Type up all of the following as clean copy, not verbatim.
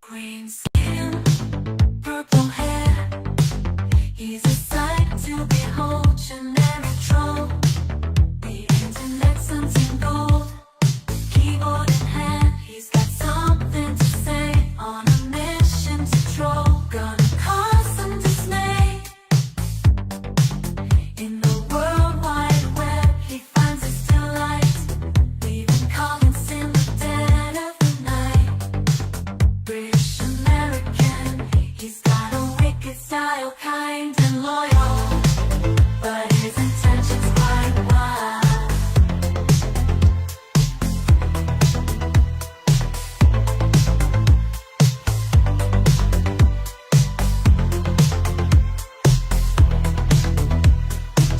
Green skin, purple hair. He's a sight to behold, generic troll. The internet sends him gold. Keyboard in hand, he's got something to say. On a mission to troll, gonna cause some dismay. In the World Wide Web, he finds his delight, leaving comments in the dead of the night. British American, he's got a wicked style, kind and loyal, but his intentions quite wild.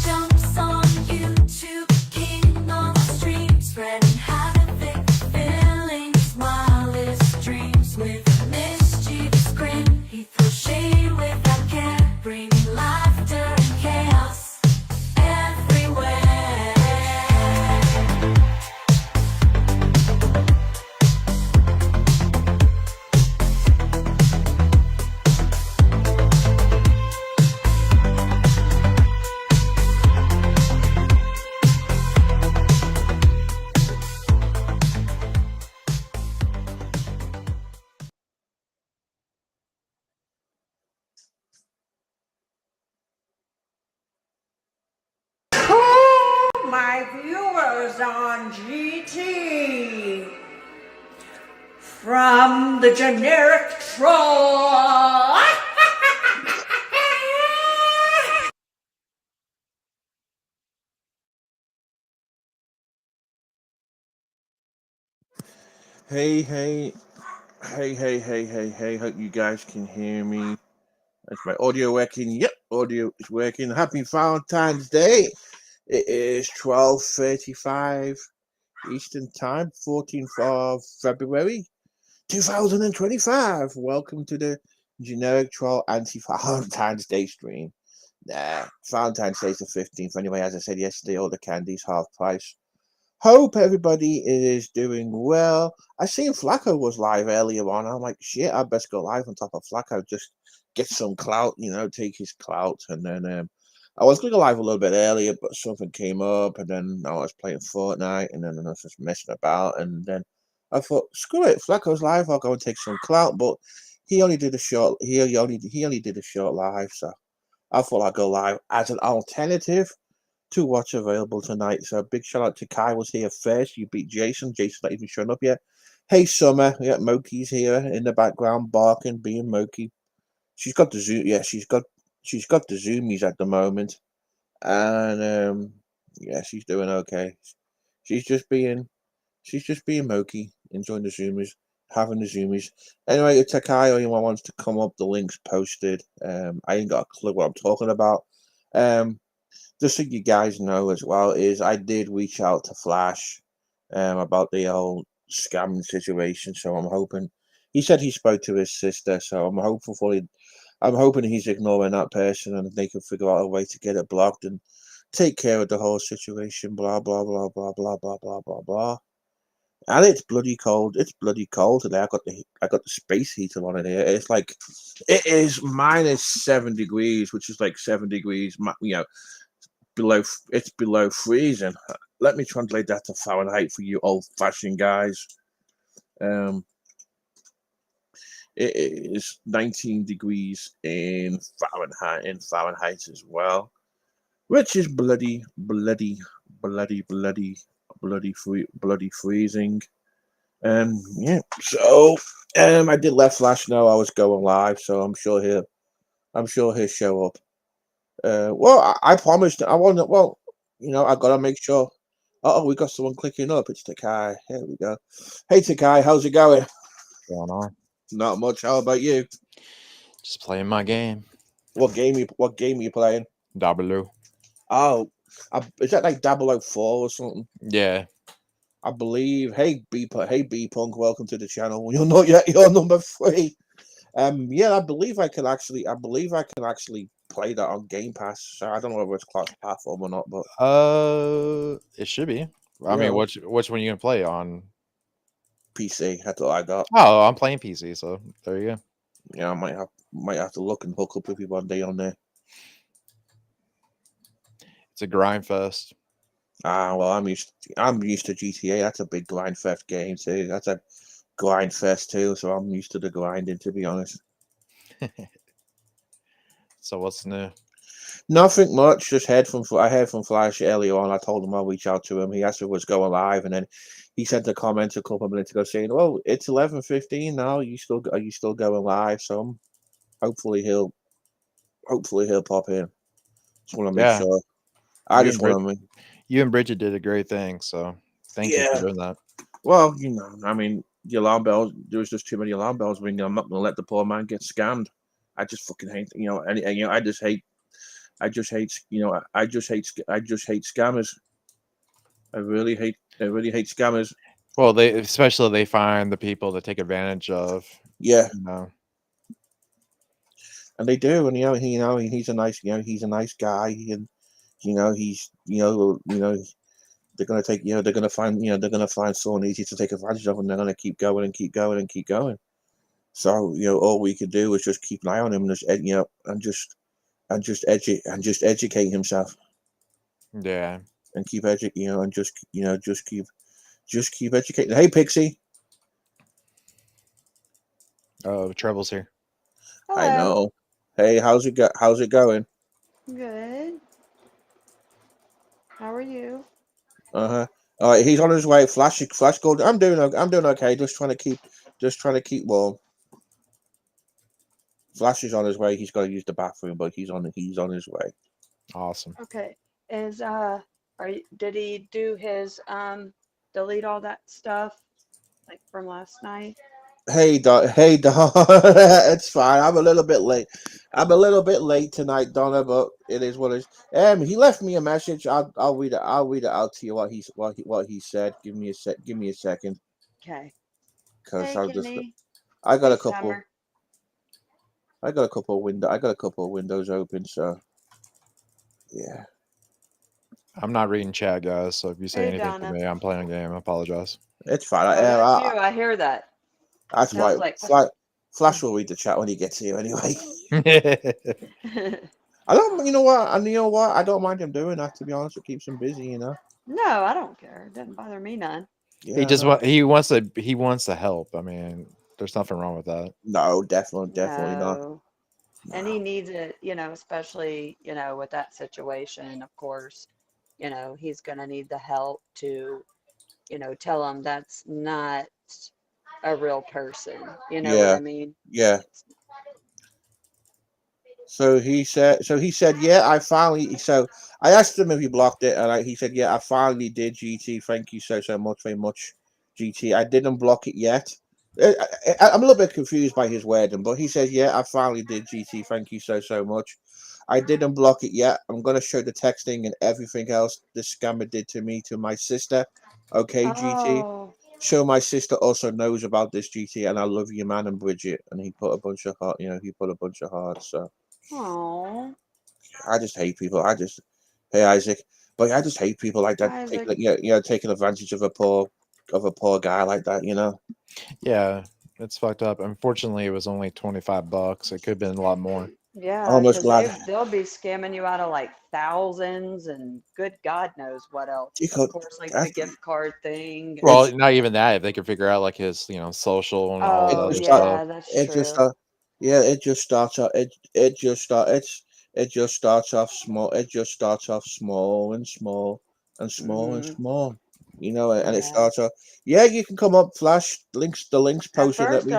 Jumps on YouTube, king of the stream, spreading havoc, filling his wildest dreams with a mischievous grin. He throws shade without care, bringing laughter and chaos everywhere. My viewers on GT from the generic troll. Hey, hey, hey, hey, hey, hey, hey. Hope you guys can hear me. Is my audio working? Yep, audio is working. Happy Valentine's Day. It is 12:35 Eastern Time, 14th of February, 2025. Welcome to the Generic Troll Anti-Valentine's Day stream. Valentine's Day is the 15th. Anyway, as I said yesterday, all the candy's half price. Hope everybody is doing well. I seen Flacco was live earlier on. I'm like, shit, I best go live on top of Flacco. Just get some clout, take his clout. And then I was going to go live a little bit earlier, but something came up. And then I was playing Fortnite. And then I was just messing about. And then I thought, screw it, Flacco's live. I'll go and take some clout. But he only did a short. He only did a short live. So I thought I'd go live as an alternative to what's available tonight. So big shout out to Kai was here first. You beat Jason. Jason's not even showing up yet. Hey Summer, yeah, Moki's here in the background barking, being Moki. She's got the zoom. Yeah, she's got the zoomies at the moment, and yeah, she's doing okay. She's just being Moki, enjoying the zoomies, having the zoomies. Anyway, if Takai or anyone wants to come up, the link's posted. I ain't got a clue what I'm talking about. Just so you guys know as well, is I did reach out to Flash about the whole scamming situation. So I'm hoping he said he spoke to his sister. So I'm hoping he's ignoring that person and they can figure out a way to get it blocked and take care of the whole situation. Blah blah blah blah blah blah blah blah blah. And it's bloody cold. It's bloody cold today. I got the space heater on in here. It is -7 degrees, which is like 7 degrees. It's below freezing. Let me translate that to Fahrenheit for you old-fashioned guys. It is 19 degrees in Fahrenheit as well, which is bloody freezing. Yeah. So I did let Flash know I was going live, so I'm sure he'll show up. Well, I promised. I want. Well, I gotta make sure. Oh, we got someone clicking up. It's Takai. Here we go. Hey, Takai, how's it going? Going on? Not much. How about you? Just playing my game. What game are you playing? W. Oh, is that like 004 or something? Yeah. I believe. Hey, B Punk, welcome to the channel. You're not yet. You're number 3. Yeah, I believe I can actually play that on Game Pass. So I don't know whether it's cross-platform or not, but It should be. I mean, which one are you gonna play on? PC. That's all I got. Oh, I'm playing PC, so there you go. Yeah, I might have to look and hook up with you one day on there. It's a grind fest. Ah, well, I'm used to GTA. That's a big grind fest game too. That's a grind fest too. So I'm used to the grinding, to be honest. So what's new? Nothing much. Just I heard from Flash earlier on. I told him I'll reach out to him. He asked if it was going live, and then he sent a comment a couple of minutes ago saying, "Well, it's 11:15 now. Are you still going live?" So hopefully he'll pop in. Just want to make Yeah, sure. I you just and want Brid- to make. you and Bridget did a great thing. So thank you for Yeah. doing that. Well, I mean, the alarm bells. There was just too many alarm bells ringing. I'm not going to let the poor man get scammed. I just fucking hate. I just hate. I just hate scammers. I really hate scammers. Well, they find the people that take advantage of. Yeah, You know, and they do, and he's a nice guy, and he's they're gonna take they're gonna find they're gonna find someone easy to take advantage of, and they're gonna keep going and keep going and keep going. So all we could do is just keep an eye on him, and just and just educate himself, yeah. and keep and just keep educating. Hey, Pixie, Oh, trouble's here. I Hello. know. Hey, how's it going? Good. How are you? Uh-huh. All right, he's on his way. Flash gold. I'm doing okay. Just trying to keep warm. Flash is on his way. He's got to use the bathroom, but he's on his way. Awesome. Okay. Did he do his delete all that stuff like from last night? Hey, Don. It's fine. I'm a little bit late. I'm a little bit late tonight, Donna, but it is what it is. He left me a message. I'll read it. I'll read it out to you what he said. Give me a sec. Give me a second, Okay. cause Hey, I'll just. Kenny. I got Hey, a couple. Summer. I got a couple of windows open. So yeah. I'm not reading chat, guys. So if you say Hey, anything to Donna. me, I'm playing a game. I apologize. It's fine. Oh, that's you. I hear that. That's Sounds right. like. Flash will read the chat when he gets here anyway. Yeah, I don't. You know what? And you know what? I don't mind him doing that. To be honest, it keeps him busy. No, I don't care. It doesn't bother me none. he Yeah. just No. he wants to help. I mean, there's nothing wrong with that. No. Definitely not. No. And No. he needs it, especially, with that situation, of course, he's going to need the help to, tell him that's not a real person. You know what Yeah. I mean? Yeah. It's, So he said. Yeah. I finally. So I asked him if he blocked it, and he said, yeah, I finally did. GT. Thank you so much, very much. GT. I didn't block it yet. I'm a little bit confused by his wording, but he says, yeah, I finally did. GT. Thank you so much. I didn't block it yet. I'm gonna show the texting and everything else this scammer did to me to my sister. Okay, GT. oh, So my sister also knows about this, GT, and I love you, man, and Bridget. And he put a bunch of heart. He put a bunch of hearts. So oh, I just hate people. Hey Isaac, but I just hate people like that Isaac. taking taking advantage of a poor guy like that. Yeah, it's fucked up. Unfortunately, it was only $25. It could have been a lot more. Yeah, Almost because glad they'll be scamming you out of like thousands and good God knows what else. he Of could. course, like the That's, gift card thing. And, it's Well, not even that. If they could figure out like his, social and all it the oh, other just start. stuff. yeah, that's It just true. start. Yeah, it just starts off. It just start. It just starts off small. It just starts off small and small and small and Hmm. small. And it Yeah. starts off. Yeah, you can come up. Flash links. The links At posted. Let first, me.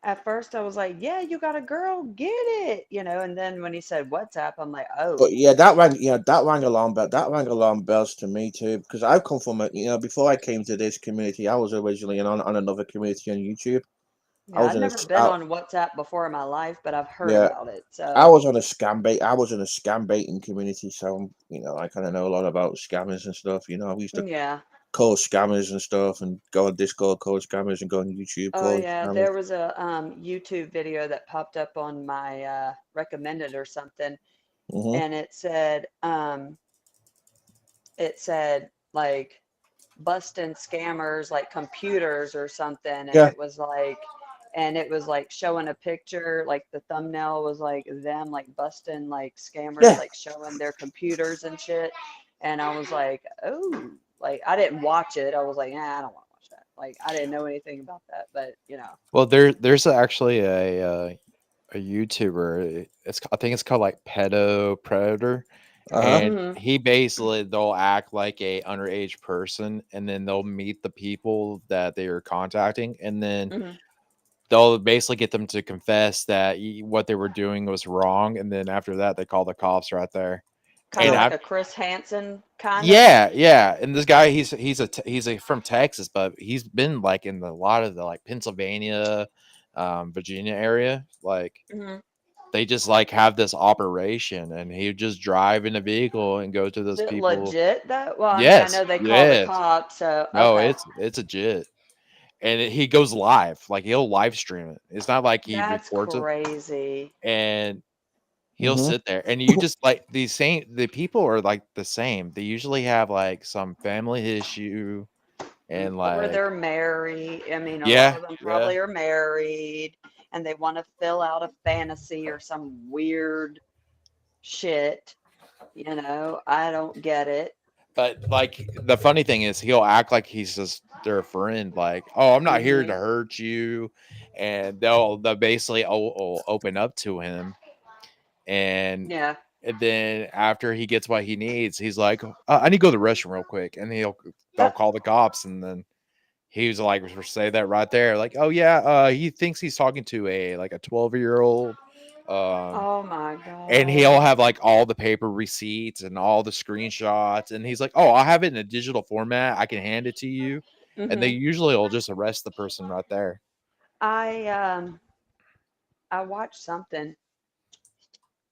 at first I was like, yeah, you got a girl, get it, And then when he said WhatsApp, I'm like, But oh, yeah, that rang. Yeah, that rang alarm bell. That rang alarm bells to me too, because I've come from a. Before I came to this community, I was originally on another community on YouTube. I yeah, was I'd in a. never been on WhatsApp before in my life, but I've heard Yeah, about it. I So, was on a scam bait. I was in a scam baiting community, so I kind of know a lot about scammers and stuff. We used to yeah. call scammers and stuff, and go on Discord, call scammers, and go on YouTube, Oh, call yeah, scammers. there was a YouTube video that popped up on my recommended or something, Hmm. and it said like busting scammers like computers or something, Yeah. and it was like showing a picture, like the thumbnail was like them like busting like scammers Yeah. like showing their computers and shit. And I was like, oh, like I didn't watch it. I was like, nah, I don't want to watch that. Like I didn't know anything about that, but you know. Well, there's actually a YouTuber. I think it's called like Pedo Predator, Uh-huh. and Hmm. he basically they'll act like a underage person, and then they'll meet the people that they are contacting, and then Hmm. they'll basically get them to confess that what they were doing was wrong, and then after that they call the cops right there. Kind And of Yeah. like I a Chris Hansen kind of. yeah, yeah, and this guy he's from Texas, but he's been like in a lot of the like Pennsylvania, Virginia area. Like Hmm. they just like have this operation, and he would just drive in a vehicle and go to Is those it people. legit though? Well, I mean, I Yes, know they call the yes, cops, so no, okay. it's a jit, and he goes live, like he'll live stream it. It's not like he That's records it, crazy. and he'll Mm-hmm. sit there, and you just like the people are like the same. They usually have like some family issue, and Or like they're married. I mean, a lot yeah, of them yeah. probably are married and they want to fill out a fantasy or some weird shit. You know, I don't get it. But like the funny thing is, he'll act like he's just their friend. Like, oh, I'm not here to Hmm. hurt you, and they'll basically open up to him, and Yeah. and then after he gets what he needs, he's like, I need to go to the restroom real quick, and they'll Uh, call the cops, and then he's like, say that right there, like, oh yeah, he thinks he's talking to a like a 12-year-old, um, oh my and he'll God. have like all the paper receipts and all the screenshots, and he's like, oh, I'll have it in a digital format, I can hand it to you, and they Hmm. usually will just arrest the person right there. I um I watched something.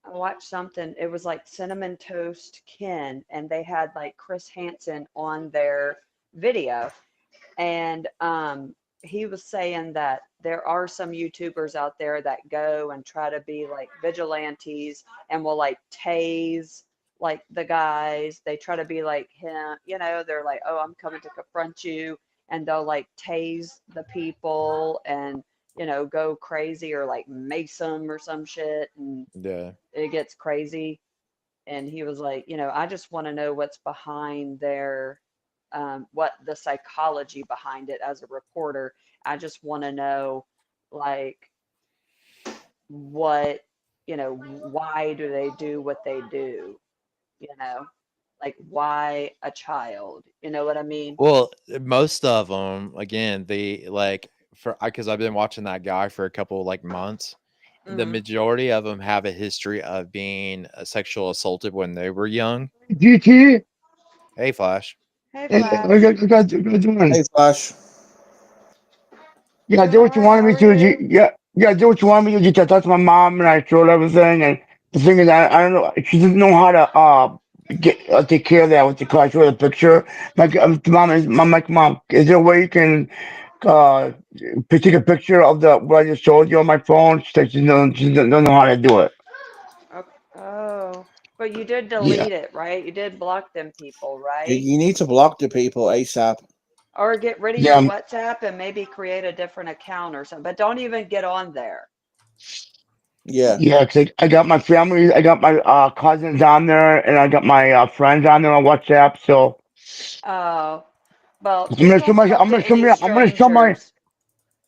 I watched something. It was like Cinnamon Toast Ken, and they had like Chris Hansen on their video. And he was saying that there are some YouTubers out there that go and try to be like vigilantes and will like tase like the guys. They try to be like him, you know, they're like, oh, I'm coming to confront you. And they'll like tase the people and, you know, go crazy or like mace them or some shit. And Yeah. it gets crazy. And he was like, you know, I just want to know what's behind their, what the psychology behind it as a reporter. I just want to know, like, what, you know, why do they do what they do? You know, like, why a child? You know what I mean? Well, most of them, again, they like for because I've been watching that guy for a couple like months. The Hmm. majority of them have a history of being sexual assaulted when they were young. GT, Hey, Flash. Hey, I Flash. got, I got, I got doing. Hey, Flash. Yeah, I Doing did all what you right. wanted How me are to. you? Yeah, I did what you wanted me to. Just I talked to my mom and I showed everything. And the thing is, I don't know. She doesn't know how to get take care of that with the car. I showed her the picture. Mom, is there a way you can uh take a picture of the what I just showed you on my phone? She said she don't know how to do it. Oh, oh, but you did Yeah, delete it, right? You did block them people, right? You need to block the people ASAP. Or get rid of yeah, your WhatsApp and maybe create a different account or something. But don't even get on there. Yeah. yeah. 'Cause I got my family, I got my cousins on there, and I got my friends on there on WhatsApp. So Oh, well, just don't talk I'm to gonna show any me, I'm gonna show my, strangers.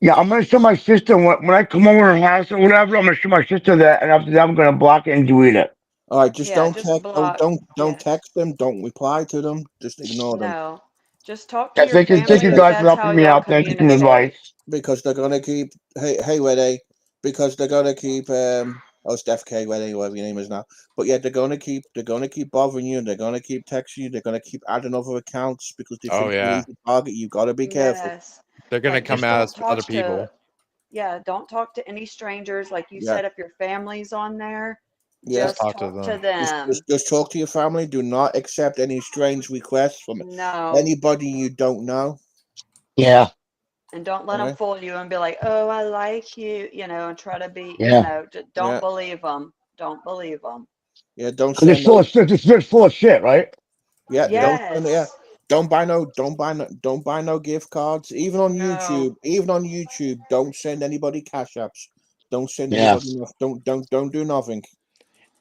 yeah, I'm gonna show my sister when I come over her house or whatever. I'm gonna show my sister that, and after that, I'm gonna block it and delete it. All right. Just Yeah, don't just text. block. Don't Yes. text them. Don't reply to them. Just ignore them No. Just talk to Yeah, your thank because you family they if guys for that's how helping me y'all out. Thank you for the communicate. advice. because they're gonna keep. Hey, where they? Because they're gonna keep. Oh, Steph K, where they, whatever your name is now. But yeah, they're gonna keep bothering you. They're gonna keep texting you. They're gonna keep adding other accounts because they Oh think you're yeah, easy target. You gotta be careful. Yes. they're gonna Like, come just out don't as other talk to, people. yeah, don't talk to any strangers. Like you Yeah. said, if your family's on there, Yeah. Just just talk to talk to them. them. Just talk to your family. Do not accept any strange requests from No. anybody you don't know. Yeah, And don't let them Okay. fool you and be like, oh, I like you, you know, and try to be, you yeah. know, don't Yeah. believe them. Don't believe them. Yeah. Don't Cause send no. it's full of shit, right? Yeah. Yeah. Don't send. Yeah. Yes. don't buy no gift cards. Even on No. YouTube, don't send anybody cash apps. Don't send Yeah. anybody. Don't do nothing.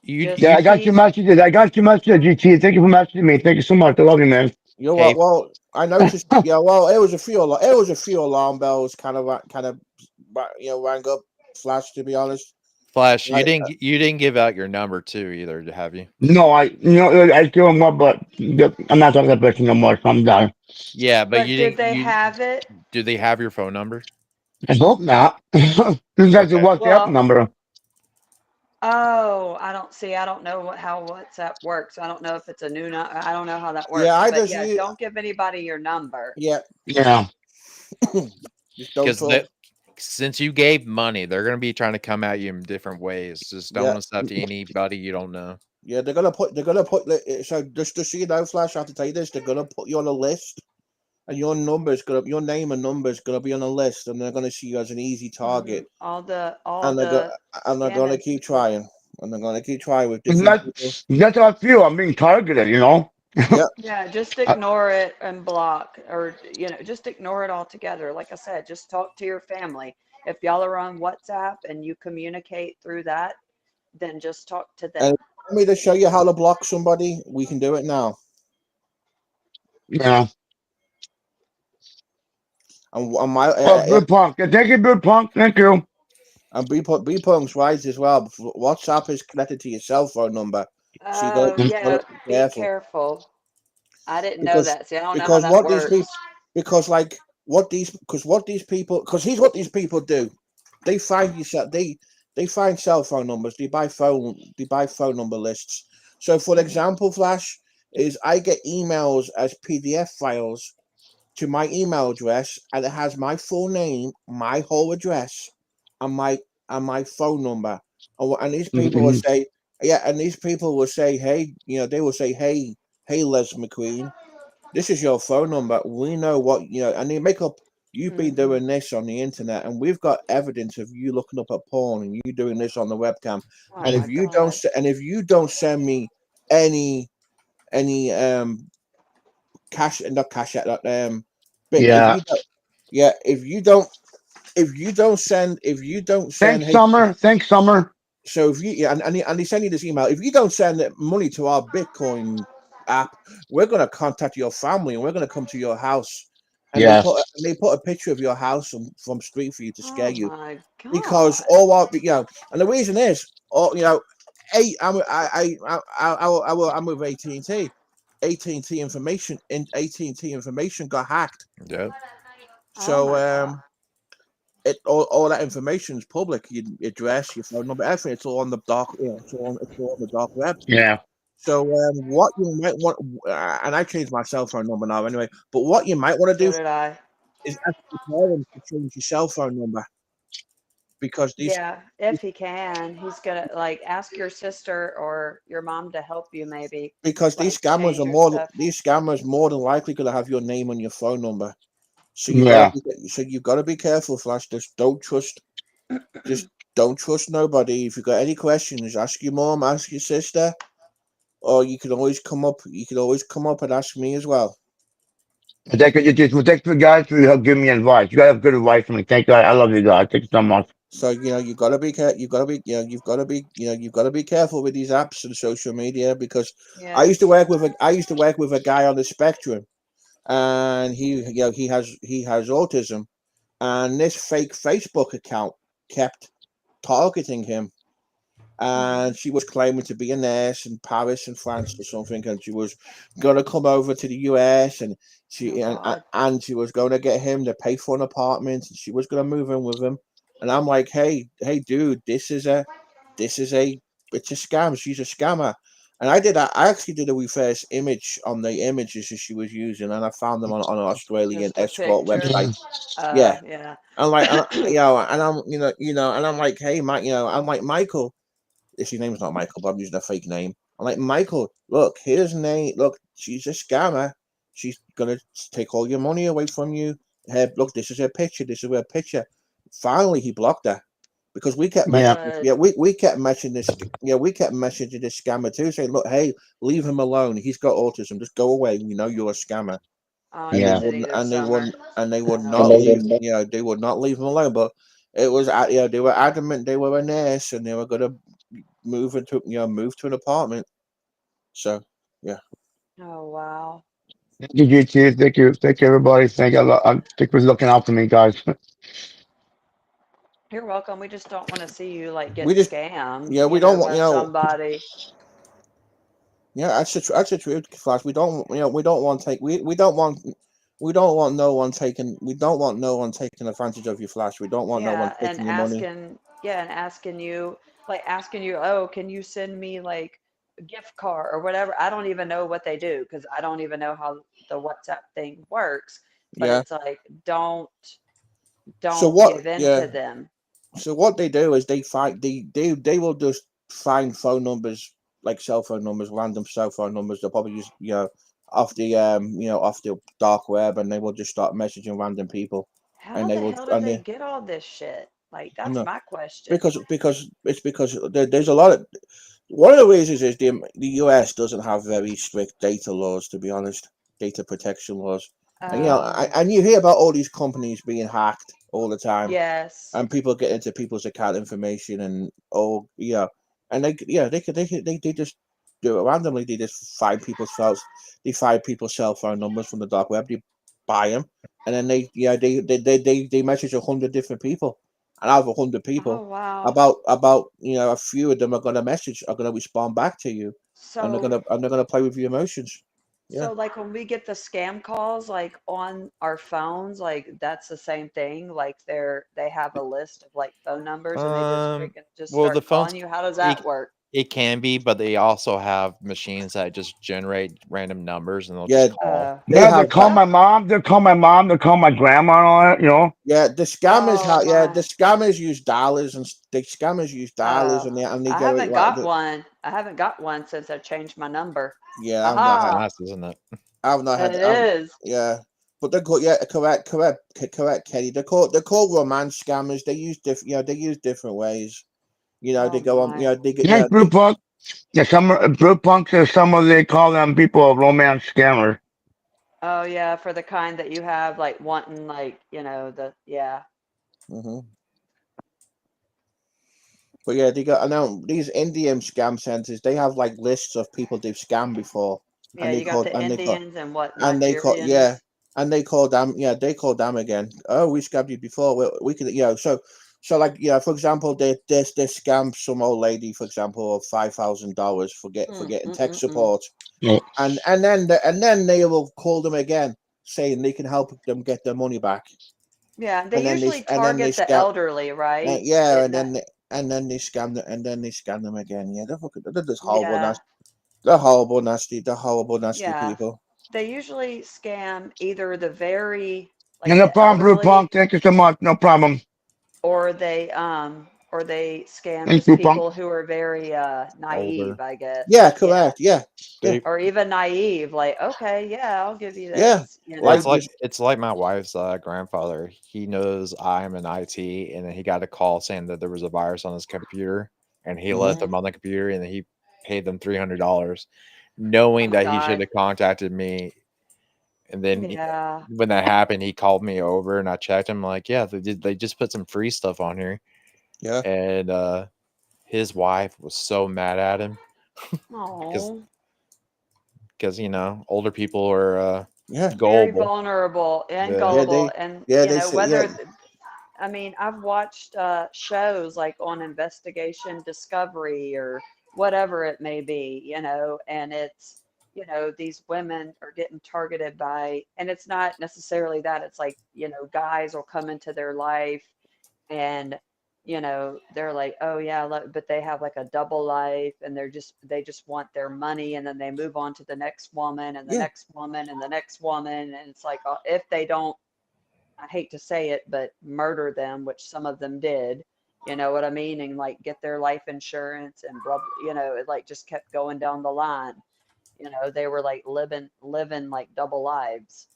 You Just Yeah, you I got your keep. messages. I got your messages, GT. Thank you for messaging me. Thank you so much. I love you, man. You know what? hey Well, I noticed. Yeah, well, it was a few alarm bells kind of rang up. Flash, to be honest. Flash, Right. you didn't give out your number too either, have you? No, I still more, but I'm not talking to that person no more. So I'm done. Yeah, but But you did didn't. they You have it? do they have your phone number? I hope not. This has a Okay. WhatsApp Well, number. oh, I don't see. I don't know how WhatsApp works. I don't know if it's a new. I don't know how that Yeah, works. I But just yeah, you. don't give anybody your number. Yeah, Yeah. just don't Because talk. that since you gave money, they're gonna be trying to come at you in different ways. Just Yeah, don't accept anybody you don't know. yeah. They're gonna put. So just so you know, Flash. I have to tell you this. They're gonna put you on a list, and your name and number is gonna be on a list, and they're gonna see you as an easy target, All and they're go, the and they're gonna scamming keep people. trying, and they're gonna keep trying with And different people. that's how I feel. I'm being targeted, you know? Yeah, Yeah, just I, ignore it and block, or just ignore it altogether. Like I said, just talk to your family. If y'all are on WhatsApp and you communicate through that, then just talk to and if them. you want me to show you how to block somebody, we can do it now. yeah. And my Oh, Blue Punk. Yeah, thank you, Blue Punk. Thank you. and B punk's right as well. WhatsApp is connected to your cell phone number, so Oh, you got to yeah, be be careful. careful. I didn't know because that. See, I don't know how because that what these people works. because like what these people because here's what these people do. They find yourself they find cell phone numbers. They buy phone number lists. So for Hmm. example, Flash is I get emails as PDF files to my email address, and it has my full name, my whole address, and my phone number. And these people will Mhm. say, yeah, and these people will say, hey, they will say, hey, Les McQueen, this is your phone number. We know what and they make up. You've been Hmm. doing this on the internet, and we've got evidence of you looking up at porn and you doing this on the webcam. Oh And my God. if you don't send me any any cash, not cash out but if Yeah. you don't, yeah, if you don't send, Thanks, hey, Summer. Thanks, Summer. so if you, yeah, and they send you this email, if you don't send money to our Bitcoin app, we're going to contact your family and we're going to come to your house, and Yes. they put a picture of your house from street for you to scare Oh you, my because God. all our, and the reason is, all hey, I'm with AT&T. AT&T information got hacked. Yep. Oh So my God. all that information is public. Your address, your phone number, everything. It's all on the dark. It's all on the dark web. Yeah. So what you might want, and I changed my cell phone number now anyway. But what you might want to So do did I. is ask your parents to change your cell phone number, because Yeah, if he can, he's gonna like ask your sister or your mom to help you maybe, like change your stuff. these scammers more than likely going to have your name and your phone number. So Yeah. you got to be careful, Flash. Just don't trust nobody. If you got any questions, ask your mom, ask your sister, or you can always come up. You can always come up and ask me as well. Thank you, GT. Well, thanks for guys for giving me advice. You guys have good advice for me. Thank you. I love you guys. Thank you so much. So you got to be you got to be you've got to be careful with these apps and social media, because Yes. I used to work with a guy on the spectrum, and he has autism, and this fake Facebook account kept targeting him, Hmm. and she was claiming to be a nurse in Paris and France or something, and she was going to come over to the US, and Oh God. she was going to get him to pay for an apartment, and she was going to move in with him. And I'm like, hey, dude, this is a it's a scam. She's a scammer. And I actually did a reverse image on the images that she was using, and I found them on an Australian Just a escort picture. website. Yeah, Yeah. I'm like, and I'm, and I'm like, hey, Mike, I'm like, Michael, if your name's not Michael, but I'm using a fake name. I'm like, Michael, look, here's a name. Look, she's a scammer. She's gonna take all your money away from you. Hey, look, this is her picture. This is her picture. Finally, he blocked her, because we kept Yeah. messaging. Good. Yeah, we kept messaging this. Yeah, we kept messaging this scammer too, saying, look, hey, leave him alone. He's got autism. Just go away. You know, you're a scammer. Oh, and they Yeah. Inner wouldn't, City and this they summer. wouldn't, and they would Oh, not leave. They would not leave them alone. But it was, they were adamant they were a nurse and they were gonna move into, move to an apartment. So yeah, oh wow. Thank you, GT. Thank you. Thank you, everybody. Thank you for looking out for me, guys. You're welcome. We just don't want to see you like we get just, scammed, we don't want, by somebody. yeah, that's the truth, Flash. We don't, we don't want take, we don't want. We don't want no one taking. We don't want no one taking advantage of your Flash. We don't want no one Yeah, and taking your money. asking you, oh, can you send me like a gift card or whatever? I don't even know what they do because I don't even know how the WhatsApp thing works. But Yeah. it's like, don't So don't what? give in Yeah. to them. So what they do is they find they will just find phone numbers, like cell phone numbers, random cell phone numbers. They'll probably use, off the off the dark web, and they will just start messaging random people, and How they the will, hell do they get all this shit? Like, that's no, my question. because there's a lot of, one of the reasons is the US doesn't have very strict data laws, to be honest, data protection laws, and Oh, and you hear about all these companies being hacked all the time, yes. and people get into people's account information, and and they just do it randomly. They just find people's phones, they find people's cell phone numbers from the dark web, they buy them, and then they message 100 different people, and out of 100 Oh, people, wow. about a few of them are gonna respond back to you, and So they're gonna play with your emotions. Yeah. So like when we get the scam calls like on our phones, like that's the same thing. Like they have a list of like phone numbers and they just Um, freaking just well, the start phones calling you. How does it that work? it can be, but they also have machines that just generate random numbers and they'll Yeah, just call. they Yeah, they have call that. my mom. They call my mom. They call my grandma and all that. Yeah, the scammers Oh have. Yeah, my. the scammers use dollars, and the scammers use dollars, Oh, and they I get it haven't right. got one. I haven't got one since I changed my number. Yeah, That's Aha. nice, isn't it? I've not It had. is. Yeah, but they're called. Yeah, correct, Kenny. They're called romance scammers. They use they use different ways. They Oh go on. my. They get. Yes, Blue Punk. Yeah, Blue Punks are some of they call them people a romance scammer. Oh yeah, for the kind that you have like wanting like, yeah. Hmm. But yeah, they got. I know these Indian scam centers. They have like lists of people they've scammed before, Yeah, and they you got call the and they call Indians and what, and they call yeah, Nigerians. and they call them, they call them again. Oh, we scammed you before. We could, so like, for example, they scammed some old lady, for example, of $5,000 for Mm, getting mm, tech mm, mm. support, Yeah. and then they will call them again, saying they can help them get their money back, Yeah, they and then usually they target the scam, elderly, right? yeah, Isn't that? and then they scam them, and then they scam them again. Yeah, they're just horrible, Yeah, nasty. They're horrible, nasty yeah. people. They usually scam either the very, Yeah, like no the problem, Blue Punk. elderly, Thank you so much. No problem. or they scam Thanks, just Blue Punk. people who are very naive, Older. I guess. Yeah, Yeah. correct. Yeah, yeah, They Or even naive, like, okay, yeah, I'll give you yeah. this, Well, Like it's like this. it's like my wife's grandfather. He knows I'm in IT, and then he got a call saying that there was a virus on his computer, and he let Mhm. them Mm, on the computer, and then he paid them $300, oh knowing my that he should God. have contacted me. And then Yeah. when that happened, he called me over, and I checked him. Like, yeah, they did. They just put some free stuff on here, Yeah, and his wife was so mad at him because Oh. older people are yeah, Very gullible. vulnerable and Yeah. yeah. gullible. And, They say, yeah, whether, I mean, I've watched shows like on Investigation Discovery or whatever it may be, and it's, these women are getting targeted by, and it's not necessarily that, it's like, guys will come into their life and, they're like, oh yeah, but they have like a double life and they just want their money and then they move on to the next woman and the yeah, next woman and the next woman. And it's like, if they don't, I hate to say it, but murder them, which some of them did. You know what I mean? And like get their life insurance and blah, it like just kept going down the line. They were like living like double lives.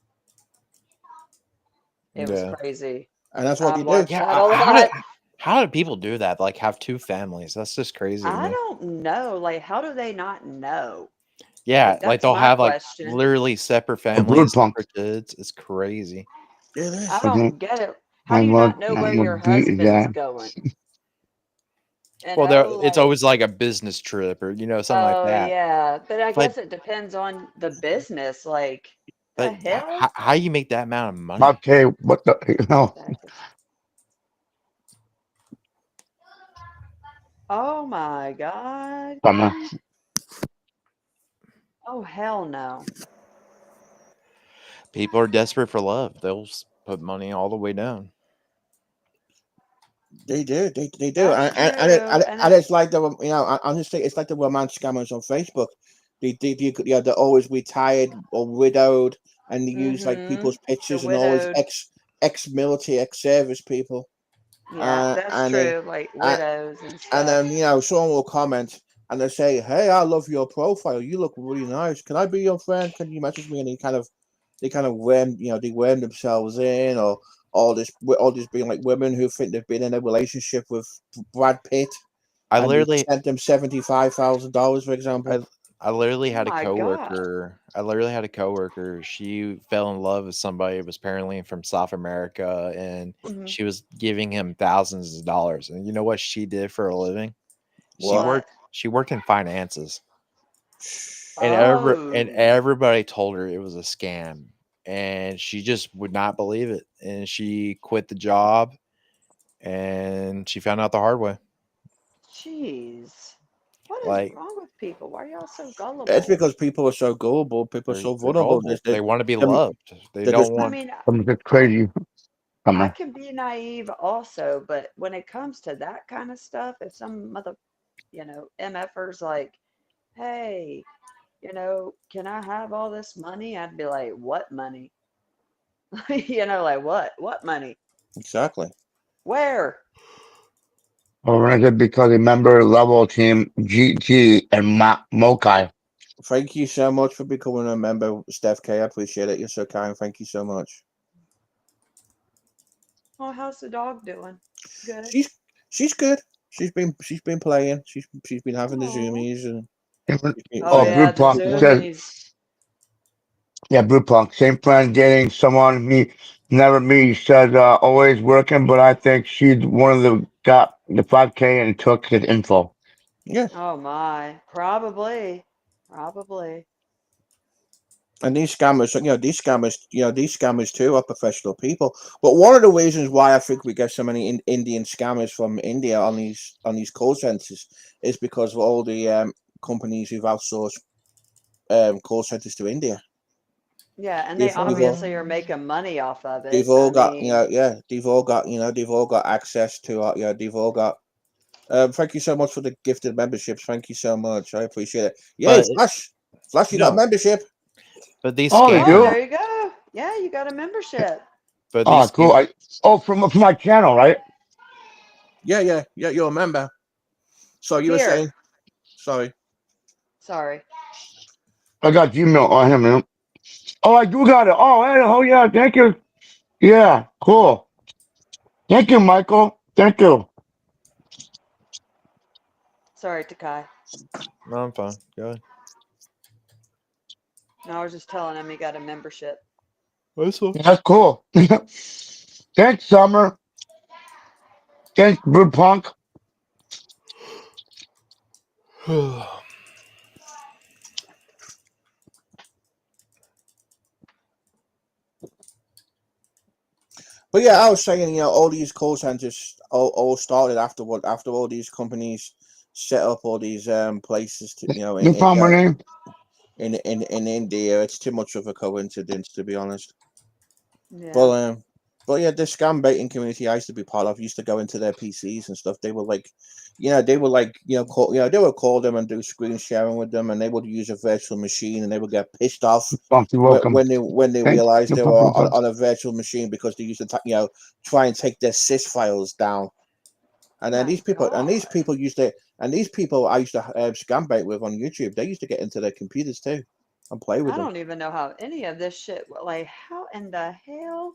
It was Yeah. crazy. and that's what I've they do. watched Yeah. that a How did lot. people do that? Like have two families? That's just crazy to I me. don't know. Like, how do they not know? Yeah, like that's they'll my have like question. literally separate A brood families, punk. separate kids. It's crazy. It I is. Okay. don't get it. How I do you love not know I where your would be husband's that. going? You Well, there know, it's like, always like a business trip or something like oh that. yeah, but I But guess it depends on the business. Like, the but hell? how you make that amount of money? Okay, what the Exactly. Oh my God. Summer. Oh hell no. People are desperate for love. They'll put money all the way down. They do. They do. That's true. And And it, it's like the honestly, it's like the romance scammers on Facebook. They're always retired or widowed, and they use like mm-hmm. people's The pictures and always widowed. ex military, ex service people. Yeah, that's And they true. Like uh, widows and and stuff. then someone will comment and they say, "Hey, I love your profile. You look really nice. Can I be your friend? Can you message me?" And they kind of worm they worm themselves in, or all this being like women who think they've been in a relationship with Brad Pitt, I and they literally sent them $75,000, for example. I I literally Oh had a my God. coworker. I literally had a coworker. She fell in love with somebody who was apparently from South America, and Hmm. she was giving him thousands of dollars. And you know what she did for a living? She What? What? worked. She worked in finances, and Oh, everybody told her it was a scam, and she just would not believe it. And she quit the job, and she found out the hard way. jeez. What is Like wrong with people? Why are y'all so It's gullible? because people are so gullible. People are so they're vulnerable. gullible. They want to be They're, loved. They they're don't just I want. mean, Summer's just I crazy. I Summer. can be naive also, but when it comes to that kind of stuff, if some MFers like, hey, can I have all this money? I'd be like, what money? Like what? What money? exactly. Where? Organized because a member level team GT and Mokai. Thank you so much for becoming a member, Steph K. I appreciate it. You're so kind. Thank you so much. Oh, how's the dog doing? Good. She's she's good. She's been playing. She's been having the Oh. zoomies and Oh Oh, yeah. yeah, Brood the Punk She's says, zoomies. yeah, Brood Punk. Same friend dating someone he never meet. He says, always working, but I think she's one of the got the 5K and took his info. yeah. Oh my. Probably. Probably. And these scammers too are professional people. But one of the reasons why I think we get so many Indian scammers from India on these call centers is because of all the companies who've outsourced call centers to India. Yeah, and they They've all obviously are making money off of they've it. all I got mean, they've all got access to they've all got. Thank you so much for the gifted memberships. Thank you so much. I appreciate it. Yay, But Flash, you got no, membership. but these Oh, they oh, do? there scammers, you go. Yeah, you got a membership. but Oh, these cool. scam, From my channel, right? Yeah. You're a member. So you were Here. saying, sorry. Sorry. I got Gmail on him, man. Oh, I do got it. Oh, hey, oh yeah, thank you. Yeah, cool. Thank you, Michael. Thank you. Sorry, Takai. no, I'm fine. Go ahead. No, I was just telling him he got a membership. That's all. Yeah, that's cool. Thanks, Summer. Thanks, Brood Punk. But yeah, I was saying, all these call centers all started after all these companies set up all these places to You found my name? in India. It's too much of a coincidence, to be honest. But Yeah. but yeah, the scam baiting community I used to be part of used to go into their PCs and stuff. They were like, they would call them and do screen sharing with them, and they would use a virtual machine, and they would get pissed off Punk, you're welcome. when they Thanks. realized No they were problem, no problem. on a virtual machine because they used to try and take their sys files down. And then My these God. people used to, and these people I used to scam bait with on YouTube. They used to get into their computers too, and play with I them. don't even know how any of this shit, like, how in the hell?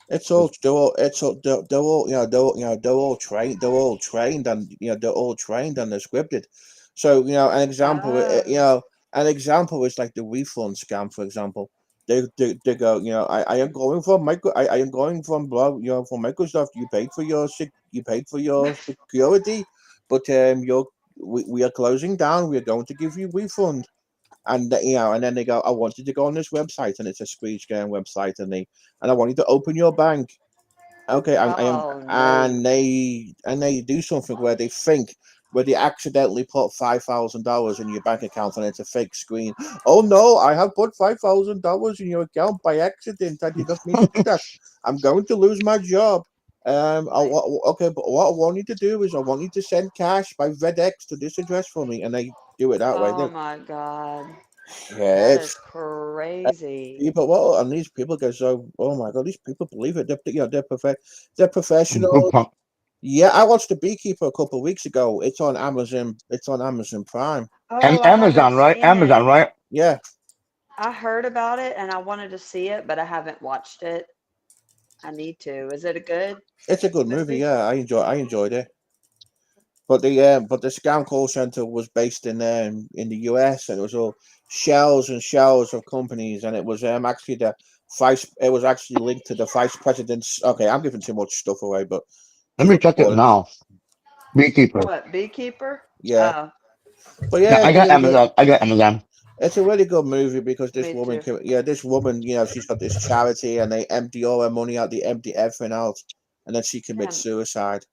They're all trained and they're all trained and they're scripted. So an example, Oh, an example is like the refund scam. For example, they go, I am going from I am going from blah, from Microsoft. You paid for your security, but we are closing down. We are going to give you refund. And and then they go, I want you to go on this website, and it's a speech scam website, and I want you to open your bank. Okay, I am, oh no. and they do something where they think, where they accidentally put $5,000 in your bank account and it's a fake screen. Oh no, I have put $5,000 in your account by accident. I did not mean to do that. I'm going to lose my job. Okay, but what I want you to do is I want you to send cash by FedEx to this address for me, and they do it that way. Oh my God. Yeah, That is it's crazy. people. Well, and these people go so. Oh my god, these people believe it. They're professional. Yeah, I watched The Beekeeper a couple of weeks ago. It's on Amazon. It's on Amazon Prime. Oh, I haven't Amazon, right? seen Amazon, it. right? Yeah, I heard about it and I wanted to see it, but I haven't watched it. I need to. Is it a good it's a good movie. movie? Yeah, I enjoyed it. But the scam call center was based in the US, and it was all shells and shells of companies, and it was actually the vice. It was actually linked to the vice president's. Okay, I'm giving too much stuff away, but Let just me look check it for it. now. Beekeeper. What, Beekeeper? Yeah, Oh, but Yeah, yeah, I got Amazon. I got Amazon. it's a really good movie because me too. this woman, she's got this charity, and they empty all her money out, they empty everything out, and then she commits Damn. suicide.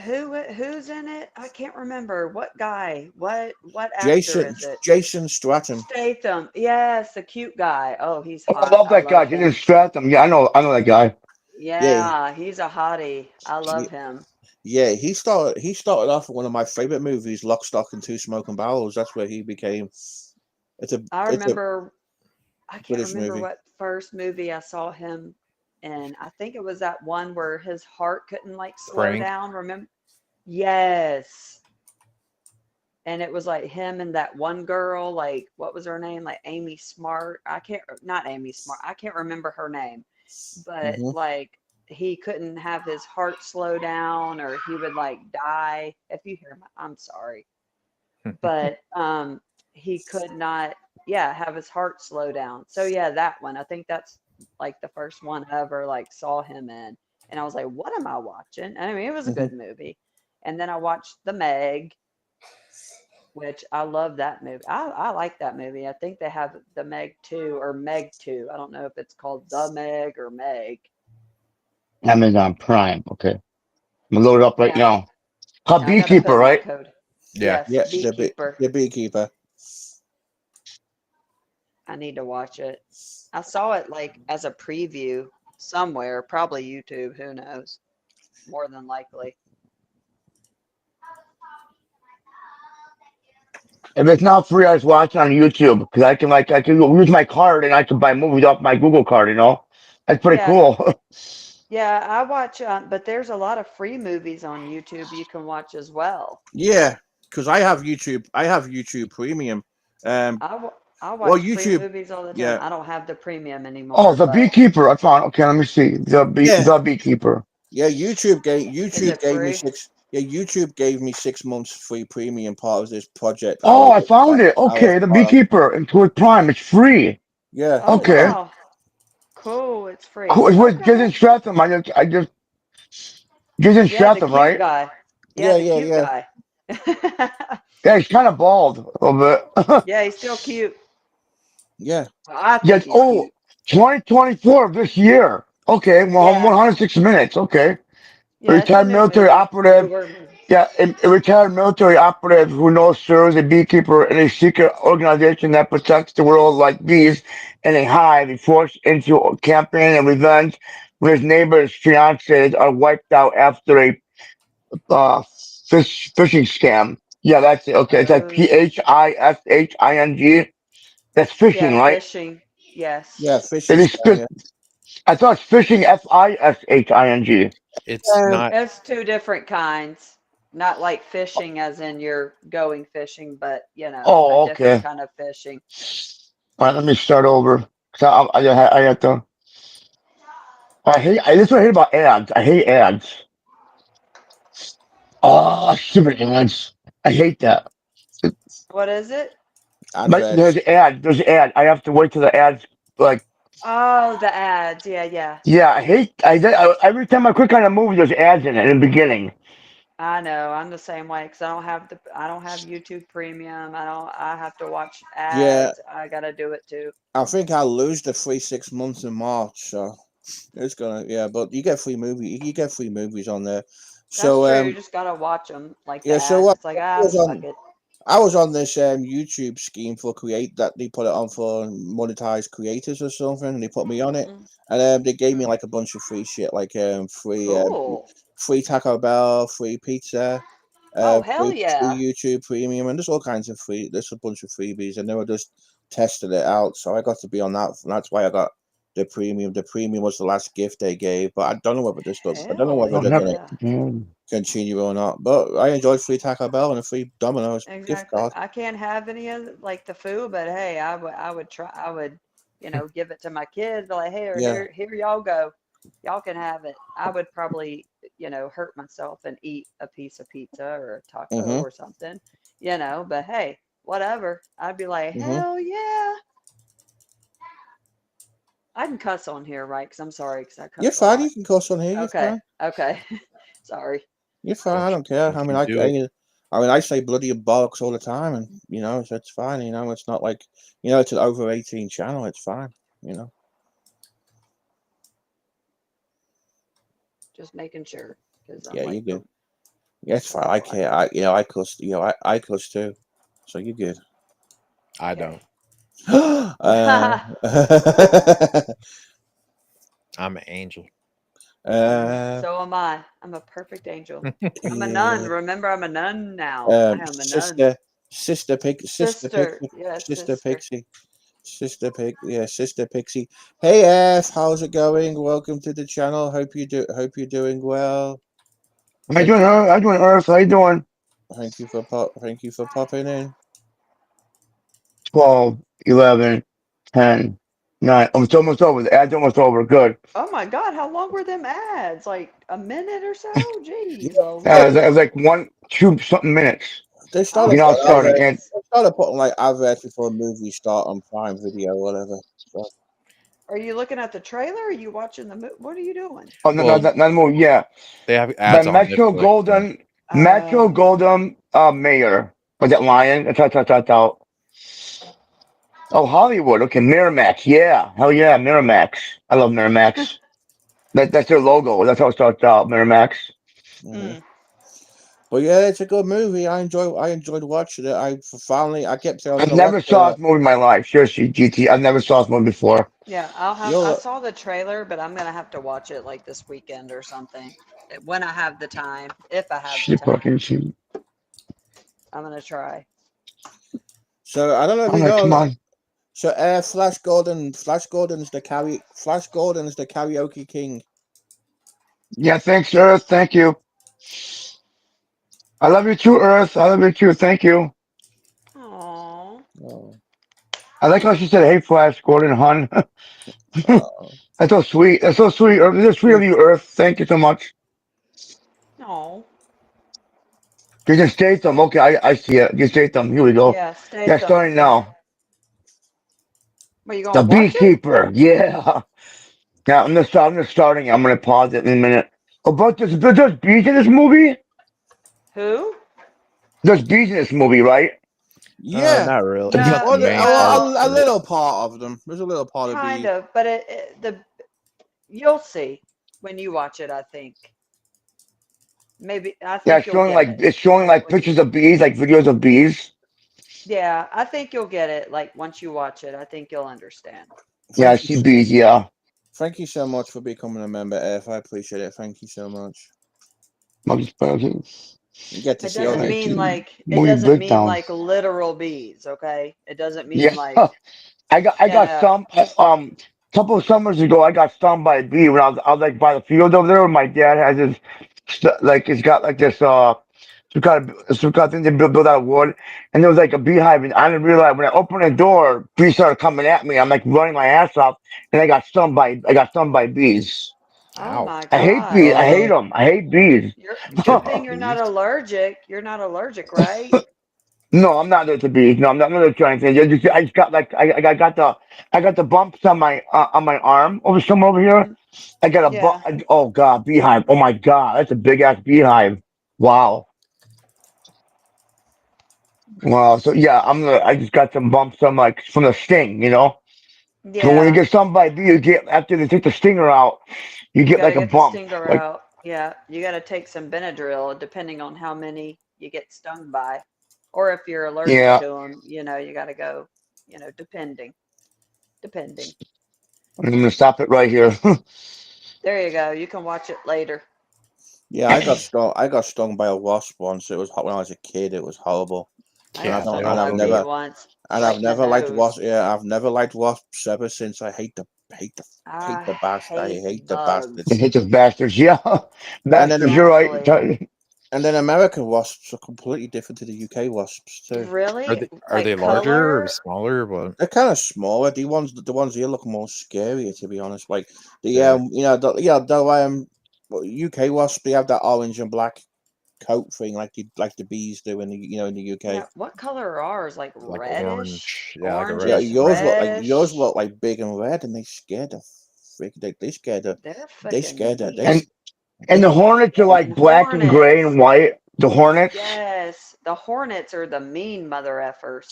Who's in it? I can't remember. What guy? What actor is it? Jason Stratton. Statham. Yes, the cute guy. Oh, he's Oh, I hot. love I that guy. love Jason him. Stratham. Yeah, I know that guy. Yeah, Yeah, he's a hottie. I love him. yeah. He started off with one of my favorite movies, Lock, Stock, and Two Smoking Barrels. That's where he became. It's a I it's a remember, I can't British remember movie. what first movie I saw him in. I think it was that one where his heart couldn't like slow Frank. down. Remember? Yes. And it was like him and that one girl, like what was her name? Like Amy Smart. I can't, not Amy Smart. I can't remember her name, but Hmm. like he couldn't have his heart slow down or he would like die. If you hear my, I'm sorry, but he could not, yeah, have his heart slow down. So yeah, that one. I think that's like the first one I ever like saw him in, and I was like, what am I watching? I mean, it was a Hmm. good movie. And then I watched The Meg, which I love that movie. I like that movie. I think they have The Meg 2 or Meg 2. I don't know if it's called The Meg or Meg. Amazon Prime. Okay. I'm gonna load it up right Yeah, now. Called I got to Beekeeper, put my right? code. Yeah. Yes, Yeah, Beekeeper. the beekeeper. I need to watch it. I saw it like as a preview somewhere, probably YouTube, who knows? More than likely. If it's not free, I just watch it on YouTube because I can use my card and I can buy movies off my Google card. That's pretty Yeah, cool. yeah, I watch, but there's a lot of free movies on YouTube you can watch as well. Yeah, because I have YouTube. I have YouTube Premium. Um, I well, watch free YouTube. movies all the time. Yeah, I don't have the premium Oh, anymore, the but Beekeeper. I found. Okay, let me see. yeah, The Beekeeper. yeah. is YouTube it gave me free? six. Yeah, YouTube gave me 6 months free premium, part of this project. Oh, I found it. I was Okay, the part of. Beekeeper and with Prime. It's free. Yeah, Oh, it's Okay. wow. Cool. It's free. Cool. It's with Okay. Jason Stratham. I just Jason Yeah, the Stratham, cute right? guy. Yeah, yeah, the yeah, cute yeah, guy. Yeah, he's kind of bald a little bit. Yeah, he's still cute. yeah. Well, I think Yes. he's Oh, cute. 2024 of this year. Okay. Well, Yeah. 106 minutes. Okay. A Yeah, it's a retired new military movie. operative. Newer movie. Yeah, a retired military operative who knows serves a beekeeper in a secret organization that protects the world like bees in a hive. He forced into a campaign of revenge when his neighbor's fiancés are wiped out after a uh, phishing scam. Yeah, that's it. Okay, it's like Oh, PHISHING. That's yeah, phishing, right? fishing. Yes. Yeah, It fishing is. scam. Yeah. I thought it's phishing. FISHING. It's not. It's two different kinds. Not like fishing as in you're going fishing, but a Oh, different okay. kind of fishing. All right, let me start over. So I have to. This is what I hate about ads. I hate ads. Oh, stupid ads. I hate that. What is it? But there's Adverts. ad. There's ad. I have to wait till the ads. Like, Oh, the ads. Yeah, yeah. yeah, I hate. Every time I click on a movie, there's ads in it in the beginning. I know. I'm the same way because I don't have YouTube Premium. I have to watch Yeah, ads. I gotta do it too. I think I'll lose the free 6 months in March. So it's gonna, yeah, but you get free movie. You get free movies on there. That's So true. You just gotta watch them, like the yeah. So ads. what? It's like, I was fuck on. it. I was on this YouTube scheme for create that they put it on for monetized creators or something, and they put me on it, Mm, and they gave me mm. like a bunch of free shit, like Cool. free Taco Bell, free pizza, Oh, hell free yeah. YouTube Premium, and there's all kinds of free. There's a bunch of freebies, and they were just testing it out, so I got to be on that, and that's why I got the premium. The premium was the last gift they gave, but I don't know whether this stuff. I don't know Hell whether I'll they're never. gonna yeah. continue or not. But I enjoyed free Taco Bell and a free Domino's gift Exactly. card. I can't have any of like the food, but hey, I would try. I would, give it to my kids. Be like, hey, or Yeah. here y'all go. Y'all can have it. I would probably, hurt myself and eat a piece of pizza or a taco Mhm. or something, But hey, whatever. I'd be like, Mhm. hell yeah. I can cuss on here, right? Because I'm sorry, because I You're cuss a fine. lot. You can cuss on here. You're Okay. fine. Okay. Sorry. You're fine. I Don't don't care. I don't mean, you do it. I say bloody bollocks all the time, and so it's fine. It's not like it's an over 18 channel. It's fine. You know. Just making sure, because I'm Yeah, like you're the good. Yeah, it's fine. the I one. care. I cuss. I cuss too. So you're good. I Okay. don't. uh, I'm an angel. uh, So am I. I'm a perfect angel. I'm a nun. yeah. Remember, I'm a nun now. I am a nun. Sister Sister. Yes, Sister sister. Pixie. Sister Pixie. Hey F, how's it going? Welcome to the channel. Hope you're doing well. How you Thank doing, you Earth? How you doing, Earth? How you doing? thank you for popping in. 12, 11, 10, 9. Oh, it's almost over. The ad's almost over. Good. Oh my God, how long were them ads? Like a minute or so? Yeah, Jeez. well, It was like 1, 2 something minutes. they Oh, started Now it's putting starting. And goodness. like adverts before movies start on Prime Video or whatever. So, Are you looking at the trailer? Or are you watching the movie? What are you doing? oh, no, no, Well, not more. Yeah. they have But ads on Netflix now. Metro Oh, Golden, Mayor. Was that Lion? That's. Oh, Hollywood. Okay, Miramax. Yeah. Hell yeah, Miramax. I love Miramax. That's their logo. That's how it starts out, Miramax. mhm. mm. But yeah, it's a good movie. I enjoyed watching it. I kept saying I was I've gonna watch never it. saw this movie in my life. Seriously, GT. I've never saw this movie before. Yeah, I You're saw the trailer, but I'm gonna have to watch it like this weekend or something. When I have the time, if I have the Shit, time, fucking shit. I'm gonna try. so I don't know if I'm you like, come know. on. So Flash Gordon's the karaoke king. Yeah, thanks, Earth. Thank you. I love you too, Earth. I love you too. Thank you. Oh, Oh, I like how she said, "Hey, Flash Gordon, hun." oh. That's so sweet. That's so sweet, Earth. That's sweet of you, Earth. Thank you so much. oh, Jason Statham. Okay, I see it. Jason Statham. Here we go. yeah, Yeah, Statham. starting Yeah. now. Well, you The gonna watch it? Beekeeper. Yeah. Yeah, I'm just starting. I'm gonna pause it in a minute. Oh, but there's bees in this movie. Who? There's bees in this movie, right? Yeah. Not really. It's not No, the Well, main part well, a of it. little part of them. There's a little part of kind B. of, but the you'll see when you watch it. I think maybe I Yeah, think you'll get it it's showing like when you. pictures of bees, like videos of bees. Yeah, I think you'll get it. Like once you watch it, I think you'll understand. Yeah, I Thank you. see bees. Yeah, Thank you so much for becoming a member, F. I appreciate it. Thank you so much. You get to It see all doesn't the. mean like it movie doesn't mean breakdown. like literal bees, okay? It doesn't mean Yeah, like, I got yeah. some couple of summers ago. I got stung by a bee when I was like by the field over there. Where my dad has his like it's got like this some kind of thing they built out of wood, and there was like a beehive, and I didn't realize when I opened the door, bees started coming at me. I'm like running my ass off, and I got stung by bees. Oh Ow. my I hate bees. I gosh. hate them. I hate bees. You're You good get thing you're not bees. allergic. You're not allergic, right? No, I'm not allergic to bees. No, I'm not allergic to anything. I just got like I got the bumps on my arm over somewhere over here. Mm, I got a yeah. oh god, beehive. Oh my god, that's a big ass beehive. Wow. Wow. So yeah, I just got some bumps on like from the sting, you know. So when you Yeah. get stung by a bee, you get after they take the stinger out, you You get got to like a get the bump. stinger Like out. Yeah. You got to take some Benadryl depending on how many you get stung by. Or if you're allergic yeah, to them, you got to go, depending. Depending. I'm gonna stop it right here. There you go. You can watch it later. Yeah, I got stung. I got stung by a wasp once. It was when I was a kid. It was horrible, I and I got Yeah, don't. they stung And don't by a I've feel bee good. never. once, And right I've in the never liked nose. wasps. Yeah, I've never liked wasps ever since. Hate I the bast. I hate hate the bugs. And bastards. hit those bastards. Yeah, And then bastards. You're right. Exactly. and then American wasps are completely different to the UK wasps too. Are Really? they Like larger or color? smaller? What? They're kind of smaller. The ones here look more scarier, to be honest. Like the Really? UK wasp, they have that orange and black coat thing, like the bees do in the UK. Yeah. What color are ours? Like Like reddish? orange? Yeah, like a Yeah, red. Orangish? yours Reddish? look like big and red, and they scared the freak. They scared the They're they freaking scared the mean. And the hornets are And like black and gray and hornets. white. The hornets. Yes. The hornets are the mean mother effers.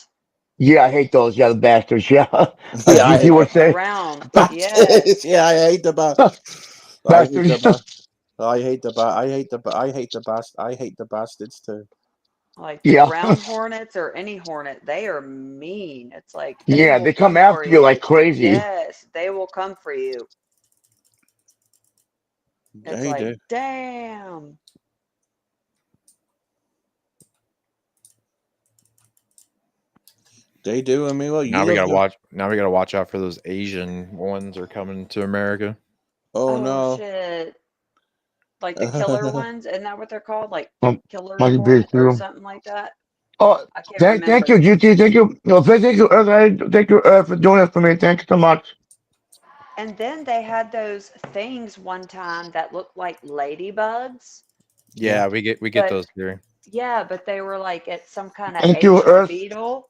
Yeah, I hate those. Yeah, the bastards. Yeah, like yeah, I They're GT hate would like say, brown. bastards. Yes. Yeah, I hate the bas. I hate the bastards. bas. I hate the ba. I hate the ba. I hate the bas. I hate the bastards too. Like the Yeah, brown hornets or any hornet, they are mean. It's like they yeah, will they come come for after you like you. crazy. Yes, they will come for you. It's They like, do. damn. They do. I mean, well, you Now we look gotta at. watch. Now we gotta watch out for those Asian ones are coming to America. Oh Oh no. shit. Like the killer ones, isn't that what they're called? Like killer Might be hornet or true. something like that? Oh, I can't thank you, remember. GT. Thank you. No, thank you, thank you, for doing it for me. Thank you so much. And then they had those things one time that looked like ladybugs, yeah. Yeah, we get but those here. yeah, but they were like at some kind of Thank you, Asian Earth. beetle.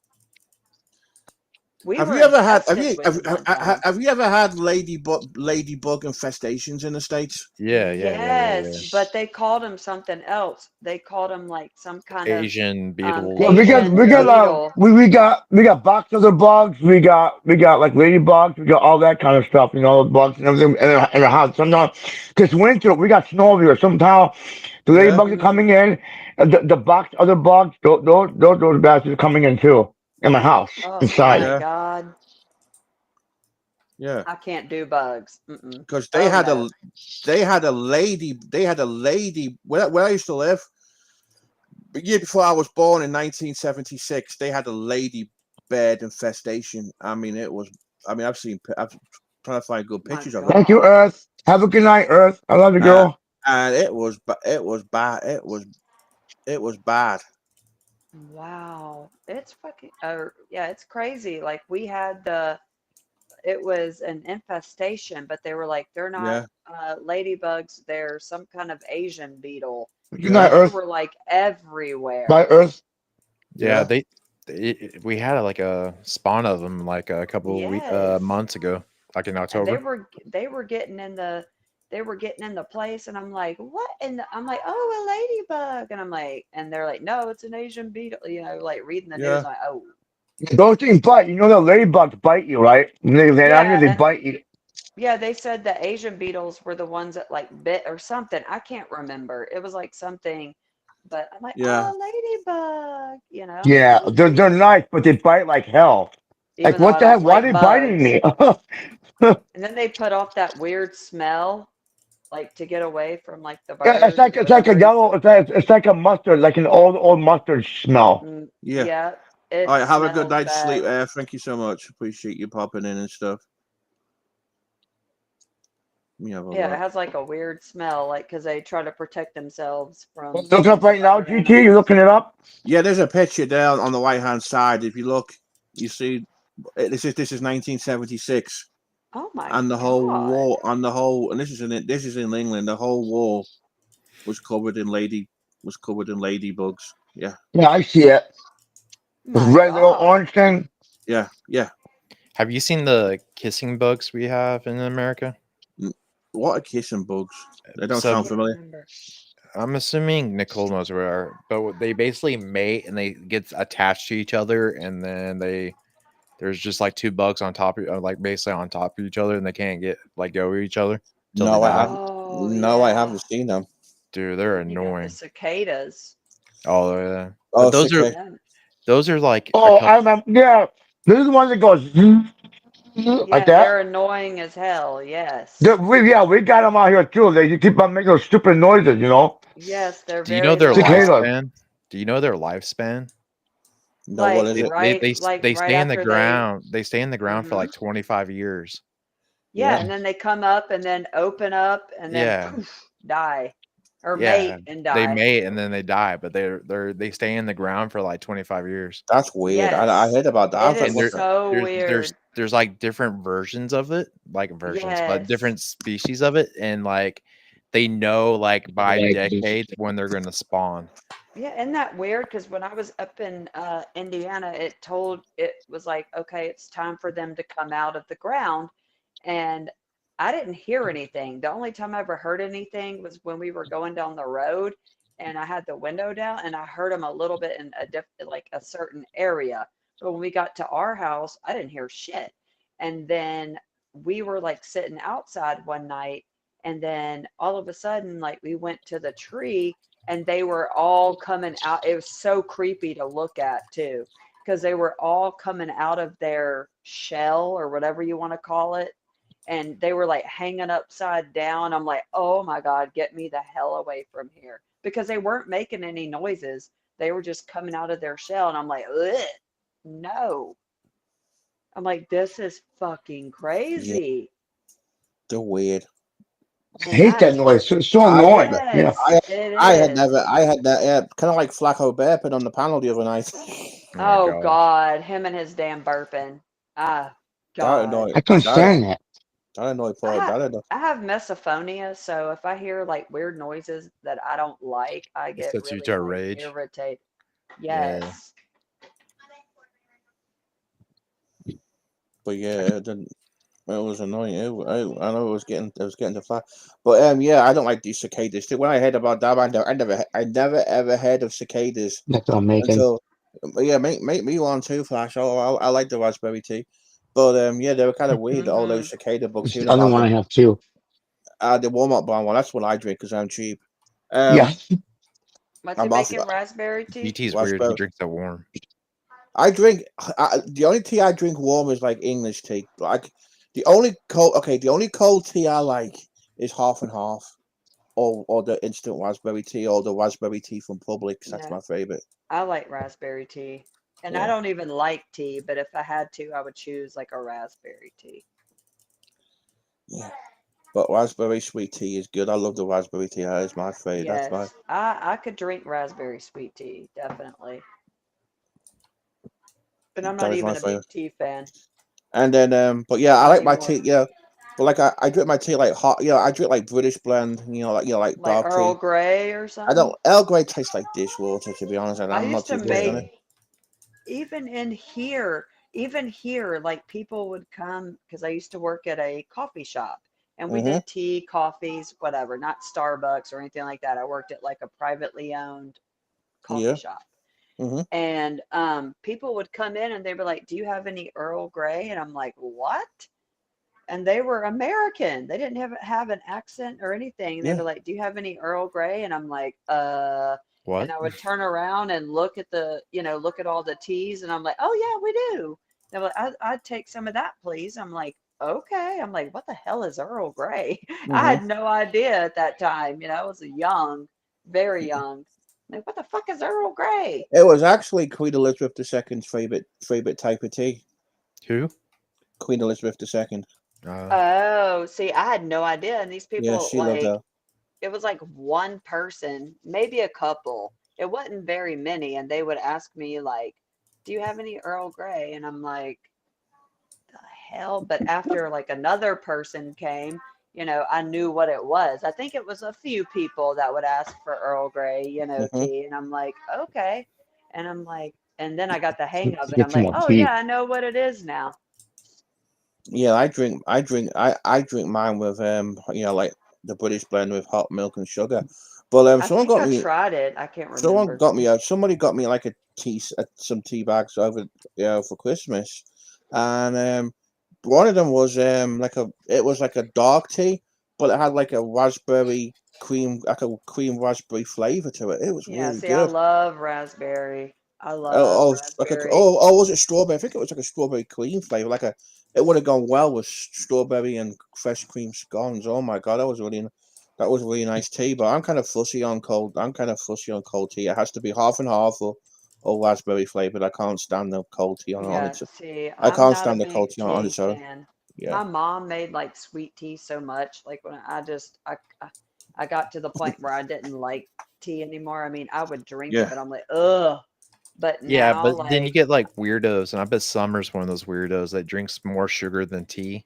We Have were you ever had? infested with them one time. Have you ever had ladybug infestations in the states? Yes, Yeah. but they called them something else. They called them like some kind of Asian beetles Yeah, or Asian we Yeah. got beetle. we got box other bugs. We got like ladybugs. We got all that kind of stuff. You know, bugs and everything in the house. Sometimes, cause winter we got snow over here. Somehow, the Yeah. ladybugs are coming in. The box other bugs. Those bastards are coming in too in my house Oh my inside. Yeah. God. Yeah. I can't do bugs. Mm-mm. Because Oh no. they had a lady where I used to live. The year before I was born in 1976, they had a lady bed infestation. I mean, it was. I mean, I'm trying to find good My pictures of it, Thank you, God. Earth. Have a good night, Earth. I love you, uh, girl. and it was bad. It was bad. Wow. It's fucking yeah, it's crazy. Like we had it was an infestation, but they were like, they're not Yeah, ladybugs, they're some kind of Asian beetle. Good night, yeah, And they Earth. were like Bye, everywhere. Earth. Yeah, yeah, we had like a spawn of them like a couple Yes. months ago, like in And October. they were getting in the place and I'm like, what in the I'm like, oh, a ladybug. And I'm like, and they're like, no, it's an Asian beetle, like reading the news. yeah, I'm like, oh. Those things bite. You know the ladybugs bite you, right? When they land on you, Yeah, they and bite you. yeah, they said the Asian beetles were the ones that like bit or something. I can't remember. It was like something, but I'm like, yeah, oh, ladybug, Yeah, it was they're weird. nice, but they bite like hell. Like Even though what I the heck? don't Why are like they biting bugs. me? And then they put off that weird smell, like to get away from like the Yeah, birds or it's like a whatever he yellow. said. It's like a mustard, like an old mustard smell. yeah. Yeah, All it right, have a good smells night's sleep. bad. Thank you so much. Appreciate you popping in and stuff. Let me have a Yeah, it look. has like a weird smell, like because they try to protect themselves from Look up some right now, other GT. You animals. looking it up? Yeah, there's a picture down on the right hand side. If you look, you see this is 1976, Oh my and the whole God. wall on the whole, and this is in England. The whole wall was covered in ladybugs. Yeah, Yeah, I see it. This My red little God. orange thing. Yeah, yeah. Have you seen the kissing bugs we have in America? What are kissing bugs? They don't So sound Can't familiar. remember. I'm assuming Nicole knows what they are, but they basically mate and they get attached to each other, and then there's just like two bugs on top of like basically on top of each other, and they can't get like over each other till they No, I die. haven't. Oh, No, I yeah. haven't seen them. Dude, they're Then you got the annoying. cicadas. Oh yeah, Oh, but it's Can't okay. them. those are like a Oh, couple. I remember. Yeah, this is the one that goes like Yeah, that. they're annoying as hell. Yes. We got them out here too. They keep on making those stupid noises, you know. Yes, they're Do you know very their Cicadas. loud. lifespan? Do you know their lifespan? No, what Like is it? They right stay in the after they. ground. They stay in the ground for Hmm. like 25 years. Yeah, Yeah, and then they come up and then open up and then Yeah, poof, die. Or yeah. mate and They die. mate and then they die, but they stay in the ground for like 25 years. that's weird. I Yes. heard about that. I It was like, is And what the? so weird. there's like different versions of it, like versions, but Yes. different species of it, and like they know like by decades when they're going to spawn. Yeah, isn't that weird? Because when I was up in Indiana, it was like, okay, it's time for them to come out of the ground. And I didn't hear anything. The only time I ever heard anything was when we were going down the road and I had the window down and I heard them a little bit in like a certain area. But when we got to our house, I didn't hear shit. And then we were like sitting outside one night and then all of a sudden like we went to the tree and they were all coming out. It was so creepy to look at too, because they were all coming out of their shell or whatever you want to call it. And they were like hanging upside down. I'm like, oh my God, get me the hell away from here. Because they weren't making any noises. They were just coming out of their shell. And I'm like, ugh, no. I'm like, this is fucking Yeah, crazy. they're weird. I And hate that noise. It's so I annoying. never, You know. yes, I, it I had is. never, I had that, yeah, kind of like Flacco burping on the panel the other night. Oh my Oh gosh. God, him and his damn burping. Ah, That God. annoyed, I couldn't that, stand that. that annoyed I poor, have that annoyed. I have misophonia, so if I hear like weird noises that I don't like, I It get sets you really to like rage. irritated. Yeah. Yes. But yeah, it was annoying. I know it was getting to fly. But yeah, I don't like these cicadas. When I heard about that, I never ever heard of cicadas That's what I'm making. until, yeah, make me one too, Flash. I like the raspberry tea, but yeah, they were kind of weird. All Hmm. those cicada bugs. It's Hearing the other about one I them, have too. the Walmart brand one. That's what I drink because I'm cheap. Yeah. Um, What's he I'm off making? Raspberry tea? GT's weird. He raspberry. drinks it warm. I drink. The only tea I drink warm is like English tea. Like the only cold tea I like is half and half, or the instant raspberry tea, or the raspberry tea from Publix. That's No, my favorite. I like raspberry tea. And I Yeah, don't even like tea, but if I had to, I would choose like a raspberry tea. yeah. But raspberry sweet tea is good. I love the raspberry tea. That is my favorite. That's my. Yes, I could drink raspberry sweet tea, definitely. But I'm That not is my even a big favorite. tea fan And then but yeah, I like my anymore. tea. Yeah, but like I drink my tea like hot. Yeah, I drink like British blend. Like Like dark Earl tea. Grey or I don't. something. Earl Grey tastes like dishwater, to be honest, and I I'm not used to too big on make it. even in here, even here, like people would come because I used to work at a coffee shop and we Mhm. did tea, coffees, whatever, not Starbucks or anything like that. I worked at like a privately owned coffee Yeah. shop. Mhm. And people would come in and they were like, "Do you have any Earl Grey?" And I'm like, "What?" And they were American. They didn't have an accent or anything. And they Yeah. were like, "Do you have any Earl Grey?" And I'm like, and What? I would turn around and look at look at all the teas, and I'm like, "Oh yeah, we do." They're like, I'd take some of that, please. I'm like, okay. I'm like, what the hell is Earl Grey? I Mhm. had no idea at that time. I was young, very young. Like, what the fuck is Earl Grey? It was actually Queen Elizabeth II's favorite type of tea. Who? Queen Elizabeth II. Oh, see, I had no idea. And these Yeah, people, she loved like, that. it was like one person, maybe a couple. It wasn't very many. And they would ask me, like, do you have any Earl Grey? And I'm like, the hell? But after like another person came, I knew what it was. I think it was a few people that would ask for Earl Grey, Mhm. tea. And I'm like, okay. And I'm like, and then I got the hang of it. Get I'm some like, more oh tea. yeah, I know what it is now. Yeah, I drink mine with like the British blend with hot milk and sugar. But I think I tried it. I can't remember. somebody got me like some tea bags over for Christmas, and one of them was it was like a dark tea, but it had like a raspberry cream, like a cream raspberry flavor to it. It was Yeah, really see, I good. love raspberry. I love raspberry. Was it strawberry? I think it was like a strawberry cream flavor. It would have gone well with strawberry and fresh cream scones. Oh my god, that was really nice tea. But I'm kind of fussy on cold. I'm kind of fussy on cold tea. It has to be half and half or raspberry flavored. I can't stand the cold tea on Yeah, its. see, I I'm can't not a stand the cold big tea on tea its own. fan. Yeah, My mom made like sweet tea so much, like when I got to the point where I didn't like tea anymore. I mean, I would drink it, yeah, but I'm like, ugh. But Yeah, now, but then you like, get like weirdos, and I bet Summer's one of those weirdos that drinks more sugar than tea.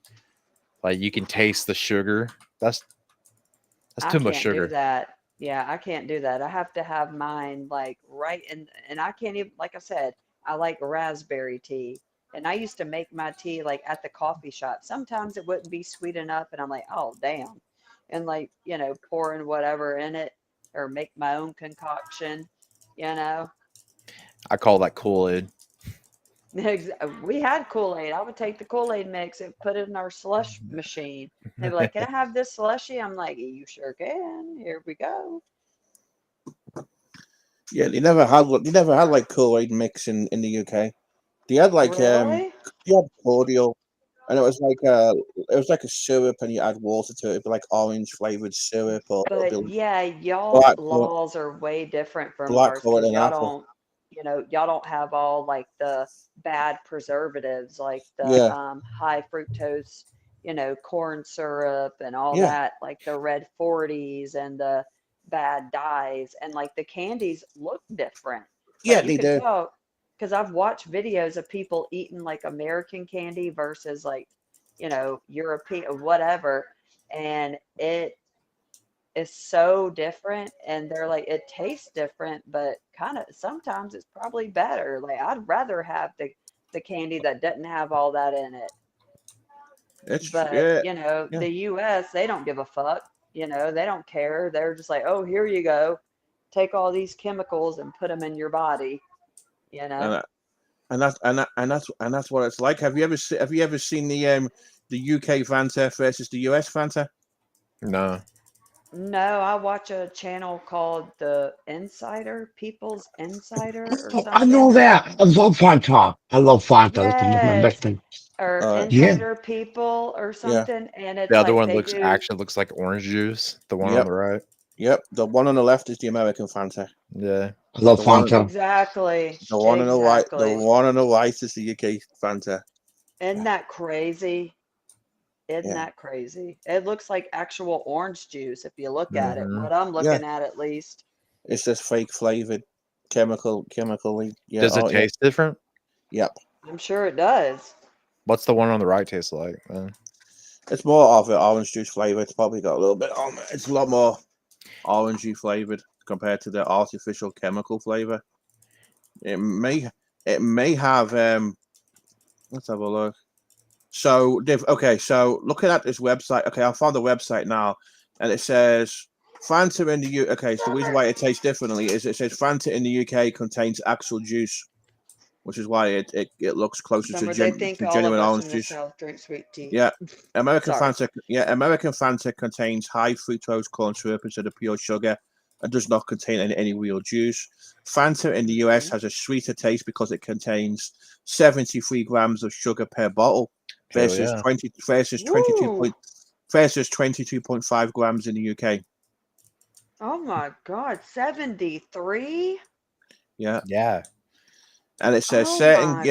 Like you can taste the sugar. That's I too much can't do sugar. that. Yeah, I can't do that. I have to have mine like right and I can't even like I said, I like raspberry tea. And I used to make my tea like at the coffee shop. Sometimes it wouldn't be sweet enough and I'm like, "Oh, damn." And like, pouring whatever in it or make my own concoction, you know. I call that Kool-Aid. We had Kool-Aid. I would take the Kool-Aid mix and put it in our slush machine. They'd be like, "Can I have this slushy?" I'm like, "You sure can. Here we go." yeah. They never had like Kool-Aid mix in the UK. They had Really? they had cordial, and it was like a syrup, and you add water to it. It'd be like orange flavored syrup, or it'll be But like yeah, y'all's black currant, laws are way different from black ours currant because and apple. y'all don't have all like the bad preservatives, like the Yeah, high fructose, corn syrup and all yeah, that, like the red 40s and the bad dyes. And like the candies look different. yeah. Like you They can do. tell because I've watched videos of people eating like American candy versus like, European, whatever. And it is so different and they're like it tastes different but kind of sometimes it's probably better like I'd rather have the candy that doesn't have all that in it but Yeah, yeah. the US they don't give a fuck they don't care they're just like oh here you go take all these chemicals and put them in your body you know And and that's what it's like. Have you ever seen the UK Fanta versus the US Fanta? No. no I watch a channel called the Insider People's Insider or Oh, I know something that. I love Fanta. I love Fanta. That's my best yes thing. or Uh, Yeah. Insider People or yeah. something, and The it's other like one they do. looks like orange juice. The one on Yep. the right. Yep. The one on the left is the American Fanta. Yeah. I love The one Fanta. Exactly, the one on the right the exactly. one on the right is the UK Fanta. Isn't Yeah. that crazy? Isn't Yeah. that crazy? It looks like actual orange juice if you look at it. Hmm. What I'm Yeah. looking at least. It's just fake flavored chemically. Yeah. Does it Oh yeah. taste different? Yep. I'm sure it does. What's the one on the right taste like? Man? It's more of an orange juice flavor. It's probably got a little bit on it. It's a lot more orangey flavored compared to the artificial chemical flavor. It may it may have let's have a look. So okay, so looking at this website, okay, I found the website now, and it says Fanta in the U. Okay, so the reason why it tastes differently is it says Fanta in the UK contains actual juice, which is why it looks closer to Summer, they think to all of genuine us orange in the juice. South drink sweet tea. Yeah, Sorry. American Fanta contains high fructose corn syrup instead of pure sugar, and does not contain any real juice. Fanta in the US Hmm. has a sweeter taste because it contains 73 grams of sugar per bottle Hell yeah. Woo! versus 22.5 grams in the UK. Oh my God, 73? Yeah, Yeah. and it says Oh my,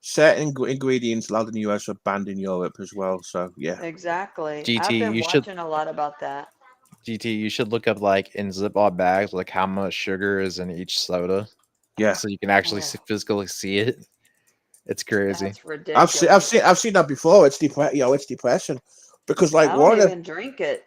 certain ingredients allowed in the US are banned in Europe as well. So yeah, exactly. I've GT, been you should watching a lot about that. look up like in Ziploc bags like how much sugar is in each soda, yeah. so you can actually Oh, physically see it. It's crazy. that's ridiculous. I've seen that before. It's depression because I don't even drink it.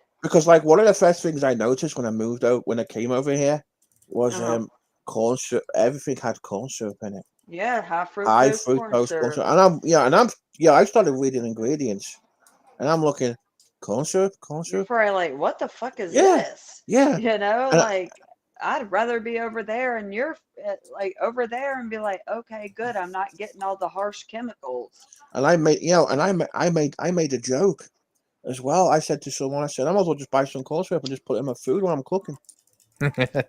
one of the first things I noticed when I came over here was Uh-huh. corn syrup. Everything had corn syrup in it. Yeah, high high fructose corn fructose corn syrup. syrup. And I started reading ingredients, and I'm looking corn syrup, corn You're syrup. probably like, what the fuck is Yeah, this? yeah. You know, And like I'd rather be over there and you're like over there and be like, okay, good, I'm not getting all the harsh chemicals. I made, I made a joke as well. I said to someone, I said, I might as well just buy some corn syrup and just put it in my food while I'm cooking.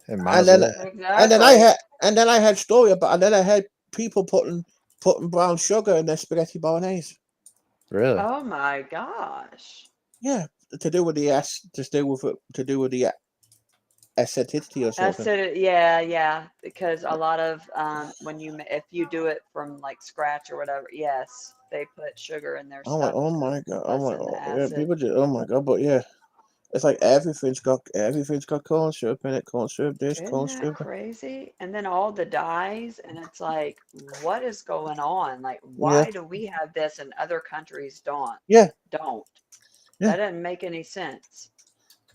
Might And as then, well. and then I Exactly. had, and then I had story about, and then I had people putting brown sugar in their spaghetti bolognese. Really? Oh my gosh. Yeah, to do with the to do with the acidity or I something. said it, yeah, yeah, because a lot of when if you do it from like scratch or whatever, yes, they put sugar in their I'm like, stuff oh to my god, oh my lessen the god, yeah, acid. people just, oh my god, but yeah, it's like everything's got corn syrup in it, corn syrup this, Isn't corn that syrup. crazy? And then all the dyes, and it's like, what is going on? Like, Yeah, why do we have this and other countries don't? yeah, Don't. yeah. That doesn't make any sense.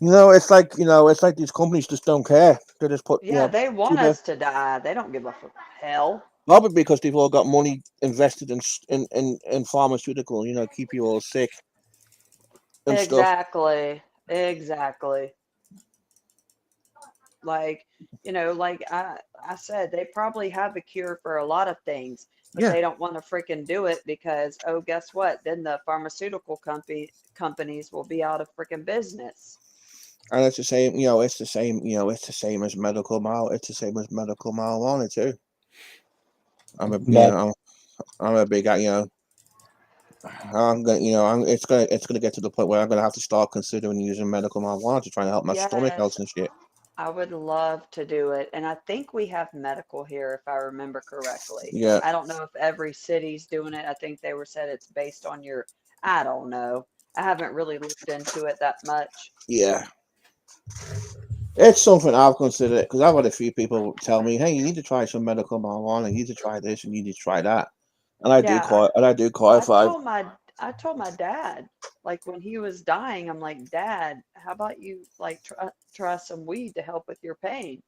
It's like these companies just don't care. They just put, Yeah, they see want the us to die. They don't give a hell. probably because they've all got money invested in pharmaceutical, keep you all sick and stuff. Exactly. Exactly. Like, like I said, they probably have a cure for a lot of things, but Yeah, they don't want to freaking do it because, oh, guess what? Then the pharmaceutical companies will be out of freaking business. and it's the same. It's the same. It's the same as It's the same as medical marijuana too. I'm a, you But know, I'm a big, I'm gonna, it's gonna get to the point where I'm gonna have to start considering using medical marijuana to try and help my stomach health Yes, and shit. I would love to do it. And I think we have medical here, if I remember correctly. Yeah, I don't know if every city's doing it. I think they were said it's based on I don't know. I haven't really looked into it that much. yeah. It's something I've considered because I've had a few people tell me, "Hey, you need to try some medical marijuana. You need to try this and you need to try that." And Yeah, I do quite I five. told my I told my dad, like when he was dying, I'm like, Dad, how about you like try some weed to help with your pain?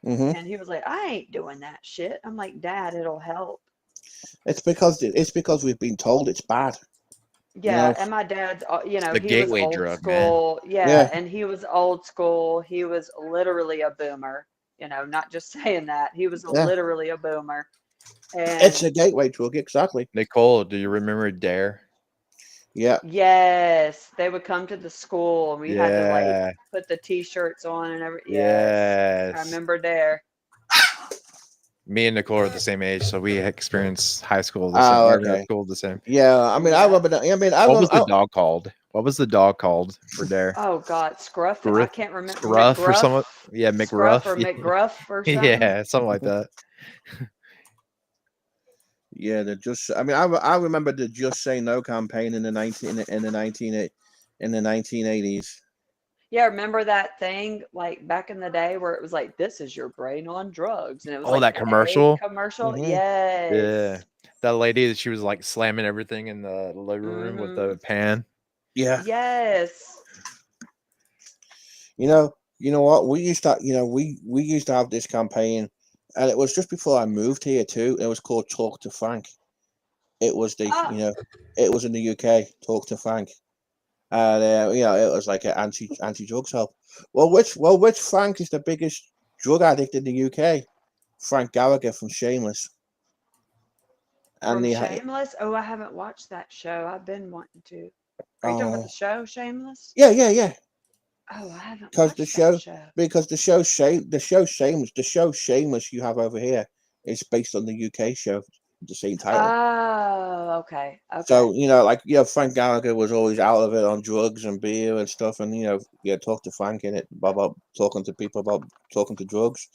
Hmm. And he was like, I ain't doing that shit. I'm like, Dad, it'll help. It's because we've been told it's bad. You Yeah, know. and my dad's, It's the he was gateway old drug, man. school. Yeah, Yeah, and he was old school. He was literally a boomer, not just saying that. He was yeah. literally a boomer. It's And a gateway drug, exactly. Nicole, do you remember Dare? Yeah. yes, they would come to the school and we had to like Yeah. put the t-shirts on and every yes. I Yes. remember there. Me and Nicole are the same age, so we experienced high school the same, Oh, or okay. school the same. Yeah. I mean, I Yep. remember that. I mean, I What remember. was the dog called? What was the dog called for Dare? Oh God, Scruff. I Griff, can't remember Scruff or McGruff, something? Yeah, Scruff McRuff. or McGruff or something. Yeah, something like that. Yeah, the just. I mean, I remember the Just Say No campaign in the 1980s. Yeah, remember that thing like back in the day where it was like, "This is your brain on drugs," and it was Oh, like that the egg commercial? commercial. Hmm. Yeah. Yes. That lady that she was like slamming everything in the living room with Mm-hmm. the pan. Yeah. Yes. You know what? We used to have this campaign, and it was just before I moved here too. It was called Talk to Frank. It was Ah, it was in the UK. Talk to Frank, and it was like an anti drugs help. Which Frank is the biggest drug addict in the UK? Frank Gallagher from Shameless, and from the Shameless. Oh, I haven't watched that show. I've been wanting to. Are you talking about uh the show Shameless? yeah, Oh, I haven't because watched that show. the show Shameless you have over here is based on the UK show with the same title. Oh, okay. Okay. So, Frank Gallagher was always out of it on drugs and beer and stuff, and talk to Frank in it about talking to people about talking to drugs.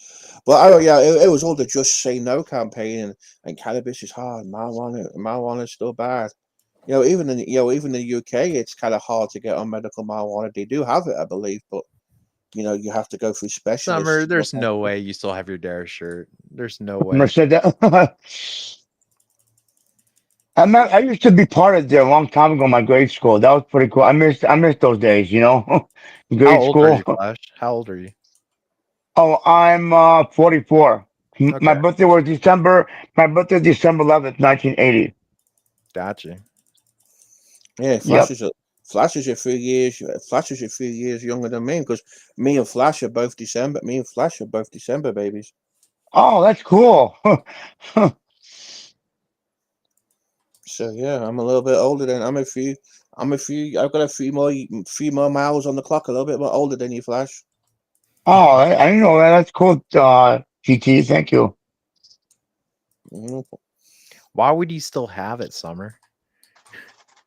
But it was all the Just Say No campaign, and cannabis is hard, marijuana is still bad. Even in the UK, it's kind of hard to get on medical marijuana. They do have it, I believe, but you have to go through Summer, specialists. there's no way you still have your Dare shirt. There's no way. said that. I used to be part of there a long time ago in my grade school. That was pretty cool. I miss those days, How grade old are school. you, Flash? How old are you? Oh, I'm 44. My Okay, birthday was December. My birthday was December 11th, 1980. gotcha. Yeah, Yep. Flash is a few years. Flash is a few years younger than me because me and Flash are both December. Me and Flash are both December babies. Oh, that's cool. So yeah, I'm a little bit older than I'm a few. I'm a few. I've got few more miles on the clock. A little bit more older than you, Flash. Oh, I didn't know that. That's cool. GT, thank you. Mm, Why would you still have it, Summer?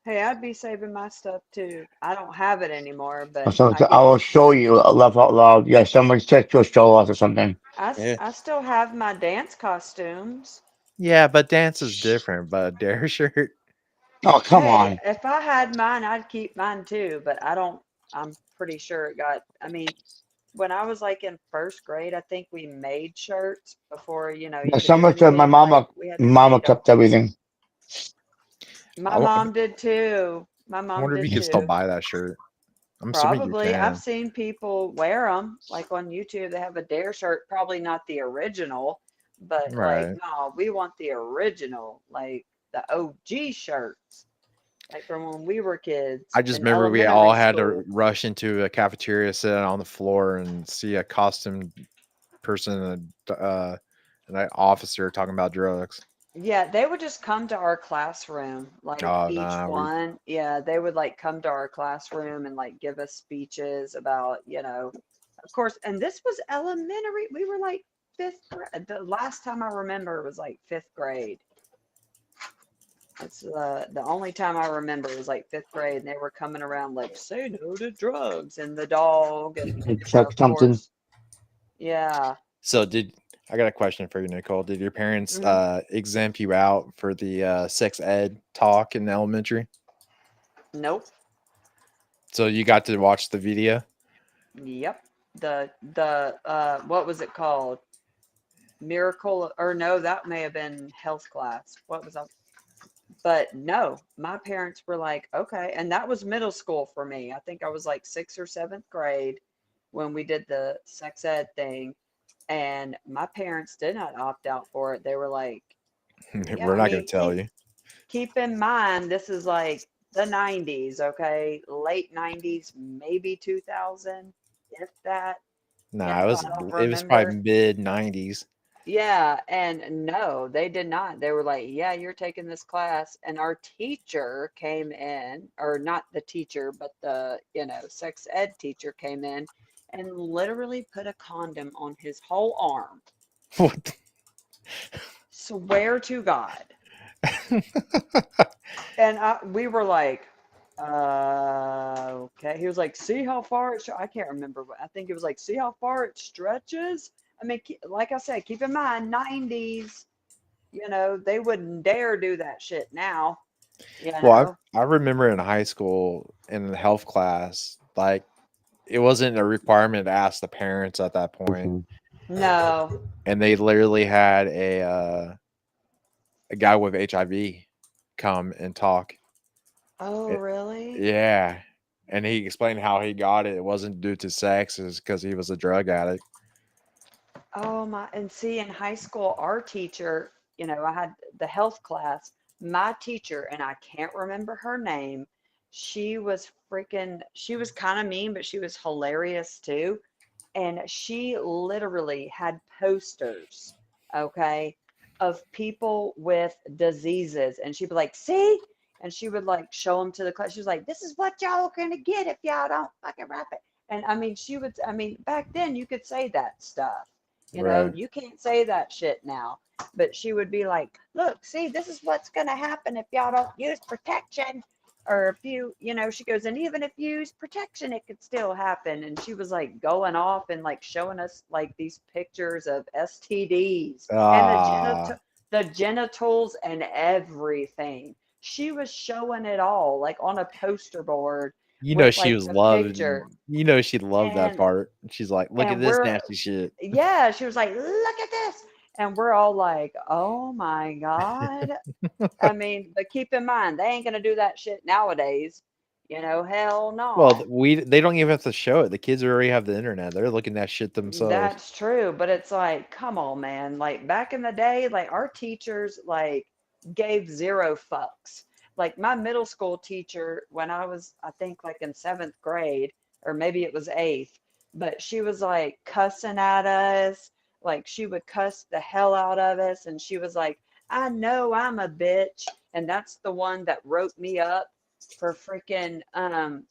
Hey, I'd be saving my stuff too. I don't have it anymore, but So I I get, will show you a laugh out loud. Yeah, somebody text you a show us or something. yeah. I still have my dance costumes. Yeah, but dance is different. But a dare shirt. Oh, come Hey, on. if I had mine, I'd keep mine too, but I don't, I'm pretty sure it got, I mean, when I was like in first grade, I think we made shirts before, you Yeah, could do somebody said anything. Like we had to mama made them. kept everything. My I, wo- mom did too. My I mom wonder if you did can still too. buy that shirt. I'm assuming you Probably. I've can. seen people wear them, like on YouTube. They have a Dare shirt, probably not the original, but like, Right. no, we want the original, like the OG shirts, like from when we were kids I just in remember we all elementary had to school. rush into a cafeteria, sit on the floor, and see a costumed person and an officer talking about drugs. Yeah, they would just come to our classroom, like Oh each no, we one. Yeah, they would like come to our classroom and like give us speeches about, of course, and this was elementary. We were like fifth grade. The last time I remember was like fifth grade. That's the only time I remember was like fifth grade, and they were coming around like say no to drugs and the dog, and Check of something. course, yeah. So did I got a question for you, Nicole? Did your parents Hmm. exempt you out for the sex ed talk in elementary? Nope. So you got to watch the video? Yep. The what was it called? Miracle, or no, that may have been health class. What was that? But no, my parents were like, okay. And that was middle school for me. I think I was like sixth or seventh grade when we did the sex ed thing. And my parents did not opt out for it. They were like, yeah, We're I not going mean, to tell you. keep in mind, this is like the 90s, okay? Late 90s, maybe 2000, if that, Nah, I don't it was remember. probably mid '90s. Yeah, and no, they did not. They were like, yeah, you're taking this class. And our teacher came in, or not the teacher, but the, sex ed teacher came in and literally put a condom on his whole arm. What? Swear to God. And we were like, okay. He was like, see how far I can't remember. I think it was like, see how far it stretches? I mean, like I said, keep in mind, 90s. They wouldn't dare do that shit now, you Well, know? I remember in high school in the health class, like it wasn't a requirement to ask the parents at that point, No. and they literally had a guy with HIV come and talk. Oh, It, really? yeah, and he explained how he got it. It wasn't due to sex, it's because he was a drug addict. Oh my, and see, in high school, our teacher, I had the health class. My teacher, and I can't remember her name, she was kind of mean, but she was hilarious too. And she literally had posters, okay, of people with diseases. And she'd be like, see? And she would like show them to the class. She was like, this is what y'all are gonna get if y'all don't fucking wrap it. And I mean, back then you could say that stuff. Right. You can't say that shit now. But she would be like, look, see, this is what's gonna happen if y'all don't use protection. Or if she goes, and even if you use protection, it could still happen. And she was like going off and like showing us like these pictures of STDs and Ah, the genitals and everything. She was showing it all like on a poster board you know with she like was the loving. picture. You know she loved that And part. She's like, "Look at and this we're nasty shit." yeah, she was like, look at this. And we're all like, oh my God. I mean, but keep in mind, they ain't gonna do that shit nowadays. Hell Well, no. they don't even have to show it. The kids already have the internet. They're looking at shit themselves. That's true, but it's like, come on, man. Like back in the day, like our teachers like gave zero fucks. Like my middle school teacher, when I was, I think like in seventh grade, or maybe it was eighth, but she was like cussing at us. Like she would cuss the hell out of us, and she was like, I know I'm a bitch. And that's the one that wrote me up for freaking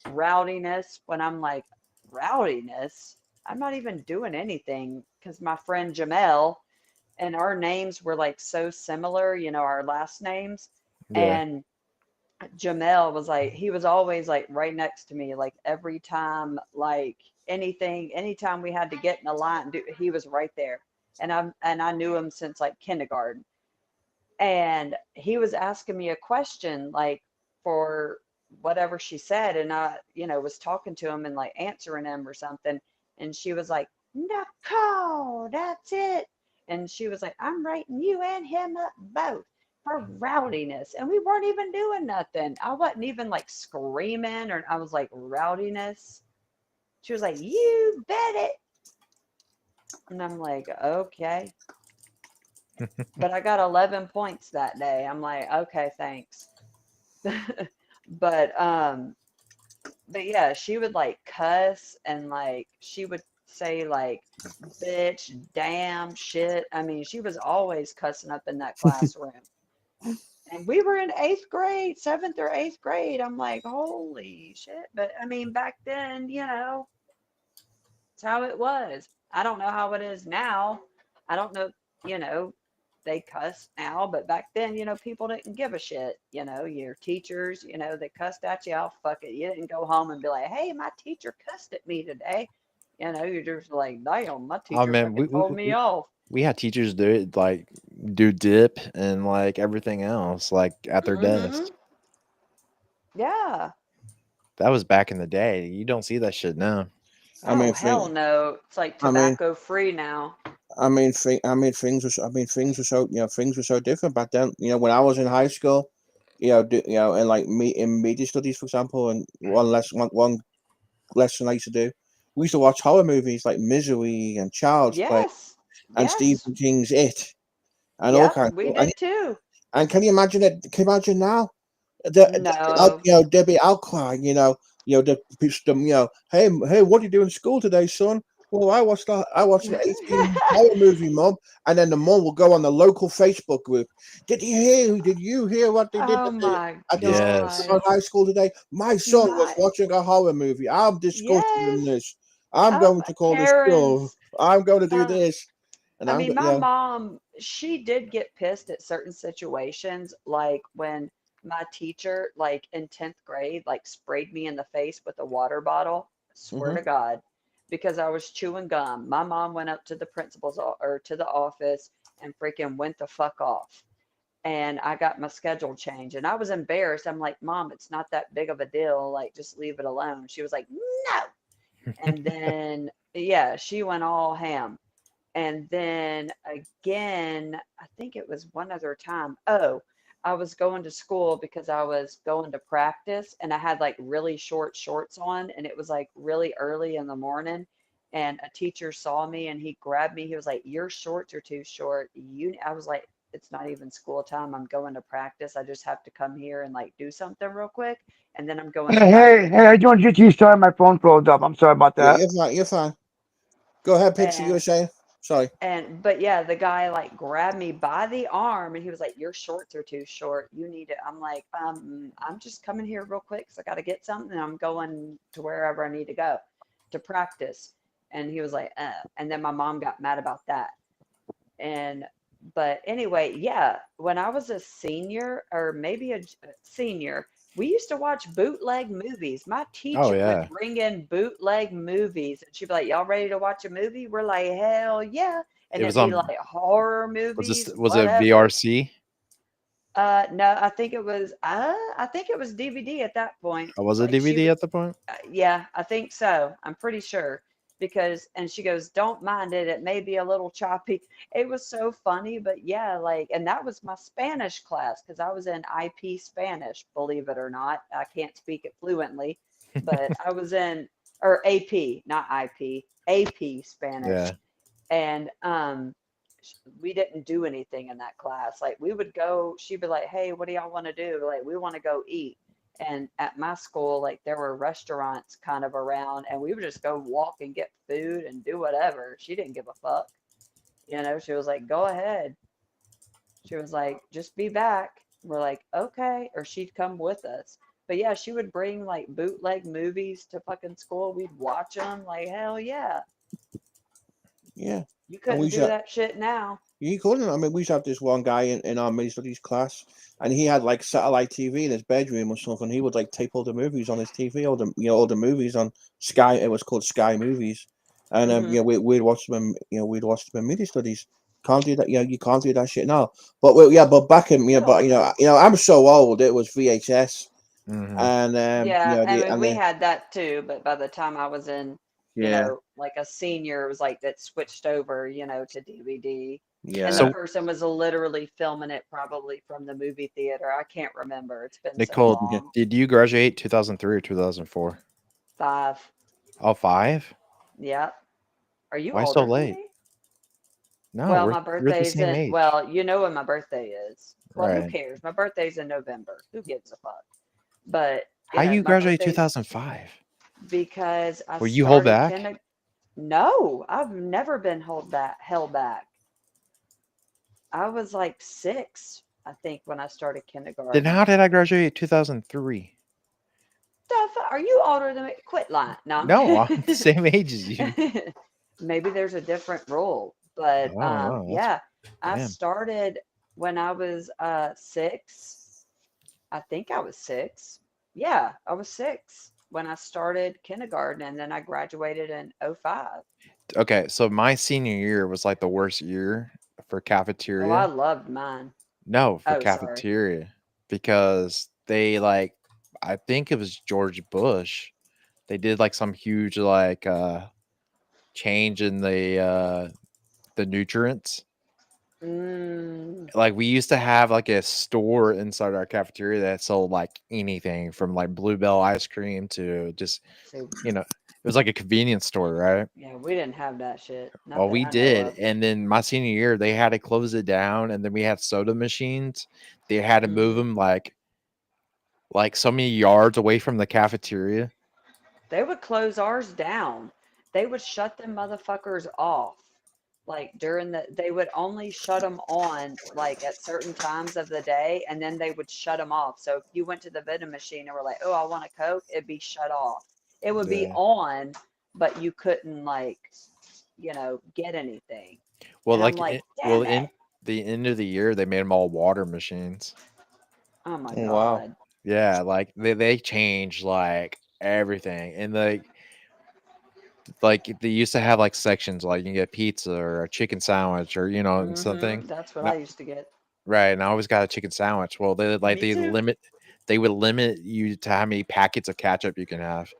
rowdiness when I'm like, rowdiness? I'm not even doing anything because my friend Jamel and our names were like so similar, our last names. Yeah. And Jamel was like, he was always like right next to me, like every time, like anytime we had to get in a line, he was right there. And I knew him since like kindergarten. And he was asking me a question like for whatever she said, and I was talking to him and like answering him or something, and she was like, Nicole, that's it. And she was like, I'm writing you and him up both for rowdiness, and we weren't even doing nothing. I wasn't even like screaming, or I was like, rowdiness. She was like, you bet it. And I'm like, okay. But I got 11 points that day. I'm like, okay, thanks. But yeah, she would like cuss, and like she would say like bitch, damn, shit. I mean, she was always cussing up in that classroom. And we were in eighth grade, seventh or eighth grade. I'm like, holy shit. But I mean, back then, it's how it was. I don't know how it is now. I don't know, you know, they cuss now, but back then, people didn't give a shit. Your teachers, they cussed at you. Oh, fuck it. You didn't go home and be like, hey, my teacher cussed at me today. You're just like, damn, my Oh teacher man, fucking told me off. we had teachers do it, like do dip and like everything else, like at their desk. Mm-hmm. Yeah. That was back in the day. You don't see that shit now. I Oh, mean, hell think, no. It's like I mean, tobacco free now. things were so, things were so different back then. When I was in high school, and like me in media studies, for example, and one lesson I used to do, we used to watch horror movies like Misery and Child's Play Yes. and Yes. Stephen King's It and all Yep. kinds. We did too. And can you imagine it? Can you imagine now? No. There'd be outcry. Hey, what do you do in school today, son? Well, I watched an 18 horror movie, mom. And then the mom will go on the local Facebook group. Did you hear what they did Oh my at this Yes. God. high school today? My son was My, watching a horror movie. I'm discussing yes. this. I'm Oh, going to call the school. Karen's. I'm going to do Uh, this. And I I'm, mean, my mom, she did get pissed at certain situations, like when my teacher, like in 10th grade, like sprayed me in the face with a water bottle. Swear mhm. to God, because I was chewing gum. My mom went up to the principal's or to the office and freaking went the fuck off. And I got my schedule changed, and I was embarrassed. I'm like, Mom, it's not that big of a deal. Like, just leave it alone. She was like, no. And then, yeah, she went all ham. And then again, I think it was one other time. Oh, I was going to school because I was going to practice, and I had like really short shorts on, and it was like really early in the morning. And a teacher saw me and he grabbed me. He was like, your shorts are too short. I was like, it's not even school time. I'm going to practice. I just have to come here and like do something real quick. And then I'm going to Hey, hey, practice. hey! I joined GT. Sorry, my phone froze up. I'm sorry about Yeah, that. you're fine. You're fine. Go ahead, Pixie. You were And saying? Sorry. but yeah, the guy like grabbed me by the arm and he was like, your shorts are too short. You need it. I'm like, I'm just coming here real quick because I got to get something. And I'm going to wherever I need to go to practice. And he was like, and then my mom got mad about that. And but anyway, yeah, when I was a senior or maybe a senior, we used to watch bootleg movies. My Oh teacher would yeah. bring in bootleg movies, and she'd be like, y'all ready to watch a movie? We're like, hell yeah. And It was it'd be on. like horror Was this movies, was it whatever. VRC? No, I think it was DVD at that point. Or was it Like DVD at the point? yeah, I think so. I'm pretty sure. because, and she goes, don't mind it. It may be a little choppy. It was so funny, but yeah, like, and that was my Spanish class because I was in IP Spanish, believe it or not. I can't speak it fluently, but I was in, or AP, not IP, AP Spanish. Yeah. And we didn't do anything in that class. Like we would go, she'd be like, "Hey, what do y'all want to do?" Like we want to go eat. And at my school, like there were restaurants kind of around, and we would just go walk and get food and do whatever. She didn't give a fuck. She was like, "Go ahead." She was like, "Just be back." We're like, "Okay." Or she'd come with us. But yeah, she would bring like bootleg movies to fucking school. We'd watch them. Like, hell yeah. Yeah. You And we couldn't used do to, that shit now. you couldn't. I mean, we used to have this one guy in our media studies class, and he had like satellite TV in his bedroom or something. He would like tape all the movies on his TV, all the all the movies on Sky. It was called Sky Movies, and Hmm. we'd watch them. We'd watch them in media studies. Can't do that. You can't do that shit now. But but back in but Hell no. I'm so old. It was VHS, Hmm. and Yeah, I mean, we the had that too, but by the time I was in, yeah, like a senior, it was like that switched over, to DVD. And the yeah. So, person was literally filming it probably from the movie theater. I can't remember. It's been so Nicole, Yeah. long. did you graduate 2003 or 2004? 5. Oh, five? Yep. Are you Why so older than late? me? No, Well, we're my we're the birthday's same in, age. well, you know when my birthday is. Well, who Right. cares? My birthday's in November. Who gives a fuck? But, How you my graduate birthday's 2005? because I Were you hold started back? kindergarten. No, I've never been held back. I was like 6, I think, when I started Then kindergarten. how did I graduate 2003? Are you older than me? Quit lying. No, I'm No, I'm the kidding. same age as you. Maybe there's a different rule, but Oh, no, that's yeah, I damn. started when I was 6. I think I was 6. Yeah, I was 6 when I started kindergarten, and then I graduated in '05. Okay, so my senior year was like the worst year for Oh, I cafeteria. loved mine. No, for Oh, sorry. cafeteria because they like I think it was George Bush. They did like some huge like change in the nutrients. Mm, Like we used to have like a store inside our cafeteria that sold like anything from like Bluebell ice cream to just so it was like a convenience store, right? yeah, we didn't have that shit. Not Well, that we I know did, of. and then my senior year they had to close it down, and then we had soda machines. They had to move Hmm. them like so many yards away from the cafeteria. They would close ours down. They would shut them motherfuckers off. Like they would only shut them on like at certain times of the day, and then they would shut them off. So if you went to the vending machine and were like, "Oh, I want a Coke," it'd be shut off. It would be Yeah. on, but you couldn't like, get anything. Well, And I'm like like, well, damn it. in the end of the year, they made them all water machines. Oh my Oh, wow. God. Yeah, like they changed like everything, and like they used to have like sections, like you can get pizza or a chicken sandwich or and something. That's what No, I used to get. right, and I always got a chicken sandwich. Well, Me too. they would limit you to how many packets of ketchup you can have.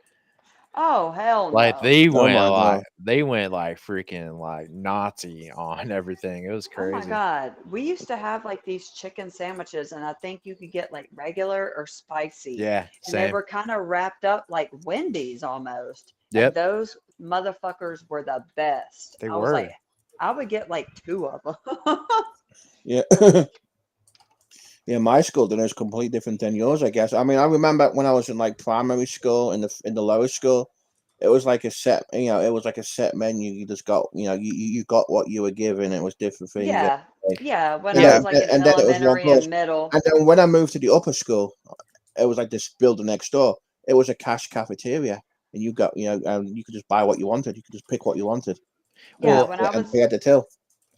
Oh, hell Like no. Oh my god. they went like freaking like Nazi on everything. It was Oh my crazy. God. We used to have like these chicken sandwiches, and I think you could get like regular or spicy. Yeah, And they same. were kind of wrapped up like Wendy's almost. And Yep, those motherfuckers were the best. they I was like, were. I would get like 2 of them. Yeah. Yeah, my school dinner is completely different than yours, I guess. I mean, I remember when I was in like primary school in the lower school, it was like a set, it was like a set menu. You just got, you got what you were given. It was different things. Yeah. Day. Yeah. When And I then, was like in and then it was one elementary course. and middle. And then when I moved to the upper school, it was like this building next door. It was a cash cafeteria, and you got, you could just buy what you wanted. You could just pick what you wanted, Yeah. and Well, When I and was, pay at the till.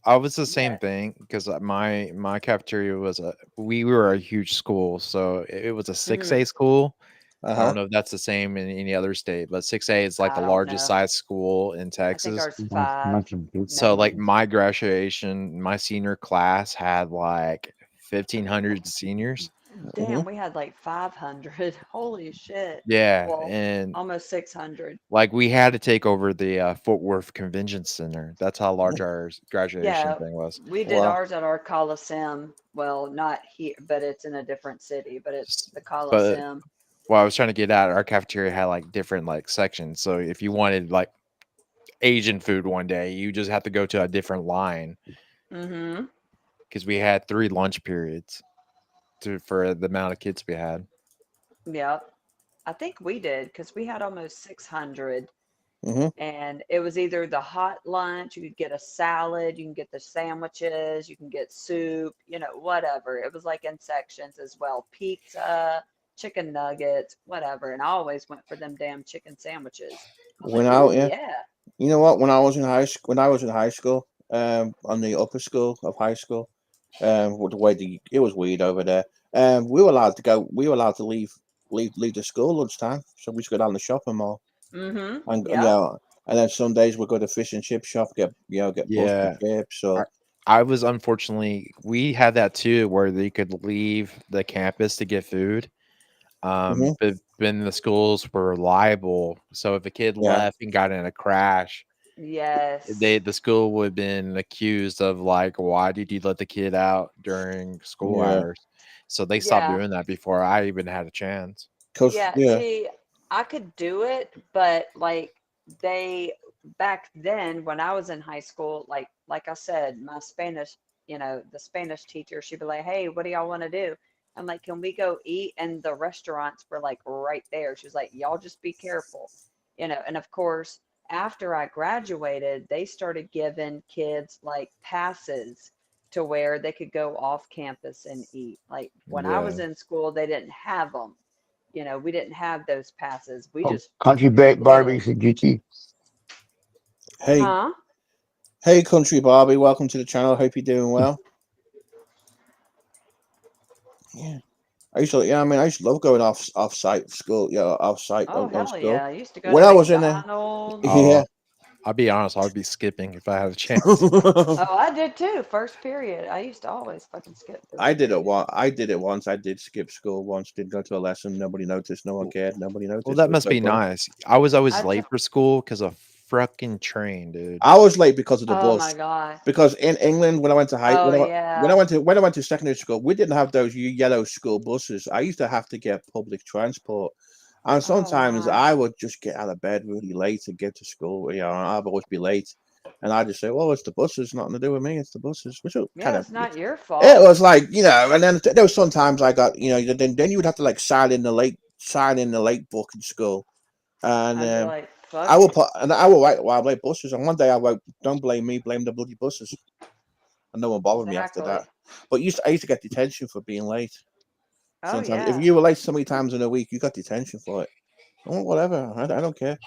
I was the same yeah. thing because my cafeteria was we were a huge school, so it was a six Hmm. A school. Uh I don't huh. know if that's the same in any other state, but 6A is like I the don't largest know. size school in I think Texas. ours 5, So like maybe. my graduation, my senior class had like 1,500 seniors. Damn, we had like 500. Holy shit. Yeah, Well, and almost 600. like we had to take over the Fort Worth Convention Center. That's how large our graduation Yeah, thing was. we did Wow. ours at our Coliseum. Well, not here, but it's in a different city, but it's S- the But Coliseum. what I was trying to get at, our cafeteria had like different like sections. So if you wanted like Asian food one day, you just have to go to a different line Mm-hmm. because we had 3 lunch periods for the amount of kids we had. Yep. I think we did because we had almost 600. Hmm. And it was either the hot lunch, you could get a salad, you can get the sandwiches, you can get soup, whatever. It was like in sections as well. Pizza, chicken nuggets, whatever. And I always went for them damn chicken sandwiches. I was When like, I ooh, yeah, yeah. you know what? When I was in high school, on the upper school of high school, with the way it was weird over there. We were allowed to go. We were allowed to leave the school lunchtime, so we just go down the shopping mall Mm-hmm. and Yep. and then some days we'll go to fish and chip shop, get busted Yeah. chips I, or I was unfortunately, we had that too where they could leave the campus to get food. hmm But then the schools were liable. So if a kid yeah, left and got in a crash, Yes. the school would have been accused of like, why did you let the kid out during school yeah, hours? So they stopped Yeah. doing that before I even had a chance. cause Yeah, yeah, see, I could do it, but like they back then when I was in high school, like I said, my Spanish, the Spanish teacher, she'd be like, "Hey, what do y'all want to do?" I'm like, "Can we go eat?" And the restaurants were like right there. She was like, "Y'all just be careful." And of course, after I graduated, they started giving kids like passes to where they could go off campus and eat. Like when I Yeah. was in school, they didn't have them. We didn't have those passes. We Oh, just country Barbie literally, said GT. hey, huh? hey, country Barbie, welcome to the channel. Hope you're doing well. Yeah, I used to love going off site school, off site Oh, on hell school. yeah. I used to go to When I was in there, McDonald's. yeah. Oh, I'll be honest, I'd be skipping if I had a chance. Oh, I did too. First period. I used to always fucking skip I first did it period. once. I did it once. I did skip school once. Did go to a lesson. Nobody noticed. No one cared. Nobody Well, noticed. It that was must so be funny. nice. I was always I t- late for school because of fucking train, dude. I was late because of the oh my bus. God. Because in England, when I went to Oh yeah. when I went to secondary school, we didn't have those yellow school buses. I used to have to get public transport, and Oh sometimes my. I would just get out of bed really late to get to school. I'd always be late, and I just say, "Well, it's the buses. Nothing to do with me. It's the buses." Which was kind Yeah, of it's not your it fault. was like and then there was sometimes I got then you would have to like sign in the late book in school, and I'd be like, I fuck will it. put and I will write while I blame buses. And one day I wrote, "Don't blame me, blame the bloody buses." And no one bothered me after that. Exactly. But I used to get detention for being late. Oh Sometimes if yeah. you were late so many times in a week, you got detention for it. Oh, whatever. I don't care.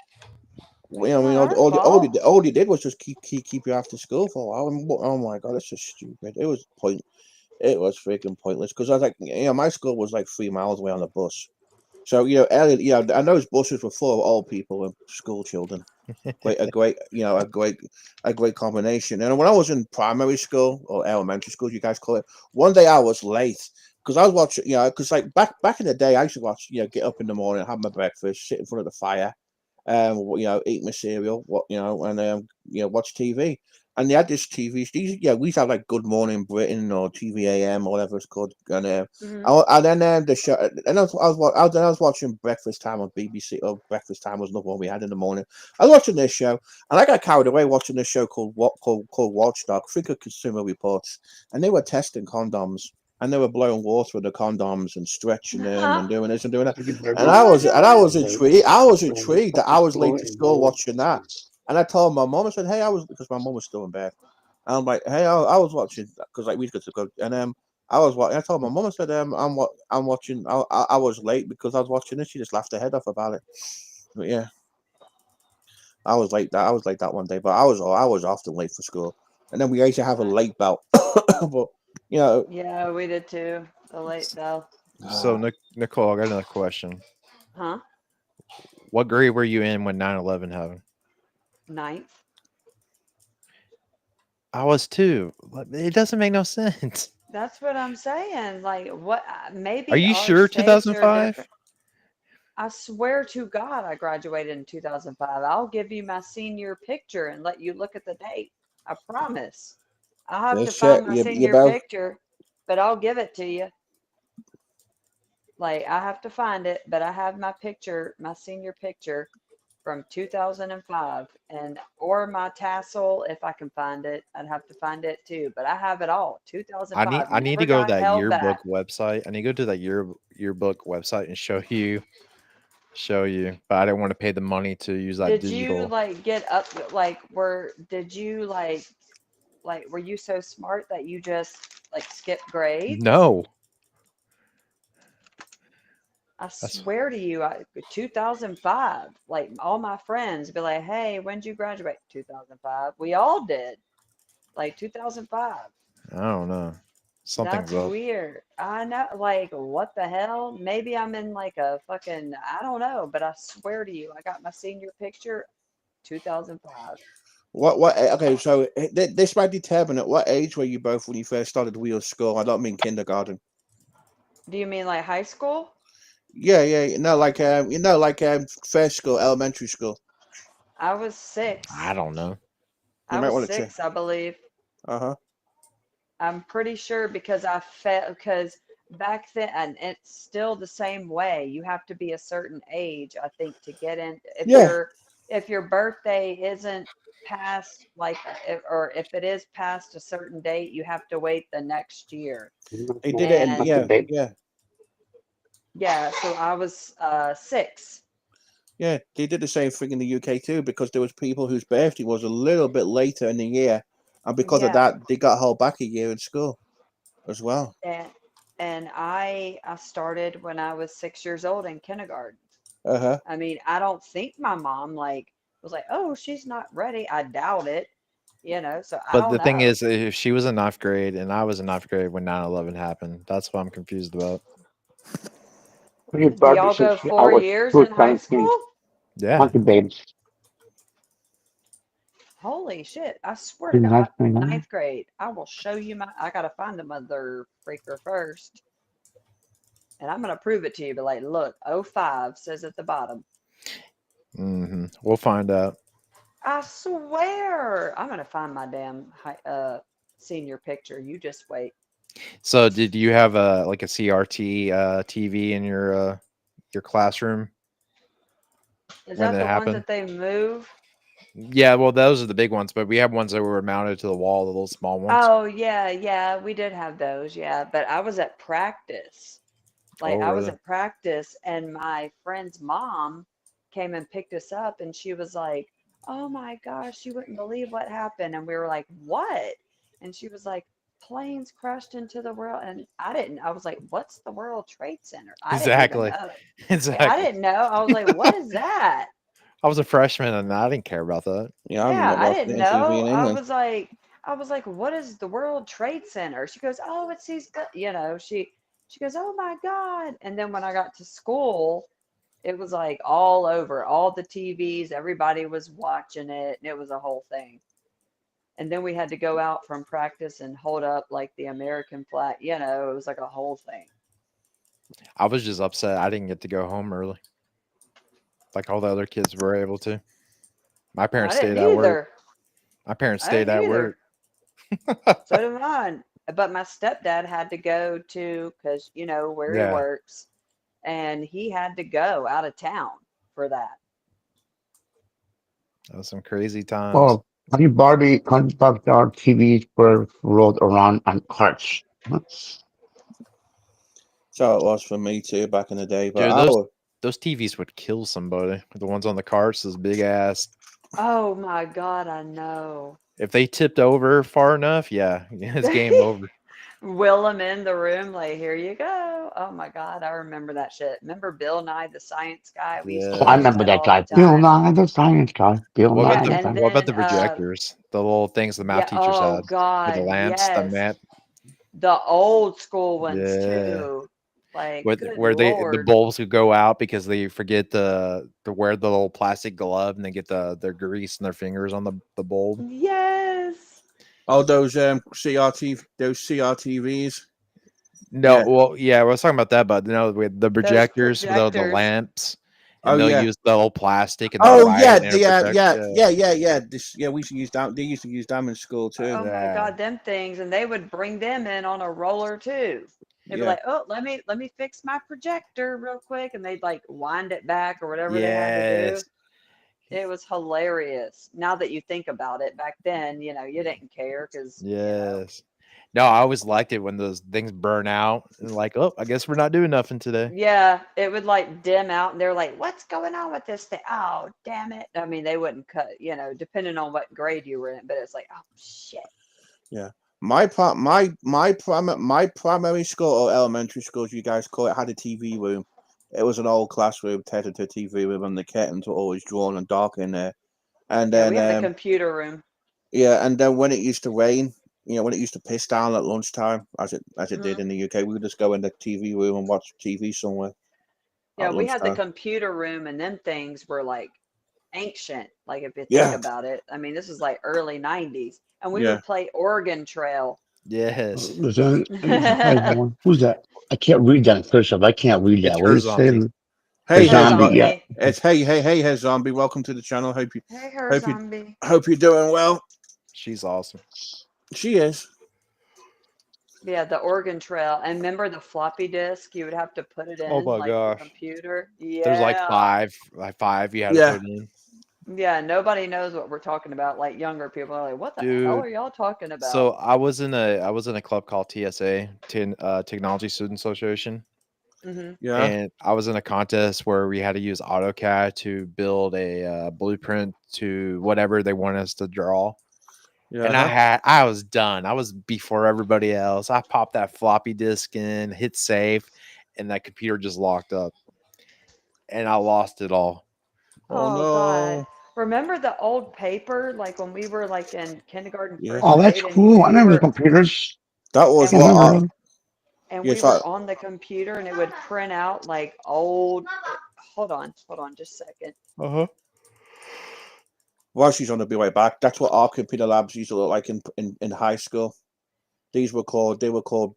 It's I mean, not our fault. all you did was just keep you after school for a while. And, oh my god, it's just stupid. It was freaking pointless because I was like, my school was like 3 miles away on the bus. So Elliot, and those buses were full of old people and school children. A great combination. And when I was in primary school or elementary school, you guys call it, one day I was late because I was watching, because like back in the day, I used to watch, get up in the morning, have my breakfast, sit in front of the fire, eat my cereal, and watch TV. And they had this TV. We used to have like Good Morning Britain or TVAM or whatever it's called. Hmm. And then the show, and I was watching Breakfast Time on BBC. Or Breakfast Time was another one we had in the morning. I was watching this show, and I got carried away watching this show called Watchdog, Freaker Consumer Reports, and they were testing condoms. And they were blowing water with the condoms and stretching them and doing this and doing that. Oh my And I God. was intrigued. I was intrigued that I was late to school watching that. And I told my mom, I said, "Hey, I was," because my mom was still in bed. And I'm like, "Hey, I was watching because like we used to go." And I was watching. I told my mom, I said, I'm watching. I was late because I was watching this." She just laughed her head off about it. But yeah, I was late. I was late that one day, but I was often late for school. And then we used to have a Uh, late belt. But you know, yeah, we did too. The late bell. So, Nicole, I got another question. Huh? What grade were you in when 9/11 happened? Ninth. I was too. It doesn't make no sense. That's what I'm saying. Like, what? Are Maybe you our sure states are 2005? different. I swear to God, I graduated in 2005. I'll give you my senior picture and let you look at the date. I promise. I'll have to Let's check. find my You senior both. picture, but I'll give it to you. Like, I have to find it, but I have my picture, my senior picture from 2005, and or my tassel if I can find it. I'd have to find it too, but I have it all. I need 2005 I need to never go to got that held back. yearbook website. I need to go to that yearbook website and show you. But I didn't want to pay the money to use that Did you digital. like get up like were did you like were you so smart that you just like skipped grades? No, I that's swear to you, 2005. Like all my friends be like, "Hey, when did you graduate?" 2005. We all did. Like 2005. I don't know. Something's That's up. weird. I know, like, what the hell? Maybe I'm in like a fucking, I don't know, but I swear to you, I got my senior picture 2005. What? Okay, so this might determine at what age were you both when you first started wheel school? I don't mean kindergarten. Do you mean like high school? Yeah. No, like first school, elementary school. I was I six. don't know. You I might was want to check. 6, I believe. Uh-huh. I'm pretty sure because I felt because back then, and it's still the same way. You have to be a certain age, I think, to get in. Yeah, If your birthday isn't past or if it is past a certain date, you have to wait the next year. they did it, and And Okay, babe. yeah, so I was 6. yeah, they did the same thing in the UK too because there was people whose birthday was a little bit later in the year, and because of Yeah, that, they got held back a year in school as well. and I started when I was 6 years old in kindergarten. Uh-huh. I mean, I don't think my mom like was like, "Oh, she's not ready." I doubt it, so I But don't the thing know. is, if she was in ninth grade and I was in ninth grade when 9/11 happened, that's what I'm confused about. Your Do Barbie y'all said go I 4 was years in high 217. school? Yeah. Okay, babe. Holy shit. I swear to Didn't God, last thing on. ninth grade. I will show you I gotta find the mother freaker first. And I'm gonna prove it to you, but like, look, '05 says at the bottom. We'll find out. I swear. I'm gonna find my damn senior picture. You just wait. So, did you have a like a CRT TV in your classroom Is when that it the ones happened? that they move? Yeah, well, those are the big ones, but we have ones that were mounted to the wall, the little small ones. Oh, yeah, yeah, we did have those, yeah. But I was at practice. Oh, Like I was really? at practice and my friend's mom came and picked us up and she was like, "Oh my gosh, you wouldn't believe what happened." And we were like, "What?" And she was like, "Planes crashed into the world." And I was like, "What's the World Trade Center?" I didn't even Exactly. know. Yeah, I Exactly. didn't know. I was like, "What is that?" I was a freshman and I didn't care about that. Yeah, I Yeah, remember I watching didn't it on TV know. in I England. was like, "What is the World Trade Center?" She goes, "Oh, it's these, she goes, "Oh my God." And then when I got to school, it was like all over, all the TVs, everybody was watching it, and it was a whole thing. And then we had to go out from practice and hold up like the American flag, it was like a whole thing. I was just upset I didn't get to go home early, like all the other kids were able to. My I parents didn't stayed at work. either. My parents I stayed didn't at either. work. So did mine. But my stepdad had to go to, because where he Yeah, works, and he had to go out of town for that. that was some crazy times. Well, $100 TVs were rolled around on carts. So it was for me too back in the day. But Dude, I was, those TVs would kill somebody. The ones on the carts, those big ass. Oh my God, I know. If they tipped over far enough, yeah, it's game over. Will him in the room, like, here you go. Oh my God, I remember that shit. Remember Bill Nye, the science guy? We used to Oh, I Yeah. watch remember that that all the guy. Bill time. Nye, the science guy. Bill What Nye, about Yeah, the and science. what about then the projectors? The little things the math yeah, teachers oh had with the God, lamps, the yes. mat. The old school ones Yeah. too. Like, With good where the Lord. bulbs would go out because they forget to wear the little plastic glove and they get their grease in their fingers on the bulb. Yes. Oh, those CRTVs. No, Yeah. well, yeah, I was talking about that, but no, with the Those projectors with all the projectors. lamps, Oh and they'll yeah. use the old plastic and the Oh light yeah. and it'll Yeah. project. Yeah. Yeah, Yeah. Yeah. Yeah. This. Yeah. We used to use that. They used to use them in school too. Oh my yeah, God, them things, and they would bring them in on a roller too. They'd be Yeah. like, "Oh, let me fix my projector real quick," and they'd like wind it back or whatever they had to do. yes, It was hilarious. Now that you think about it, back then, you didn't care because, yes. No, I always liked it when those things burn out and like, oh, I guess we're not doing nothing today. yeah, it would like dim out, and they're like, "What's going on with this thing? Oh, damn it!" I mean, they wouldn't cut, depending on what grade you were in, but it's like, "Oh shit." Yeah. My primary school or elementary school, as you guys call it, had a TV room. It was an old classroom tethered to a TV room, and the curtains were always drawn and dark in there. And Yeah, we then had the computer room. yeah, and then when it used to rain, when it used to piss down at lunchtime, as it did Hmm. in the UK, we would just go in the TV room and watch TV somewhere Yeah, at we had the lunchtime. computer room, and them things were like ancient. Like if you think Yeah, about it, I mean, this is like early '90s, and we yeah. would play Oregon Trail. Yes, Listen, hi Hey, everyone. Who's that? I can't read that first off. I can't read that. it's What do her you say? zombie. A Hey, hey, zombie. Yeah. zombie. it's hey, zombie. Welcome to the channel. Hey, her Hope you, zombie. hope you're doing well. She's awesome. She is. Yeah, the Oregon Trail. And remember the floppy disk? You would have to put it Oh in my like the gosh, computer. there's Yeah. like five you had to Yeah. put in, Yeah, nobody knows what we're talking about. Like younger people are like, "What the hell dude. are y'all talking about?" So I was in a club called TSA, Technology Student Association, Hmm. Yeah. and I was in a contest where we had to use AutoCAD to build a blueprint to whatever they want us to draw. And Yeah. I was done. I was before everybody else. I popped that floppy disk in, hit save, and that computer just locked up, and I lost it all. Oh Oh God. no. Remember the old paper, like when we were like in kindergarten, Yeah. first Oh, that's grade, and cool. I we remember the were computers. That was and I we what. remember were them. and we Yes. I. were on the computer and it would print out like old hold on just a second. Uh huh. While she's on the be right back. That's what our computer labs used to look like in high school. These were called. They were called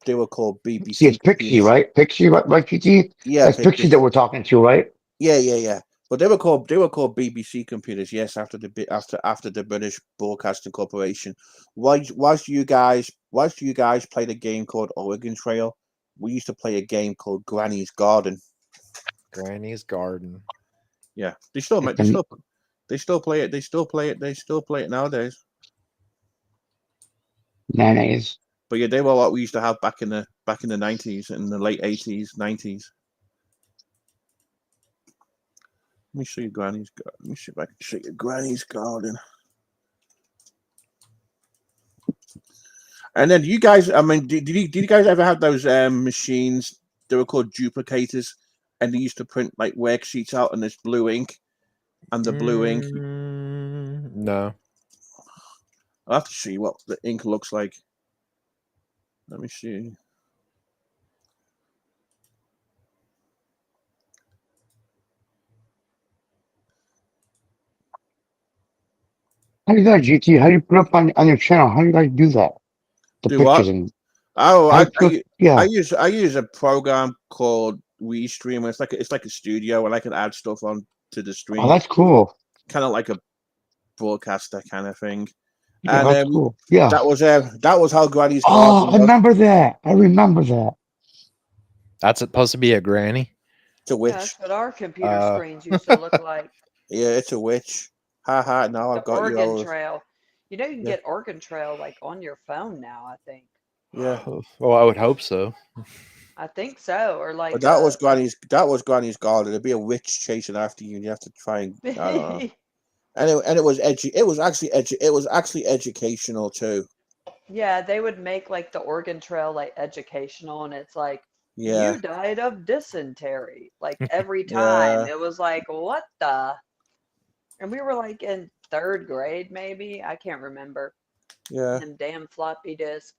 See, it's BBC Pixie, computers. right? Pixie, right, PT? Yeah, That's Pixie Pixie. that we're talking to, right? Yeah, yeah, yeah. But they were called BBC computers. Yes, after the British Broadcasting Corporation. Whilst you guys played a game called Oregon Trail, we used to play a game called Granny's Garden. Granny's garden. Yeah, they still Like make the they still play it. They still play it. They still play it nowadays. mayonnaise. But yeah, they were what we used to have back in the 90s and the late 80s, 90s. Let me show you Granny's Garden. Let me see if I can show you Granny's Garden. And then you guys, I mean, did you guys ever have those machines? They were called duplicators, and they used to print like worksheets out in this blue ink. And the blue ink, No. I'll have to see what the ink looks like. Let me see. How do you guys, GT? How do you put up on your channel? How do you guys do that? The Do what? pictures and Oh, how you put, I yeah. use a program called Restream. It's like a studio, and I can add stuff on to the Oh, stream, that's cool. kind of like a broadcaster kind of thing. Yeah, And that's cool. Yeah. that was how Granny's Oh, Garden I was. remember that. I remember that. That's supposed to be a granny. It's a Yeah, witch. that's what our computer Uh, screens used to look like. Yeah, it's a witch. Ha ha! Now The I've got you Oregon all. Trail. You know, you can Yeah, get Oregon Trail like on your phone now, I think. yeah. well, I would hope so. I think so. Or But like that was Granny's Garden. There'd be a witch chasing after you, and you have to try and I don't know. And it was edgy. It was actually educational too. yeah, they would make like the Oregon Trail like educational and it's like Yeah, you died of dysentery. Like every time. yeah, It was like, what the? And we were like in third grade, maybe. I can't remember. yeah, Them damn floppy disk.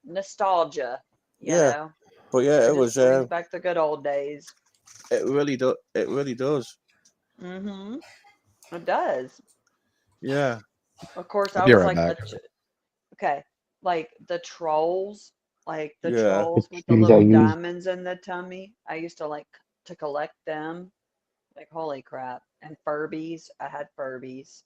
Nostalgia, you yeah. know. But yeah, It it just was. brings back the good old days. It really does. It really does. Mm-hmm. It does. Yeah. Of course, I'll I be was right like back. of Okay, like the trolls, like the Yeah. The trolls with the cheese I little use. diamonds in the tummy. I used to like to collect them. Like holy crap. And Furbies. I had Furbies.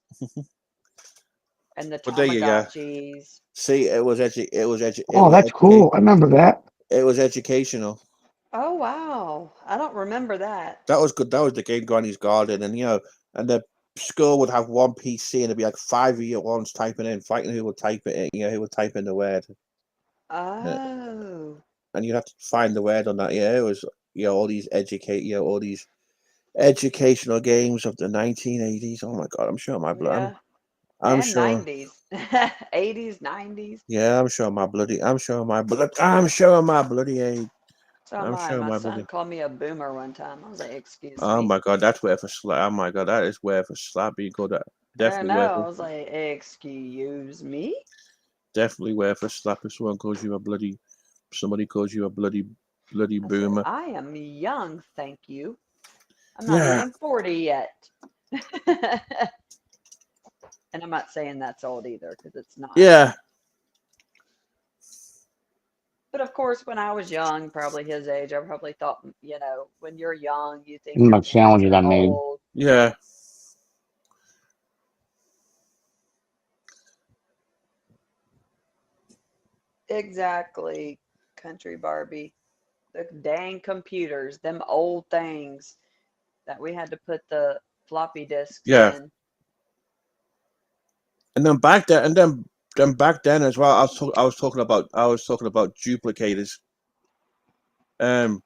And the But there you go. Tamagotchis. See, Oh, that's cool. I remember that. it was educational. Oh wow. I don't remember that. That was good. That was the game Granny's Garden, and and the school would have one PC, and it'd be like five of you at once typing in, fighting who would type it in, who would type in the word, uh, Oh. and you'd have to find the word on that. Yeah, it was all these all these educational games of the 1980s. Oh my god, I'm sure my blood. Yeah. I'm And sure. 90s. 80s, 90s. Yeah, I'm sure my bloody. I'm sure my blood. I'm sure my bloody age. So I'm my sure my my son bloody. called me a boomer one time. I was like, excuse Oh me. my god, that's worth a slap. Oh my god, that is worth a slap. You called that I definitely worth know. it. I was like, excuse me? Definitely worth a slap if someone calls you a bloody. Somebody calls you a bloody I said, boomer. I am young, thank you. I'm not Yeah, even 40 yet. And I'm not saying that's old either, because it's not. yeah. But of course, when I was young, probably his age, I probably thought, when you're young, you think your My parents sandwiches are I made. old. Yeah. Exactly, country Barbie. The dang computers, them old things that we had to put the floppy disks Yeah. in. And then back then, then back then as well. I was talking about duplicators. Um,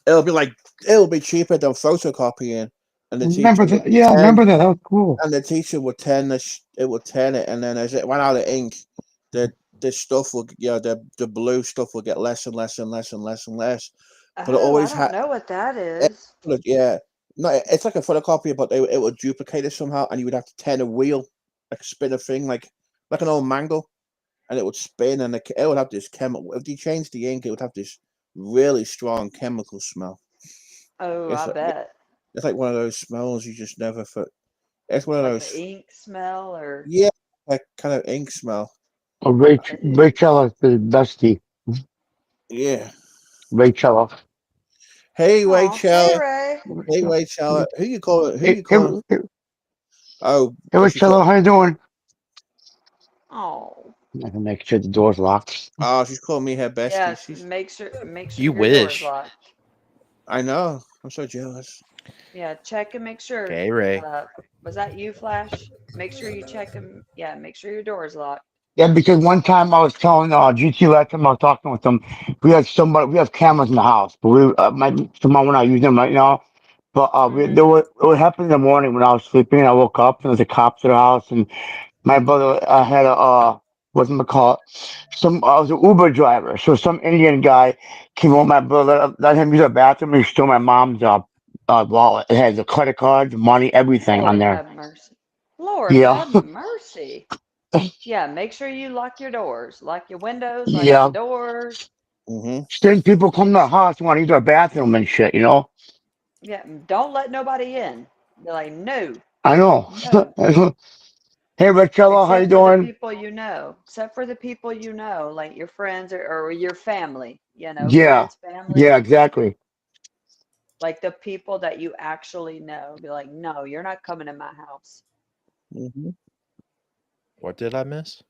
it'll be cheaper than photocopying, and the teacher Remember would that? Yeah, I turn remember that. That was cool. and the teacher would turn it would turn it, and then as it ran out of ink, the stuff will the blue stuff will get less and less and less and less and less. But it Oh, I always don't had know what that it, is. yeah. No, it's like a photocopier, but it would duplicate it somehow, and you would have to turn a wheel, like spin a thing, like an old mangle, and it would spin, and it would have this chemical. If you changed the ink, it would have this really strong chemical smell. Oh, It's I like bet. it's like one of those smells you just never. It's one of Like the those, ink smell or yeah, like kind of ink smell. Oh, oh, Rachel is the bestie. Yeah. Rachel. Hey, oh, hey Rachel. Ray. Hey, Rachel. Who you calling? Who Hey, you calling? Oh, hey, what she call? Rachel, how you doing? Oh. I can make sure the door's locked. Oh, she's calling me her bestie. Yes, She's. make sure You your door is wish. locked. I know. I'm so jealous. Yeah, check and make sure. Okay, Ray. Uh, was that you, Flash? Make sure you check and yeah, make sure your door is locked. Yeah, because one time I was telling GT last time I was talking with them, we have cameras in the house, but somehow we're not using them right now. But Mm-hmm. it happened in the morning when I was sleeping. I woke up and there was a cops at the house, and my brother had a what's it called? I was an Uber driver, so some Indian guy came over my brother, let him use the bathroom, and he stole my mom's wallet. It had the credit card, money, everything on Lord there. have mercy. Lord Yeah, have mercy. Yeah, make sure you lock your doors, lock your windows, lock your yeah. doors. Mm-hmm. Certain people come to the house want to use our bathroom and shit. Yeah, don't let nobody in. Be like, no, I know. no. Hey, Rachella, how you Except for the doing? people you know. Except for the people you know, like your friends or your family, Yeah, friends, family, yeah, exactly. like the people that you actually know. Be like, no, you're not coming in my house. Mm-hmm. What did I miss?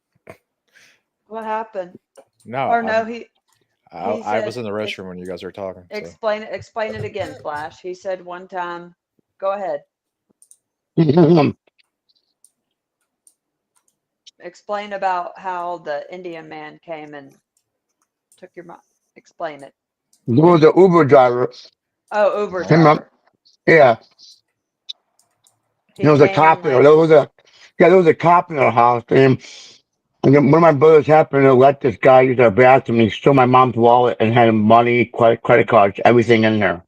What happened? No, Or no, he I was said, in the restroom when you guys were talking. So explain it again, Flash. He said one time, go ahead, explain about how the Indian man came and took your mom. Explain it. There was a Uber driver. Oh, Uber Came up. driver. Yeah, He there was a came and cop. like, There was a cop in our house. And then one of my brothers happened to let this guy use our bathroom. He stole my mom's wallet and had money, credit cards, everything in there.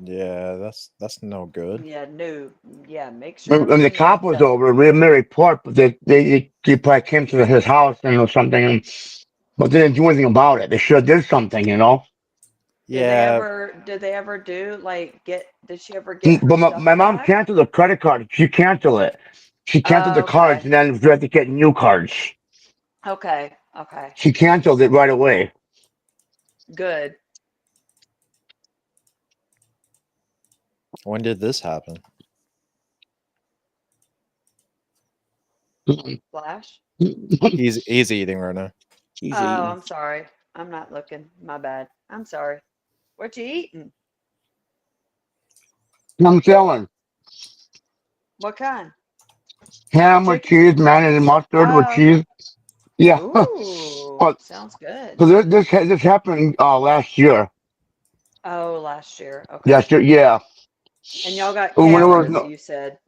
yeah, that's no good. yeah, no, yeah, make sure When the everything cop locks was up. over, we made a report, but they probably came to his house and or something, but they didn't do anything about it. They should have did something. Yeah, Did they ever do like did she ever get her But stuff my mom back? canceled the credit card. She canceled it. She canceled the Oh, cards, okay. and then we had to get new cards. Okay. Okay. She canceled it right away. Good. When did this happen? Flash. He's eating right now. He's Oh, eating. I'm sorry. I'm not looking. My bad. I'm sorry. What you eating? I'm telling. What kind? Ham with Chicken? cheese, mayonnaise and mustard with Oh, okay. cheese. Yeah. Ooh, Oh, sounds good. so this happened last year. Oh, last year. Okay. Last year, yeah. And y'all got When it was cameras, no, you said.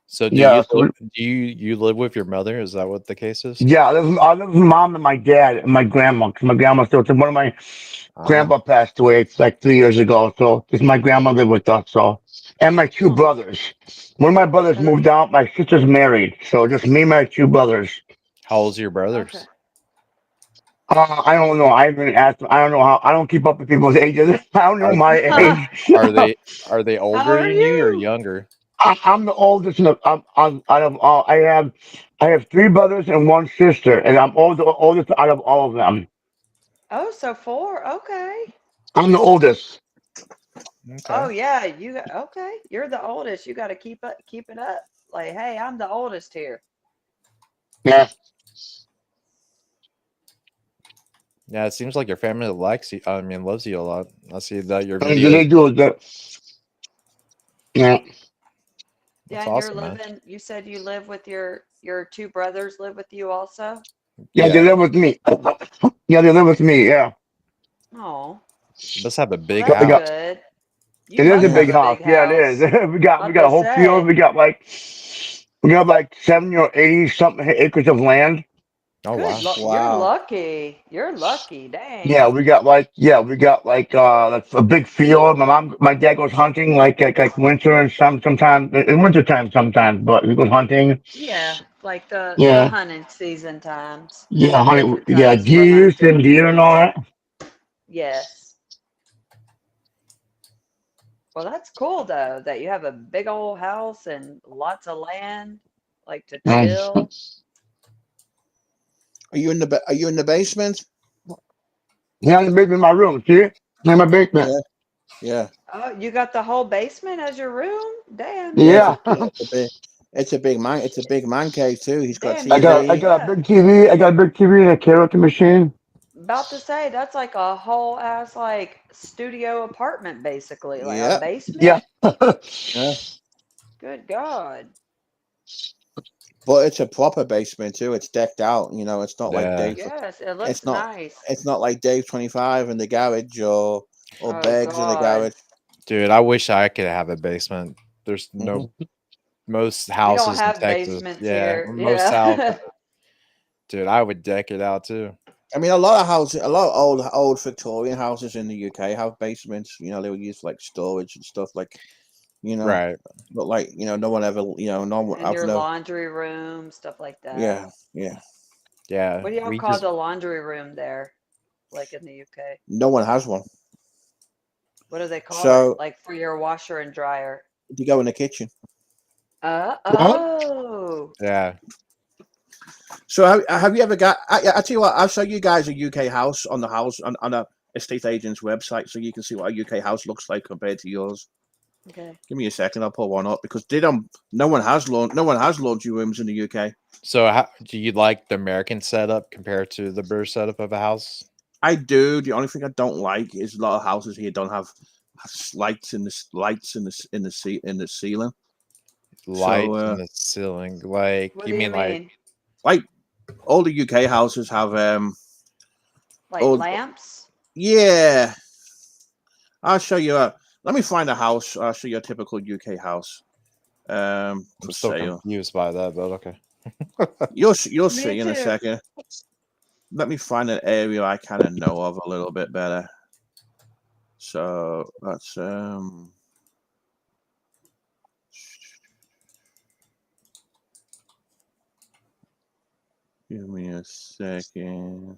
So yeah. So you live with your mother? Is that what the case is? yeah, I live with my mom and my dad and my grandma. 'Cause my grandma still. One of my Uh-huh. grandpa passed away like 3 years ago. So just my grandma lived with us. So and my two Huh. brothers. One of my brothers So the, moved out. My sister's married. So just me and my two brothers. How old's your okay. brothers? I don't know. I haven't asked. I don't know how. I don't keep up with people's ages. I don't know Are my How age. are they are they old older are than you or you? younger? I'm the oldest. Out of all, I have three brothers and one sister, and I'm oldest out of all of them. Oh, so four. Okay. I'm the oldest. Okay. Oh yeah, okay. You're the oldest. You got to keep it up. Like, hey, I'm the oldest here. Yeah, Yeah, it seems like your family likes you. I mean, loves you a lot. I see that your and videos. they do that. Yeah, Yeah, That's and you're awesome, man. living. You said you live with your two brothers. Live with you also. yeah, they Yeah, live with me. Yeah, they live with me. Yeah, Oh, you must have a well, big so that's we got. house. good. You It is a must Yeah. have big a house. big Yeah, it is. house. we got a About to whole field. say, We got like 70 or 80 something acres of land. Oh wow. You're Wow. lucky. You're lucky. Dang. Yeah, we got like a big field. My dad goes hunting like winter and sometimes in winter time sometimes, but he goes hunting. Yeah, like the Yeah, hunting season times. yeah, hunting. Different Yeah, times for hunting. deer and all that. Yes. Well, that's cool though, that you have a big old house and lots of land, like to Um, chill. Are you in the basement? yeah, in the basement of my room. See, in my basement. Yeah. Yeah. Oh, you got the whole basement as your room? Damn, Yeah. Yeah, It's a big man. It's a big man cave too. He's got damn, you got I TV. got a yeah. big TV. I got a big TV and a karaoke machine. About to say that's like a whole ass like studio apartment basically, like a Yeah. Yeah, basement. Yeah. Good God. But it's a proper basement too. It's decked out. You know, it's not like Yeah. Yes, it It's looks not. nice. It's not like Dave 25 in the garage or Oh Begs in the God. garage. Dude, I wish I could have a basement. There's Hmm. no most We don't houses in have Texas. basements Yeah, here. most house. Yeah. Dude, I would deck it out too. I mean, a lot of houses, a lot of old Victorian houses in the UK have basements. You know, they were used for like storage and stuff. Like, you know, Right. but like, no one ever, no one. And I've your no. laundry room, stuff like that. Yeah. Yeah. Yeah. What do y'all We call just the laundry room there, like in the UK? No one has one. What do they call it? So Like for your washer and dryer? you go in the kitchen. what? Oh. yeah. So have you ever got? I tell you what, I'll show you guys a UK house on the house on a estate agent's website, so you can see what a UK house looks like compared to yours. Okay. Give me a second, I'll pull one up because they don't. No one has laundry rooms in the UK. So how do you like the American setup compared to the British setup of a house? I do. The only thing I don't like is a lot of houses here don't have lights in the ceiling. So Lights in the ceiling. Like What you do you mean like mean? like all the UK houses have Like oh lamps? yeah. I'll show you a. Let me find a house. I'll show you a typical UK house. I'm For still sale. confused by that, but okay. You'll Me see in a too. second. Let me find an area I kind of know of a little bit better. So that's give me a second.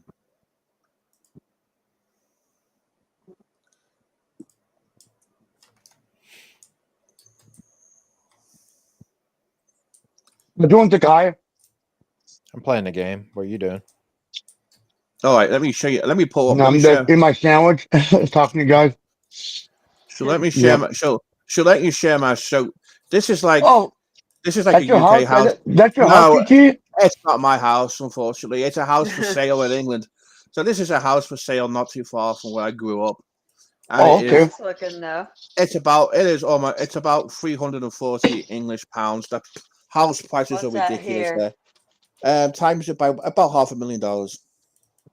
We're doing the guy. I'm I'm playing the game. What are you doing? All right, let me show you. Let me pull up. And Let me I'm just share. eating my sandwich, talking to you guys. So let me share Yep. my. So let you share my. So this is like Oh, a that's your UK house? house. That's your house, No, GT? it's not my house. Unfortunately, it's a house for sale in England. So this is a house for sale not too far from where I grew up, and Oh, it It's okay. is. nice looking though. It's about 340 English pounds. The house prices are What's that ridiculous here? there. Times about $500,000,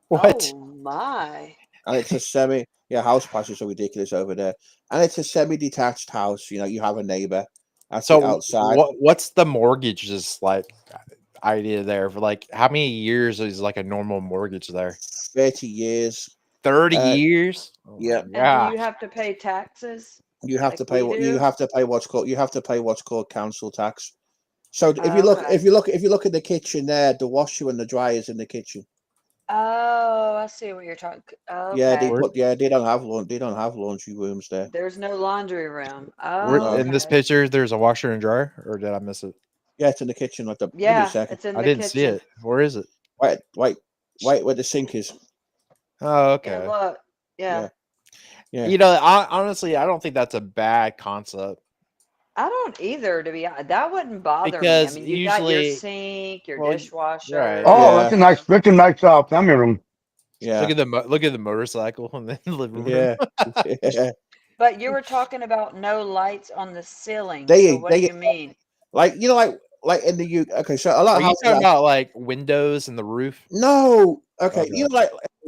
What? Oh my. and it's a semi. Yeah, house prices are ridiculous over there, and it's a semi-detached house. You know, you have a neighbor at the So outside. what's the mortgages like idea there for like how many years is like a normal mortgage there? 30 years. 30 Uh, years? Oh my yeah, And do you gosh. have to pay taxes you have like to pay we what you do? have to pay what's called council tax. So Oh, okay. if you look at the kitchen there, the washer and the dryer's in the kitchen. Oh, I see what you're talking. Yeah, Okay. they don't have laundry rooms there. There's no laundry room. Where Oh, No. in this okay. picture there's a washer and dryer, or did I miss it? Yeah, it's in the kitchen. Like the give me a Yeah, second. it's in I the didn't see kitchen. it. Where is it? Right, right, right where the sink is. Oh, Yeah, okay. look. Yeah, Yeah. yeah. You know, honestly, I don't think that's a bad concept I don't either, to be honest. That wouldn't bother me. I because mean, you got your usually, sink, your well, right. dishwasher, Oh, Yeah, you know. that's a nice family room. Look yeah, at look at the motorcycle in the living room. yeah, yeah. But you were talking about no lights on the ceiling. So They what do they you mean? like like in the UK. Okay, so a lot Are of you houses talking are about like windows and the roof? no. Okay, Okay.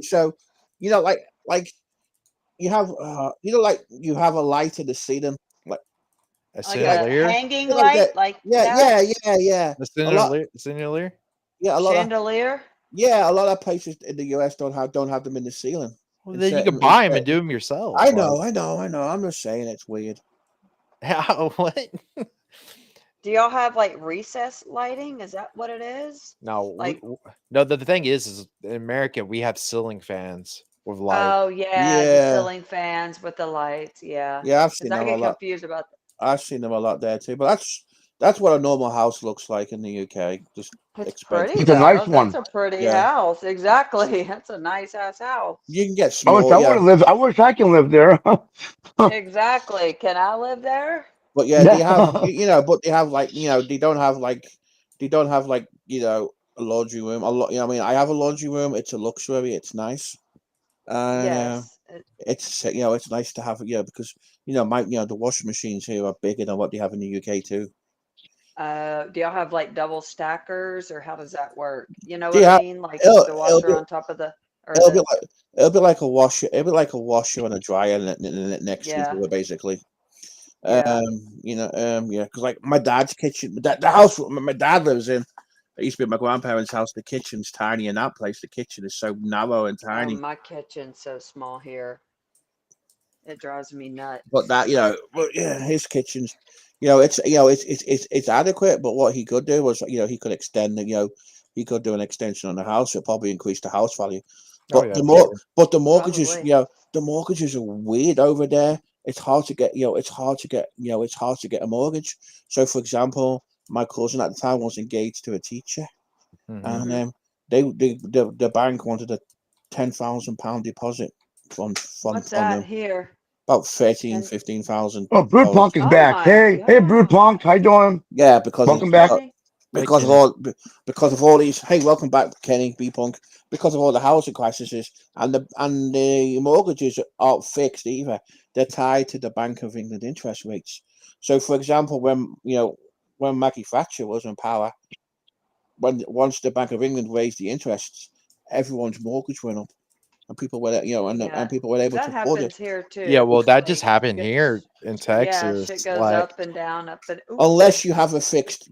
so you know like you have like you have a light in the ceiling like A Like a chandelier? hanging like that. light like Yeah, that? yeah. A A lot chandelier? Chandelier? yeah a lot of Chandelier? yeah a lot of places in the US don't have them in the ceiling. Well, In then you can certain in buy them and certain do them yourself. I Like, know, I'm just saying it's weird. how, what? Do y'all have like recessed lighting? Is that what it is? No, Like, no. The thing is in America we have ceiling fans with light. oh yeah, the Yeah, ceiling fans with the lights. Yeah. yeah, I've Because seen I them a get lot. confused about I've seen them a lot there too. But that's what a normal house looks like in the UK. Just it's pretty expensive. It's a nice though. That's one. a pretty Yeah, house. Exactly. That's a nice ass house. you can get I wish small. I would Yeah, have lived. I wish I can live there. Exactly. Can I live there? but yeah, they have Yeah. but they have like they don't have like a laundry room. A lot. I mean, I have a laundry room. It's a luxury. It's nice. And Yes. it's it's nice to have because the washing machines here are bigger than what they have in the UK too. Do y'all have like double stackers or how does that work? You know They what I have mean? Like it'll, the it'll washer be on top of the or it'll be the like like a washer and a dryer next to each yeah, other basically. yeah, Yeah, because like my dad's kitchen, the house my dad lives in. It used to be my grandparents' house. The kitchen's tiny in that place. The kitchen is so narrow and oh, tiny. my kitchen's so small here. It drives me But nuts. that but yeah, his kitchen's, it's adequate. But what he could do was, he could extend he could do an extension on the house. It probably increase the house value. Oh But yeah, for sure. the mortgages, Probably. the mortgages are weird over there. It's hard to get, it's hard to get a mortgage. So, for example, my cousin at the time was engaged to a teacher, Hmm. and Hmm. the bank wanted a £10,000 deposit What's on that them, here? about 13, And 15,000 Oh, Brood dollars. Punk is oh back. my Hey, Brood Punk, God. how you doing? Yeah, Welcome Hey, back. Kenny. Hey, because of Kenny. all because of all these. Hey, welcome back, Kenny B Punk. Because of all the housing crises and the mortgages aren't fixed either. They're tied to the Bank of England interest rates. So, for example, when Maggie Thatcher was in power, when once the Bank of England raised the interests, everyone's mortgage went up, and people were Yeah, and people were able to that afford it. happens here Yeah, too. well, that just Like happened here gets in yeah, shit Texas. goes Like, up and down, up and oop. Unless you have a fixed,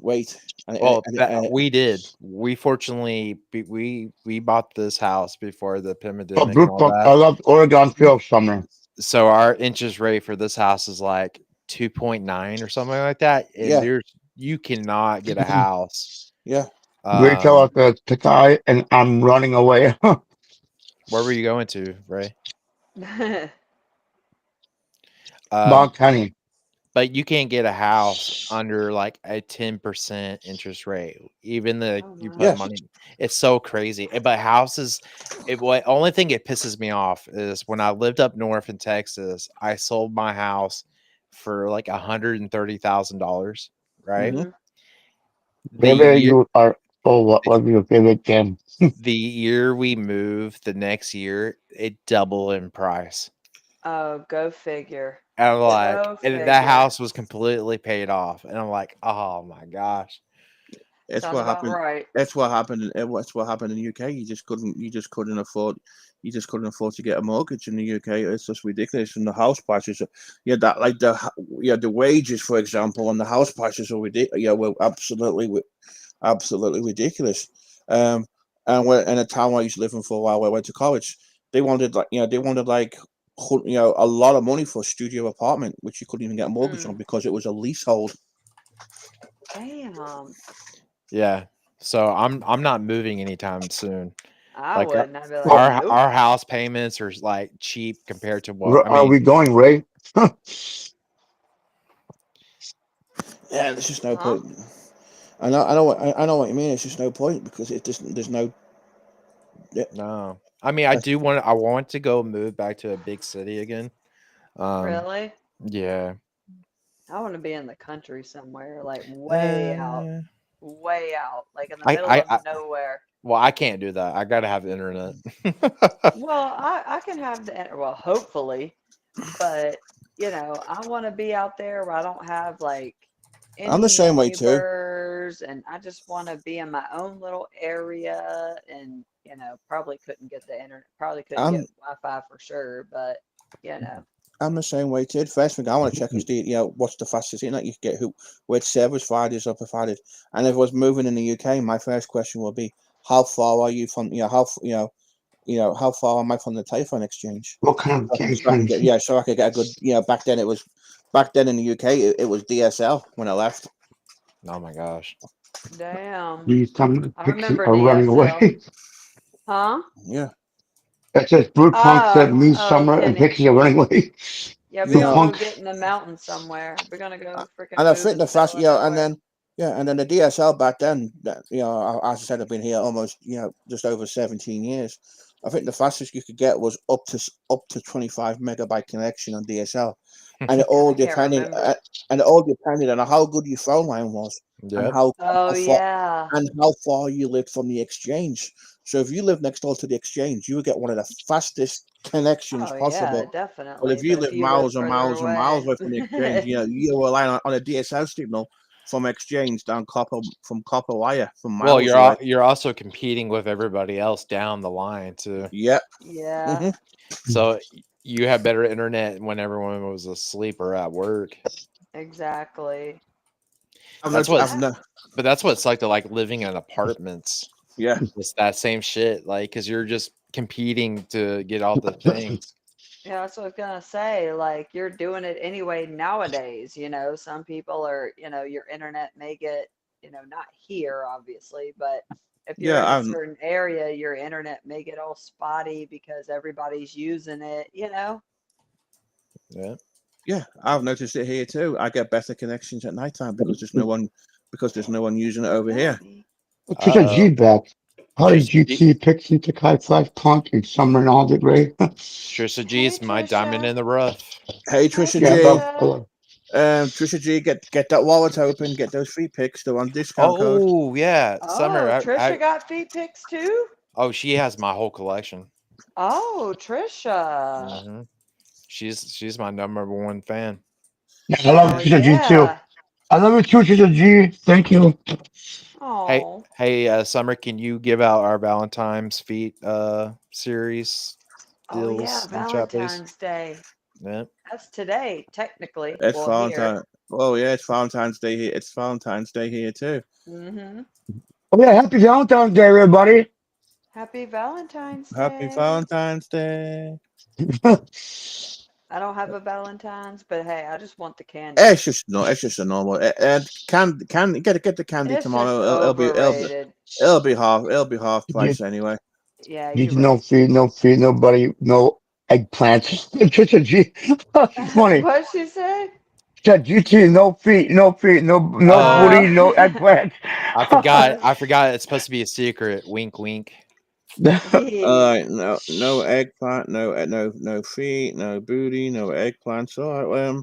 rate, well, that we did. We fortunately we bought this house before the Oh, pandemic and Brood all Punk, I that. love Oregon Trail summer. So our interest rate for this house is like 2.9 or something like that, and yeah, there's you cannot get a house. yeah. Great tell Um, out the Takai, and I'm running away. where were you going to, Ray? Um, Bog County. but you can't get a house under like a 10% interest rate, even though Oh you put no. Yes. money. It's so crazy. But houses, what only thing it pisses me off is when I lived up north in Texas, I sold my house for like $130,000. Right, Hmm. Mhm. the Maybe year you are. Oh, what was your favorite game? the year we moved, the next year it doubled in price. Oh, go figure. And I'm like, Go and that figure. house was completely paid off, and I'm like, oh my gosh. It's Sounds what about happened. right. That's what happened. That's what happened in the UK. You just couldn't. You just couldn't afford. You just couldn't afford to get a mortgage in the UK. It's just ridiculous. And the house prices. Yeah, that like the wages, for example, and the house prices are ridiculous. Yeah, were absolutely ridiculous. Um, and when in a town I used to live in for a while, where I went to college, they wanted like a lot of money for a studio apartment, which you couldn't even get a mortgage on Mm. because it was a leasehold. Damn. Yeah. So I'm not moving anytime soon. I Like wouldn't. I'd be like, Well, nope. our house payments are like cheap compared to what I are mean. we going, Ray? Yeah, there's just no Huh? point. I know what you mean. It's just no point because it just there's no. Yeah, No. I mean, I want to go move back to a big city again. Um Really? yeah. I want to be in the country somewhere, like Uh, way out, like in the I, middle I of I nowhere. well, I can't do that. I got to have the internet. Well, I can have well, hopefully, but I want to be out there where I don't have like I'm the any same way too. neighbors, and I just want to be in my own little area, and probably couldn't get the internet, probably couldn't get I'm Wi-Fi for sure, but you know, I'm the same way too. First thing I want to check is what's the fastest internet you can get, which service providers are provided. And if I was moving in the UK, my first question would be, how far are you from how far am I from the telephone exchange? What kind of games So I can can get so I could get a good back then in the UK it was DSL when I left. Oh my gosh. damn, these some I pixies remember are running DSL, away? huh? Yeah, It says Blue Punk said Oh, me oh, summer and Kenny. pixies are running away. Yeah, we're you Blue gonna know, go Punk. get in the mountains somewhere. We're gonna uh, go freaking and I move think in the the fast middle of nowhere. and then the DSL back then, as I said, I've been here almost just over 17 years. I think the fastest you could get was up to 25 megabyte connection on DSL, and it all I can't depended remember. and it all depended on how good your phone line was and Yep. Oh how far yeah. you lived from the exchange. So if you live next door to the exchange, you would get one of the fastest connections Oh yeah, possible. But definitely. if you But if live you live miles and further miles and miles away, away from the exchange, you rely on a DSL signal from exchange down copper wire from Well, miles away. you're also competing with everybody else down the line too. Yep. yeah, Hmm. So you have better internet when everyone was asleep or at work. exactly. I've That's noticed. what I've no. but that's what it's like to like living in apartments. Yeah. It's that same shit, like, because you're just competing to get all the things. Yeah, that's what I was gonna say. Like you're doing it anyway nowadays, Some people are, your internet may get, not here obviously, but if you're Yeah. in a I've certain area, your internet may get all spotty because everybody's using it. Yeah. yeah. I've noticed it here too. I get better connections at nighttime because there's no one using it over here. Daddy. Trisha G Uh-oh. back. How did Trisha G, GT Pixie to High Five Punk in summer and all did Ray? Trisha G Hey is my diamond Trisha. in the rough. Hey Hi Trisha Yeah, G. I Trisha. love. Trisha G. Get that wallet open. Get those free picks. They're on discount code. Oh yeah, Summer. Oh, Trisha got feet pics too? Oh, she has my whole collection. Oh, Trisha. Hmm. She's my number one fan. Yeah, I love Oh Trisha G too. yeah. I love it too, Trisha G. Thank you. Hey, Oh. Summer, can you give out our Valentine's feet series Oh yeah, deals in chat, please? Valentine's Day. Yeah. That's today, technically. It's Well, here. Valentine. Oh yeah, it's Valentine's Day here. It's Valentine's Day here too. Mm-hmm. Oh yeah, happy Valentine's Day, everybody. Happy Valentine's Happy Day. Valentine's Day. I don't have a Valentine's, but hey, I just want the candy. It's just no. It's just a normal. And can get the candy It's just tomorrow. overrated. It'll be half did, price anyway. Yeah, did you're you right. no feed nobody, no eggplants. Trisha G. She's funny. What'd she say? said GT, no feet, no feet, no Oh, booty, no eggplant. I forgot. I forgot. It's supposed to be a secret. Wink, wink. No eggplant, no feet, no booty, no eggplants. All right,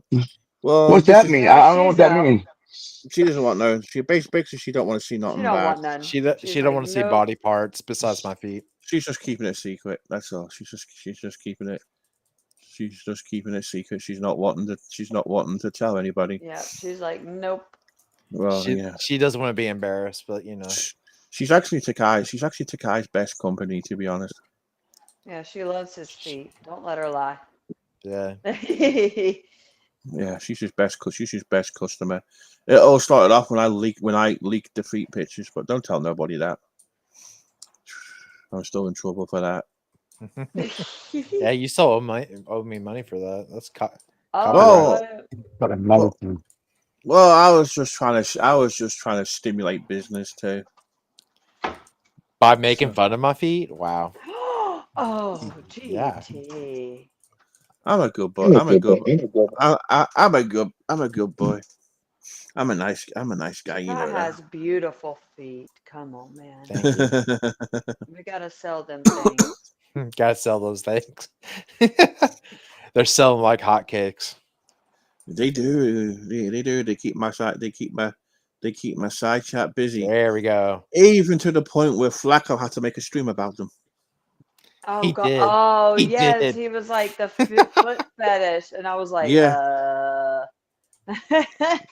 well, What's this that is mean? No, I don't know what she's that out. means. she doesn't want no. She basically she don't want to see She nothing don't bad. want none. She She's don't like, want to see nope. body parts besides my feet. She's just keeping it secret. That's all. She's just keeping it. She's just keeping it secret. She's not wanting to. She's not wanting to tell anybody. Yeah, she's like, nope. Well, yeah. She doesn't want to be embarrassed, but you know. She's actually Takai's. She's actually Takai's best company, to be honest. Yeah, she loves his feet. Don't let her lie. Yeah. Yeah, she's his best. She's his best customer. It all started off when I leaked the feet pictures, but don't tell nobody that. I'm still in trouble for that. Yeah, you still owe me money for that. That's Oh, Well, what? But a medicine. Well, I was just trying to stimulate business too. by making fun of my feet. Wow. Oh, Yeah. GT. I'm a good boy. I'm a good boy. I'm a nice guy, you That know has beautiful feet. Come on, man. Thank you. that. We gotta sell them things. Gotta sell those things. They're selling like hotcakes. They do. They do. They keep my side side chat busy. There we go. Even to the point where Flacco had to make a stream about them. Oh He God! did. Oh He yes, did. he was like the foot fetish, and I was like, Yeah. the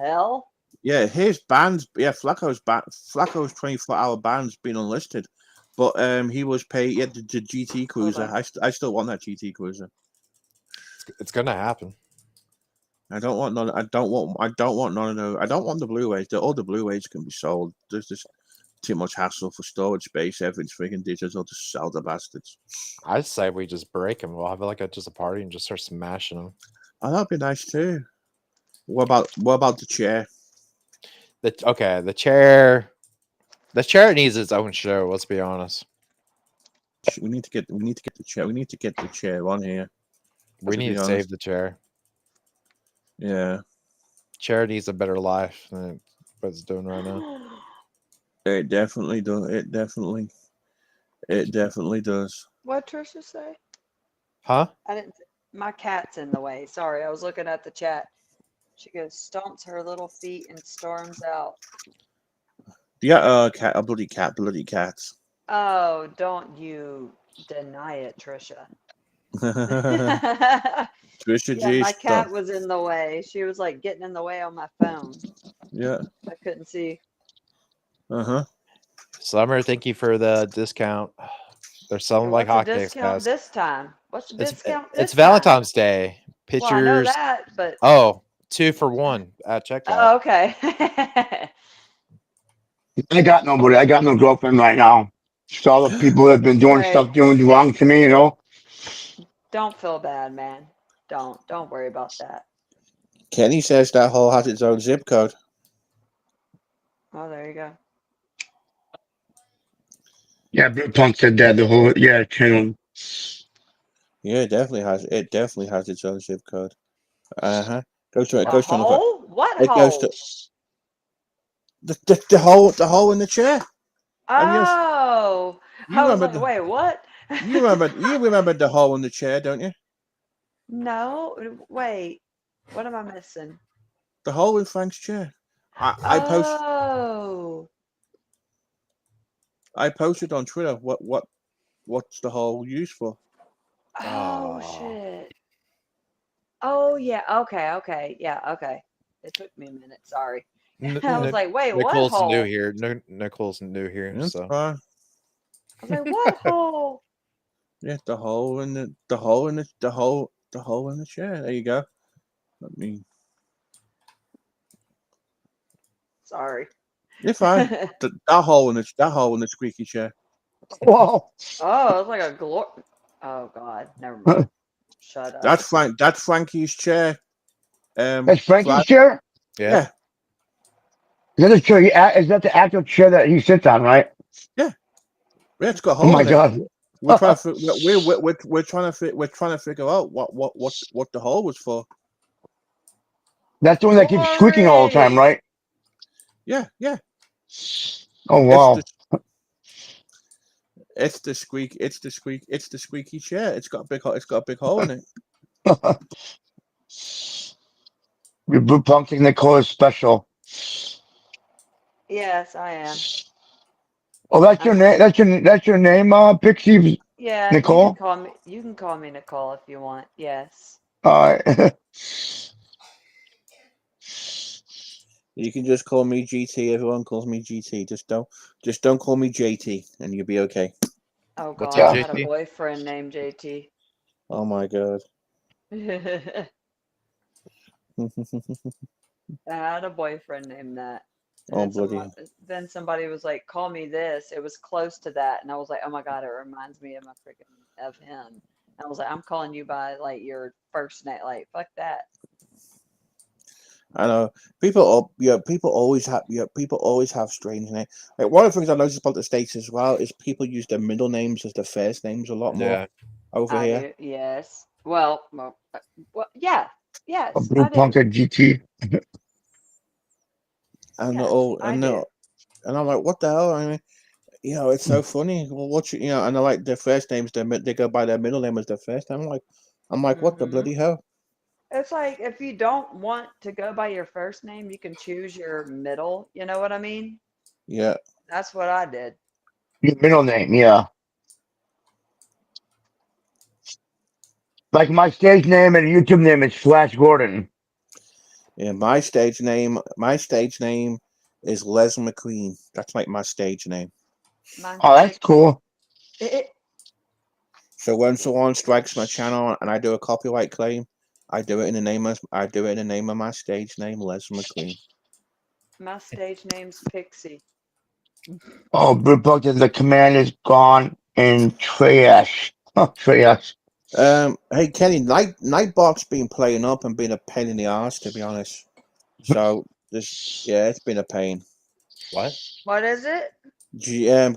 hell? Yeah, his bands. Yeah, Flacco's 24-hour band's been unlisted, but he was paid. Yeah, the GT Cruiser. on. I still want that GT Cruiser. It's gonna happen. I don't want none. I don't want none of those. I don't want the Blu-rays. All the Blu-rays can be sold. There's just too much hassle for storage space. Everything's freaking digital. Just sell the bastards. I'd say we just break them. We'll have like just a party and just start smashing them. Oh, that'd be nice too. What about the chair? The chair. The chair needs its own show. Let's be honest. We need to get the chair. We need to get the chair on here. We To need be to honest. save the chair. Yeah, Chair needs a better life than what it's doing right now. it definitely does. It definitely does. What Trisha say? Huh? I didn't. My cat's in the way. Sorry, I was looking at the chat. She goes, stomps her little feet and storms out. Yeah, bloody cats. Oh, don't you deny it, Trisha. Trisha Yeah, G. my cat was in the way. She was like getting in the way on my phone. Yeah. I couldn't see. Uh-huh. Summer, thank you for the discount. They're selling like What's the hotcakes, discount guys. this time? What's the discount this It's Valentine's Day. time? Well, I know Pictures. that, but Oh, 2 for 1 at checkout. oh, okay. I got nobody. I got no girlfriend right now. Just all the people that have been doing Hey. stuff doing wrong to me, you know. Don't feel bad, man. Don't worry about that. Kenny says that hole has its own zip code. Oh, there you go. Yeah, Blue Punk said that the whole channel. Yeah, it definitely has. It definitely has its own zip code. Uh-huh. Goes to it. A Goes to another. hole? What It goes hole? to the hole in the chair. And yes, Oh, you I was remember like, wait, what? you remember the hole in the chair, don't you? No, wait. What am I missing? The hole in Frank's chair. I posted on Twitter what's the hole used for. Oh, Oh. shit. Oh, yeah. Okay. Yeah, okay. It took me a minute. Sorry. I was like, wait, what Nicole's hole? new here. Nicole's new here. That's So fine. I was like, what hole? Yeah, the hole in the hole in the chair. There you go. Let me. Sorry. You're fine. that hole in the squeaky chair. Whoa. Oh, it's like a glory. Oh, God. Never mind. Shut up. That's Frankie's chair. That's Frankie's Vlad- chair? Yeah. Is that the chair is that the actual chair that he sits on, right? Yeah, it's got a Oh hole my in it. god. We're trying to we're trying to figure out what the hole was for. That's the one that keeps squeaking all the time, Boring. right? Yeah, yeah. Oh It's the wow. it's the squeak. It's the squeak. It's the squeaky chair. It's got a big hole. It's got a big hole in it. Your blue pumpkin Nicole is special. Yes, I am. Oh, that's your I'm name. That's your name, Pixie yeah, Nicole. you can call me Nicole if you want. Yes. Uh, You can just call me GT. Everyone calls me GT. Just don't call me JT, and you'll be okay. Oh What's up, God, I yeah. had a JT? boyfriend named JT. Oh my god. I had a boyfriend named that. And Oh then bloody. somebody was like, "Call me this." It was close to that, and I was like, "Oh my God, it reminds me of my freaking of him." And I was like, "I'm calling you by like your first name." Like, fuck that. I know people always have strange names. Like one of the things I noticed about the States as well is people use their middle names as their first names a lot more Yeah. over I here. do. Yes. Well, yeah. A Yes, blue I do. pumpkin GT. And they're Yes, all I do. and I'm like, what the hell? I mean, it's so funny. Well, and they're like their first names, they go by their middle name as their first name. I'm like, what the Hmm. bloody hell? It's like if you don't want to go by your first name, you can choose your middle. You know what I mean? Yeah. That's what I did. Your middle name, yeah. Like my stage name and YouTube name is Flash Gordon. Yeah, my stage name is Les McQueen. That's like my stage name. Mine's Oh, that's Pixie. cool. So when someone strikes my channel and I do a copyright claim, I do it in the name of my stage name, Les McQueen. My stage name's Pixie. Oh, blue pumpkin. The command is gone in trash. Trash. Hey Kenny, Nightbot's been playing up and been a pain in the ass to be honest. So this, yeah, it's been a pain. What? What is it?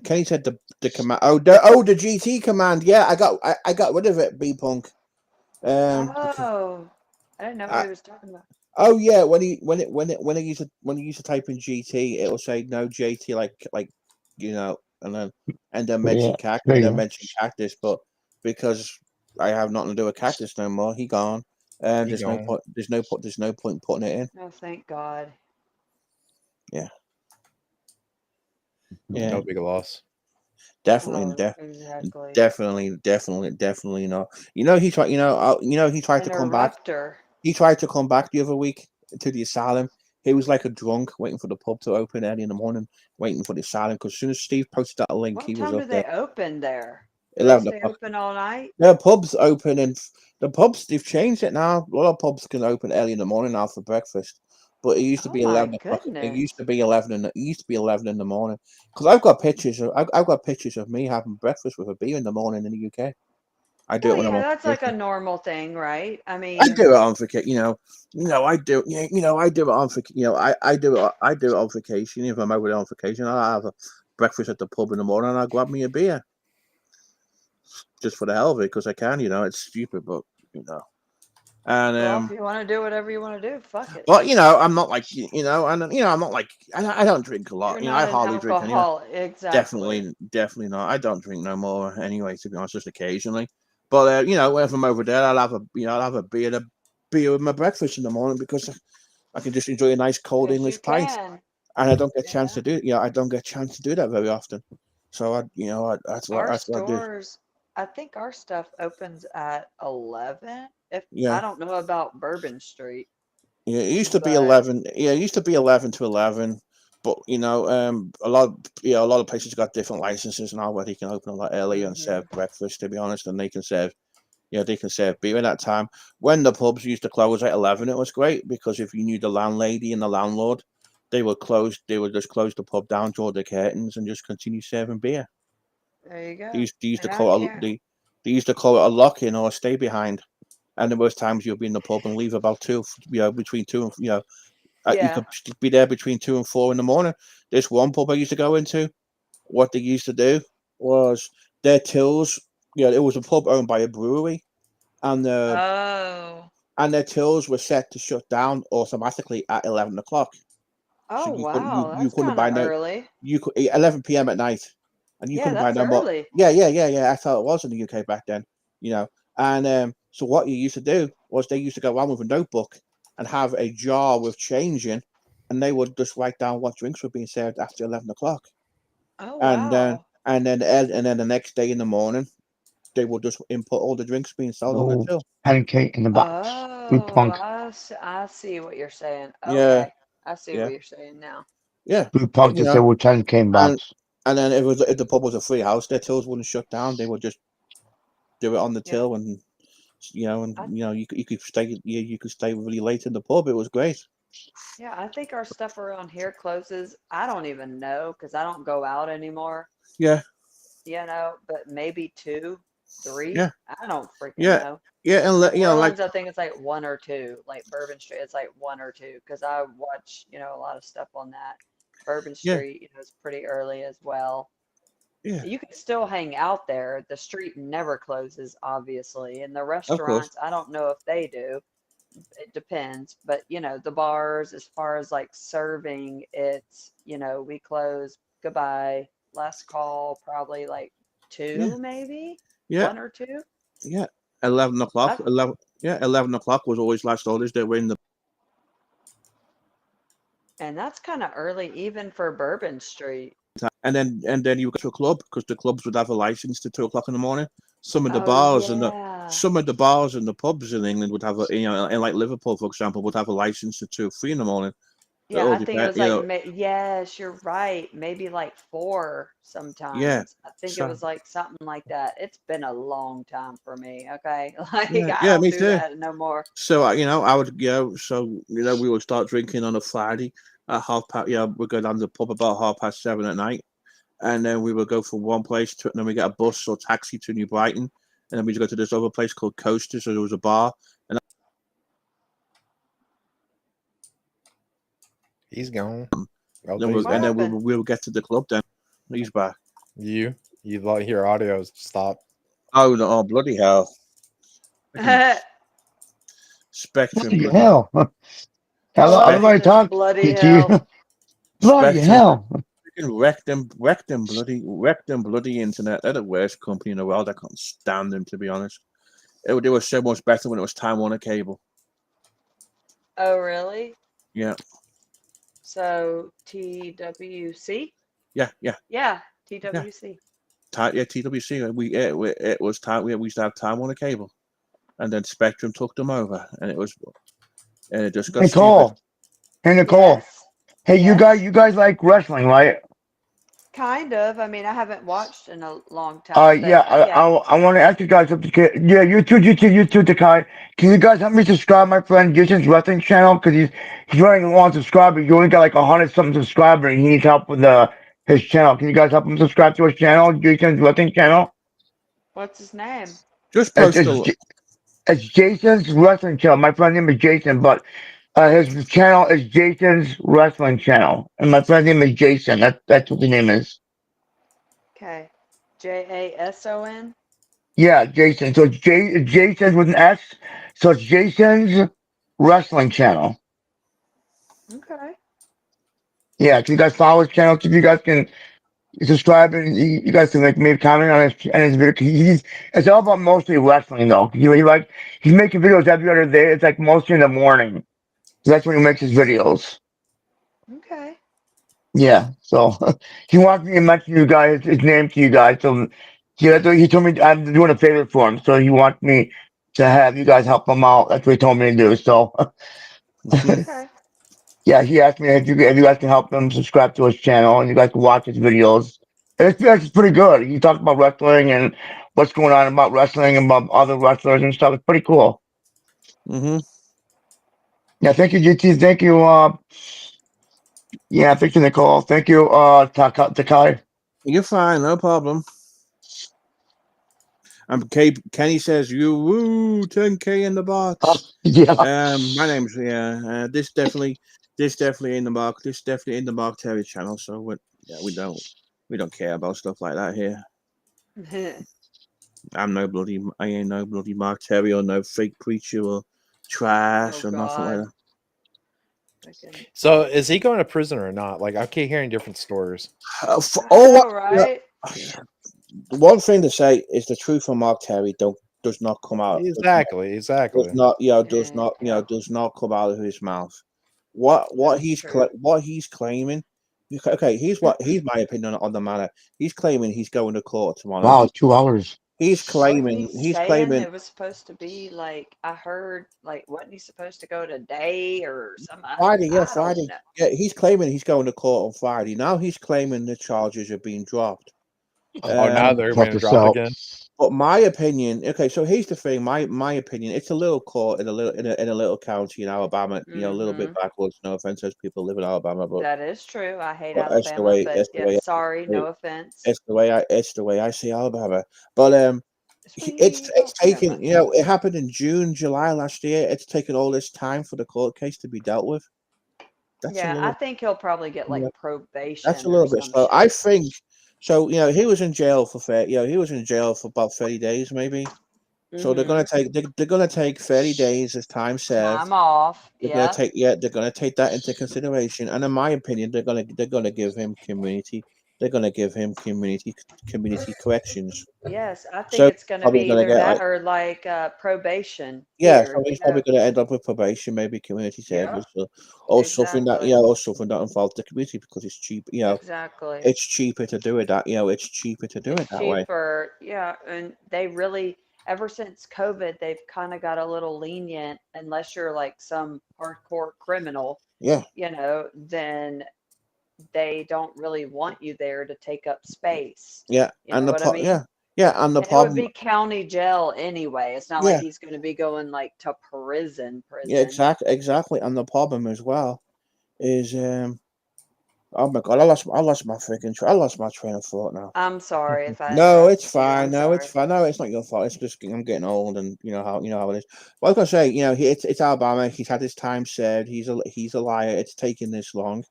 Kenny said the command. The GT command. Yeah, I got rid of it. B Punk. Because Oh, I didn't know what I, he was talking about. oh yeah, when he used to type in GT, it'll say no JT and then Yeah. and There you then go. mention cactus, but because I have nothing to do with cactus no more, he gone. He There's no gone. point. There's no point putting it in. Oh, thank God. Yeah, No yeah, big loss. definitely, Oh, exactly. definitely not. He tried to come back. Interrupter. He tried to come back the other week to the asylum. He was like a drunk, waiting for the pub to open early in the morning, waiting for the asylum. Because as soon as Steve posted that link, What he was time up do there. they open there? Do they 11 stay o'clock. open all night? The pubs open, and the pubs, they've changed it now. A lot of pubs can open early in the morning now for breakfast. But it used to Oh be my 11 o'clock. It used goodness. to be 11 in the morning. Because I've got pictures of me having breakfast with a beer in the morning in the UK. I do Well, it when I'm yeah, on that's like a vacation. normal thing, right? I I mean, do it on vacation. I do. Yeah, I do it on vacation. I do it on vacation. If I'm over there on vacation, I'll have a breakfast at the pub in the morning. And I'll grab me a beer just for the hell of it because I can. It's stupid, but you know. And well, if you want to do whatever you want to do, fuck it. but I'm not like I'm not like I don't drink a lot. You're I not an hardly drink anyway. alcoholic. Exactly. Definitely not. I don't drink no more anyway. To be honest, just occasionally. But if I'm over there, I'll have a beer with my breakfast in the morning because I can just enjoy a nice cold Because you English pint, can. and I don't get a chance Yeah. to do. I don't get a chance to do that very often. So Our that's what I do. stores, I think our stuff opens at 11. If I Yeah, don't know about Bourbon Street, yeah. It used to be but 11. Yeah, it used to be 11 to 11. But a lot of places got different licenses now where they can open a lot earlier and hmm serve breakfast. To be honest, and they can serve beer at that time. When the pubs used to close at 11, it was great because if you knew the landlady and the landlord, they would close. They would just close the pub down, draw the curtains, and just continue serving beer. there you They go. used, they used to And I call it can't. they used to call it a lock in or a stay behind. And there was times you'd be in the pub and leave about two, between two and you Yeah. could be there between 2 and 4 in the morning. This one pub I used to go into, what they used to do was their tills. It was a pub owned by a brewery, and Oh. and their tills were set to shut down automatically at 11 o'clock. So Oh, you wow. you That's couldn't kind of buy no early. you could 11 p.m. at night, and you Yeah, couldn't buy that's no more. early. Yeah. I thought it was in the UK back then, you know. And so what you used to do was they used to go around with a notebook and have a jar with change in, and they would just write down what drinks were being served after 11 o'clock, Oh, and then wow. the next day in the morning they would just input all the drinks being sold on the No till. 10K in the box. We Oh, punk. I see what you're saying. Yeah, Okay. I see yeah, what you're saying now. yeah. We punk You to say know, we're 10K in and box. then if the pub was a free house, their tills wouldn't shut down. They would just do it on the Yeah. till, and I you could stay you could stay really late in the pub. It was great. yeah, I think our stuff around here closes. I don't even know because I don't go out anymore, Yeah, but maybe two, yeah, three. I don't freaking yeah, know. yeah, and In like Orleans, I think it's like one or two. Like Bourbon Street, it's like one or two because I watch, a lot of stuff on that. Bourbon yeah, Street, is pretty early as well. yeah, You can still hang out there. The street never closes, obviously. And the of course, restaurants, I don't know if they do. It depends. But, the bars, as far as like serving, it's, we close, goodbye, last call, probably like yeah, two, maybe yeah, one or two. yeah. 11 o'clock, That, 11 o'clock was always last orders. They were in the and that's kind of early, even for Bourbon Street. and then you go to a club because the clubs would have a license to 2 o'clock in the morning. Some of the Oh, bars and the yeah. some of the bars and the pubs in England would have and like Liverpool, for example, would have a license to 2 or 3 in the morning. It Yeah, all I think it depends, was like, yes, you're right. Maybe like four yeah. sometimes. I think it So was like something like that. It's been a long time for me. Okay. Like, yeah, I yeah, don't me do too. that no more. So I would we would start drinking on a Friday at half past. We'd go down to the pub about 7:30 at night, and then we would go from one place to, and then we get a bus or taxi to New Brighton, and then we'd go to this other place called Coaster. So there was a bar, and He's gone. Oh, then he's What back. happened? we would get to the club. Then he's back. You like your audio stop. Oh no! Oh, bloody hell! Freaking I Spectrum, Bloody bloody hell. Hello, love spec, you, everybody just talk. bloody hell. GT. Bloody Spectrum. hell. Freaking wrecked them bloody internet. They're the worst company in the world. I can't stand them, to be honest. They were so much better when it was Time Warner Cable. Oh, really? Yeah, So TWC? yeah, yeah. Yeah, Yeah, TWC. TWC. It was time. We used to have Time Warner Cable, and then Spectrum took them over, and it just got stupid. Nicole. Hey, Nicole. Yes. Hey, Yes. you guys like wrestling, right? Kind of. I mean, I haven't watched in a long time, Yeah, but yeah. I want to ask you guys something. Yeah, you too, Takai. Can you guys help me subscribe my friend Jason's wrestling channel? Because he's running low on subscribers. He only got like 100 something subscribers, and he needs help with his channel. Can you guys help him subscribe to his channel, Jason's wrestling channel? What's his name? Just It's post it's, a. J- it's Jason's wrestling channel. My friend's name is Jason, but his channel is Jason's wrestling channel, and my friend's name is Jason. That's what the name is. Okay. Jason. Yeah, Jason. So it's Jason's with an S. So it's Jason's wrestling channel. Okay. Yeah, can you guys follow his channel? If you guys can subscribe and you guys can like maybe comment on his video. It's all about mostly wrestling though. He's making videos every other day. It's like mostly in the morning. That's when he makes his videos. Okay. Yeah. So he wants me to mention you guys his name to you guys. So he told me I'm doing a favor for him. So he wants me to have you guys help him out. That's what he told me to do. So Mhm. Okay. yeah, he asked me if you guys can help him subscribe to his channel and you guys can watch his videos. And it's pretty good. He talks about wrestling and what's going on about wrestling and about other wrestlers and stuff. It's pretty cool. Mhm. Yeah, thank you, GT. Thank you. Yeah, thank you, Nicole. Thank you, Takai. You're fine, no problem. Kenny says you woo 10K in the box. Yeah. My name's this definitely in the mark. This definitely in the Mark Terry channel. So we don't care about stuff like that here. I ain't no bloody Mark Terry or no fake preacher or Oh trash or nothing like God. that. Freaking. So is he going to prison or not? Like I keep hearing different stories. For I all know, what, right? the one thing to say is the truth from Mark Terry don't does not come out. Exactly, Does exactly. not Yeah, does not come out of his mouth. that is true. What he's claiming. Okay, here's my opinion on the matter. He's claiming he's going to court tomorrow. Wow, 2 hours. What he's He's saying, claiming it was supposed to be like I heard, like wasn't he supposed to go today or some? Friday, yeah, I don't Friday. know. Yeah, he's claiming he's going to court on Friday. Now he's claiming the charges are being dropped. Oh, now Um, they're Fuck being dropped yourself. again. but my opinion, okay, so here's the thing. My opinion, it's a little court in a little county in Alabama. You know, a little bit Mm-hmm. backwards. No offense, those people live in Alabama, That is true. I hate but Alabama, but it's the yeah, way sorry, no offense. it's the way I see Alabama. But Sweet it's taken. Alabama. You know, it happened in June, July last year. It's taken all this time for the court case to be dealt with. That's a Yeah, I little. think he'll probably get You like know, that's a probation or little bit some slow. I shit. think so. You know, he was in jail for he was in jail for about 30 days, maybe. So Mm-hmm. they're gonna take 30 days as time served. Time off. Yep. They're gonna take that into consideration. And in my opinion, they're gonna give him community. They're gonna give him community corrections. Yes, I think So it's going to probably be gonna either get that like or like probation yeah. here, So he's probably gonna end up with probation, maybe community service, Yep, or something that exactly. or something that involves the community because it's cheap. You know, Exactly. it's cheaper to do it that. You know, it's cheaper to do it It's that way. cheaper. Yeah, and they really, ever since COVID, they've kind of got a little lenient unless you're like some hardcore criminal, Yeah. then they don't really want you there to take up space. Yeah, You know what I mean? and the And it would problem, be county jail anyway. It's not like yeah, he's going to be going like to prison, yeah, prison. exactly, and the problem as well is, oh my god, I lost my train of thought now. I'm sorry if I No, it's interrupted you. fine. I'm No, it's sorry. fine. No, it's not your fault. It's just I'm getting old, and you know how it is. Well, I was gonna say, you know, it's Alabama. He's had his time served. He's a liar. It's taken this long.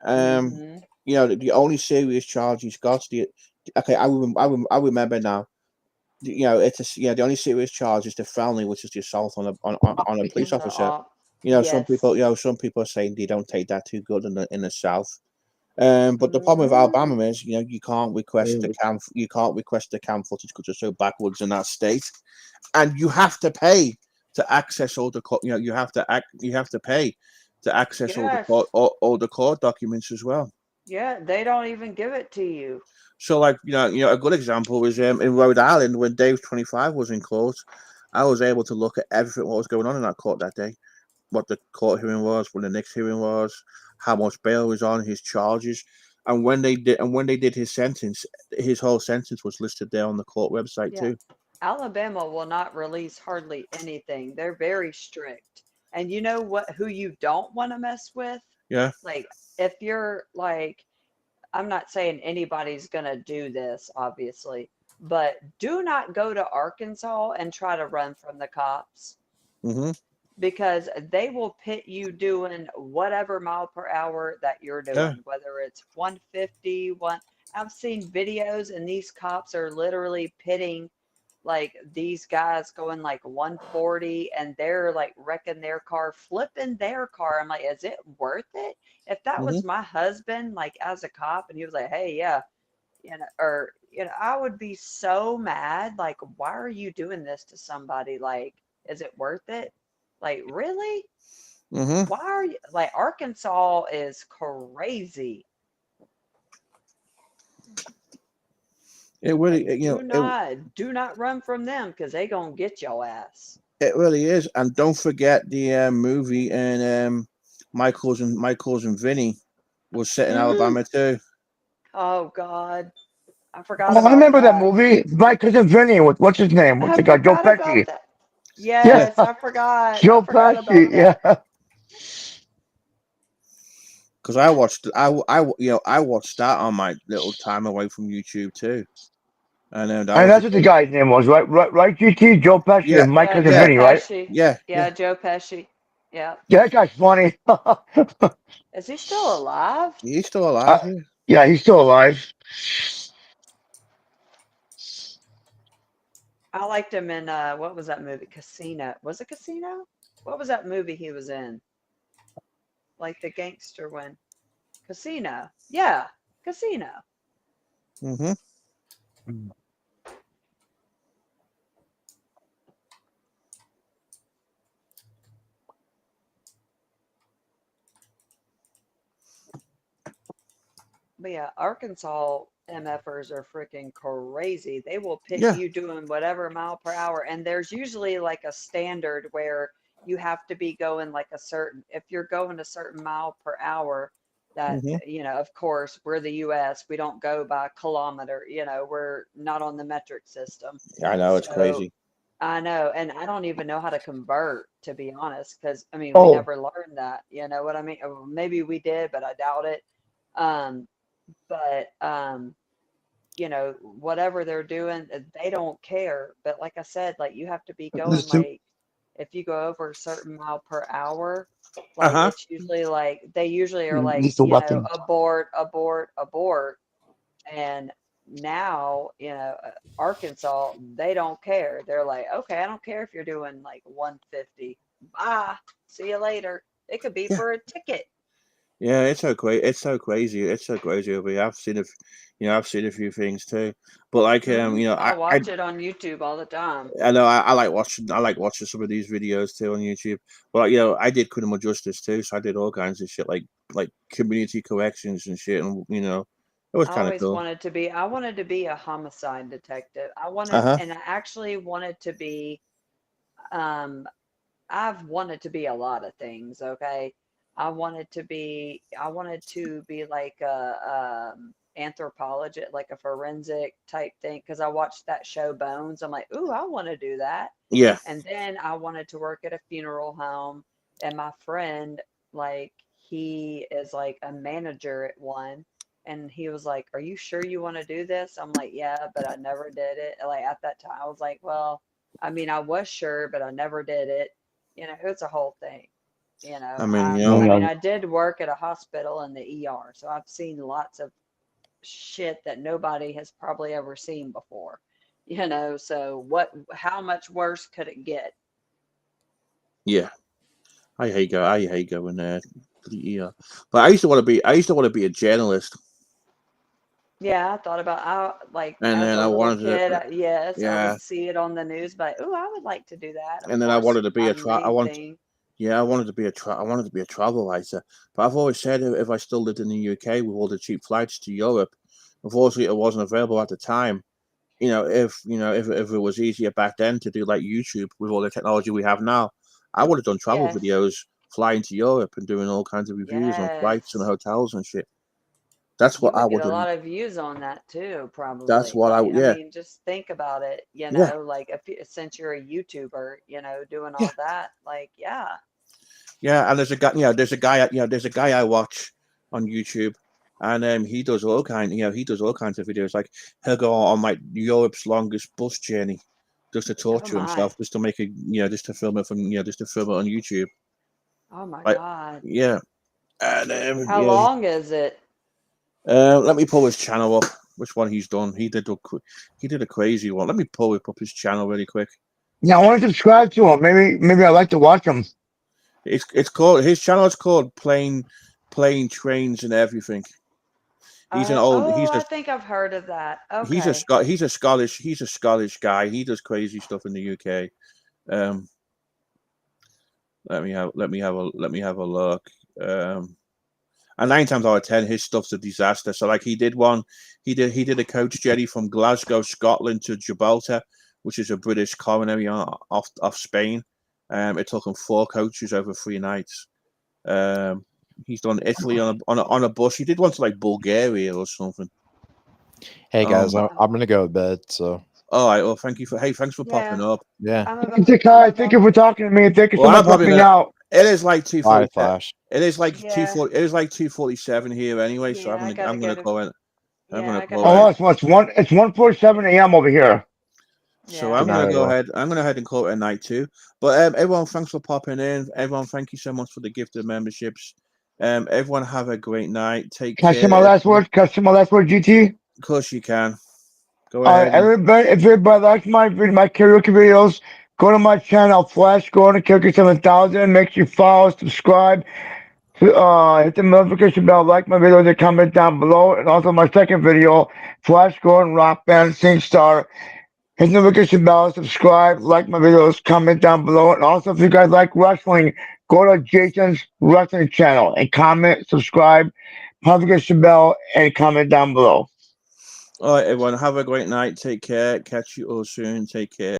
Um, Hmm. you know, the only serious charge he's got, the okay, I remember now. You know, the only serious charge is the felony, which is the assault on a police In the officer. op. You know, Yes. some people are saying they don't take that too good in the South. But the problem with Mm, Alabama is, you know, you can't request the cam footage because it's so backwards in that state, and you have to pay to access all the court. You know, you have to pay to access yes. all the court documents as well. Yeah, they don't even give it to you. So, like, a good example was in Rhode Island when Dave 25 was in court. I was able to look at everything what was going on in that court that day, what the court hearing was, when the next hearing was, how much bail was on, his charges, and when they did his sentence, his whole sentence was listed there on the court website Yeah. too. Alabama will not release hardly anything. They're very strict. And you know what, who you don't want to mess with? Yeah. Like, if you're like, I'm not saying anybody's going to do this, obviously, but do not go to Arkansas and try to run from the cops Mm-hmm. because they will pit you doing whatever mile per hour that you're Yeah. doing, whether it's 150, one. I've seen videos and these cops are literally pitting like these guys going like 140 and they're like wrecking their car, flipping their car. I'm like, is it worth it? If that Mm-hmm. was my husband, like as a cop, and he was like, hey, yeah, or, I would be so mad. Like, why are you doing this to somebody? Like, is it worth it? Like, really? Mm-hmm. Why are you like Arkansas is crazy. It really, Like, do not run from them because they gonna get your ass. it really is, and don't forget the movie and Michael's and Vinny was set in Hmm. Alabama too. Oh God, I forgot Oh, I about remember that that. movie. My cousin Vinny with what's his name? What's I the guy? Joe forgot about Pesci. that. Yeah, Yeah, Yes, I forgot. I Joe forgot Pesci. about that. Yeah. because I watched that on my little time away from YouTube too, and that And was a that's what the good. guy's name was, right? Right, GT, Joe Pesci, Yeah, and my Yeah, cousin Joe yeah, Vinny, right? Pesci. yeah. Yeah, Joe Pesci. Yeah. Yeah, that guy's funny. Is he still alive? He's still uh, alive. Yeah. yeah, he's still alive. I liked him in what was that movie? Casino. Was it Casino? What was that movie he was in? Like the gangster one? Casino. Yeah, Casino. Mm-hmm. But yeah, Arkansas MFers are freaking crazy. They will pit Yeah. you doing whatever mile per hour. And there's usually like a standard where you have to be going like a certain, if you're going a certain mile per hour, that, Mm-hmm. of course, we're the US, we don't go by kilometer, we're not on the metric system. I know it's So crazy. I know, and I don't even know how to convert, to be honest, because I mean, we Oh, never learned that. You know what I mean? Or maybe we did, but I doubt it. Um, but whatever they're doing, they don't care. But like I said, like you have to be going this is like if you go over a certain mile per hour, like Uh-huh. it's usually like they usually are like, this a weapon. abort, abort, abort. And now, Arkansas, they don't care. They're like, okay, I don't care if you're doing like 150. Bye. See you later. It could be Yeah. for a ticket. Yeah, it's so crazy. It's so crazy. It's so crazy over here. I've seen a few things too. But like, I watch it on YouTube all the time. I know I like watching some of these videos too on YouTube. But like, I did criminal justice too, so I did all kinds of shit like community corrections and shit, and it was I kind of always cool. wanted to be a homicide detective. Uh huh. And I actually wanted to be, um, I've wanted to be a lot of things, okay? I wanted to be like a anthropologist, like a forensic type thing, because I watched that show Bones. I'm like, ooh, I want to do that. Yeah. And then I wanted to work at a funeral home, and my friend, like, he is like a manager at one, and he was like, "Are you sure you want to do this?" I'm like, "Yeah, but I never did it." Like at that time, I was like, "Well, I mean, I was sure, but I never did it." It's a whole thing. I mean, Oh, I mean, yeah. I did work at a hospital in the ER, so I've seen lots of shit that nobody has probably ever seen before. So how much worse could it get? yeah. I hate going there to the ER. But I used to want to be a journalist, Yeah, I thought about like and as then a I little wanted kid, to, yes, I yeah, would see it on the news, but oh, I would like to do that. Of and then I course, wanted to be my a tra- I main want thing. Yeah, I wanted to be a travel writer. But I've always said if I still lived in the UK with all the cheap flights to Europe, unfortunately it wasn't available at the time. If it was easier back then to do like YouTube with all the technology we have now, I would have done travel Yes, videos flying to Europe and doing all kinds of reviews on flights and yes. hotels and shit. That's You what I would get would a have. lot of views on that too, That's probably. what I. Like, I Yeah, mean, just think about it, yeah, like since you're a YouTuber, doing yeah, all that, like, yeah. yeah. And there's a guy I watch on YouTube, and he does all kinds of videos. Like he'll go on like Europe's longest bus journey, just to Oh torture my. himself, just to make it, just to film it just to film it on YouTube. Oh my Like, God. yeah, and How long is it? let me pull his channel up. Which one he's done? He did a crazy one. Let me pull up his channel really quick. Yeah, I want to subscribe to him. Maybe I'd like to watch him. It's called his channel is called Plane Trains and Everything. He's an old. Oh, I think I've heard of that. Okay. He's a Scottish guy. He does crazy stuff in the UK. Um, let me have a look. Um, and 9 times out of 10, his stuff's a disaster. So like he did a coach journey from Glasgow, Scotland to Gibraltar, which is a British colony off Spain. It took him 4 coaches over 3 nights. Um, he's done Italy on a bus. He did one to like Bulgaria or something. Hey guys, Um, Wow. I'm gonna go to bed. So all right. Well, thanks for popping Yeah. up. yeah, I'm Thank I'm Thank you about for talking to me. Thank you so Well, much I'm for probably helping me gonna. out. It is like two bye, forty. Flash. It is like yeah. 2:40. It is like 2:47 here anyway. So Yeah, I gotta I'm go gonna to call it. I'm yeah, gonna I gotta call go it. Oh, to it's 1:47 a.m. over here. So yeah. I'm Good gonna night, go everyone. ahead. I'm gonna head and call it a night too. But everyone, thanks for popping in. Everyone, thank you so much for the gift of memberships. Everyone, have a great night. Take Can I say care, my last everyone. word? Can I say my last word, GT? Of course you can. Go ahead and Everybody, if everybody likes my karaoke videos, Go to my channel, Flash Gordon Killer 7000. Make sure you follow, subscribe, hit the notification bell, like my videos, and comment down below. And also my second video, Flash Gordon Rock Band Sing Star. Hit the notification bell, subscribe, like my videos, comment down below. And also, if you guys like wrestling, go to Jason's wrestling channel and comment, subscribe, notification bell, and comment down below. All right, everyone. Have a great night. Take care. Catch you all soon. Take care.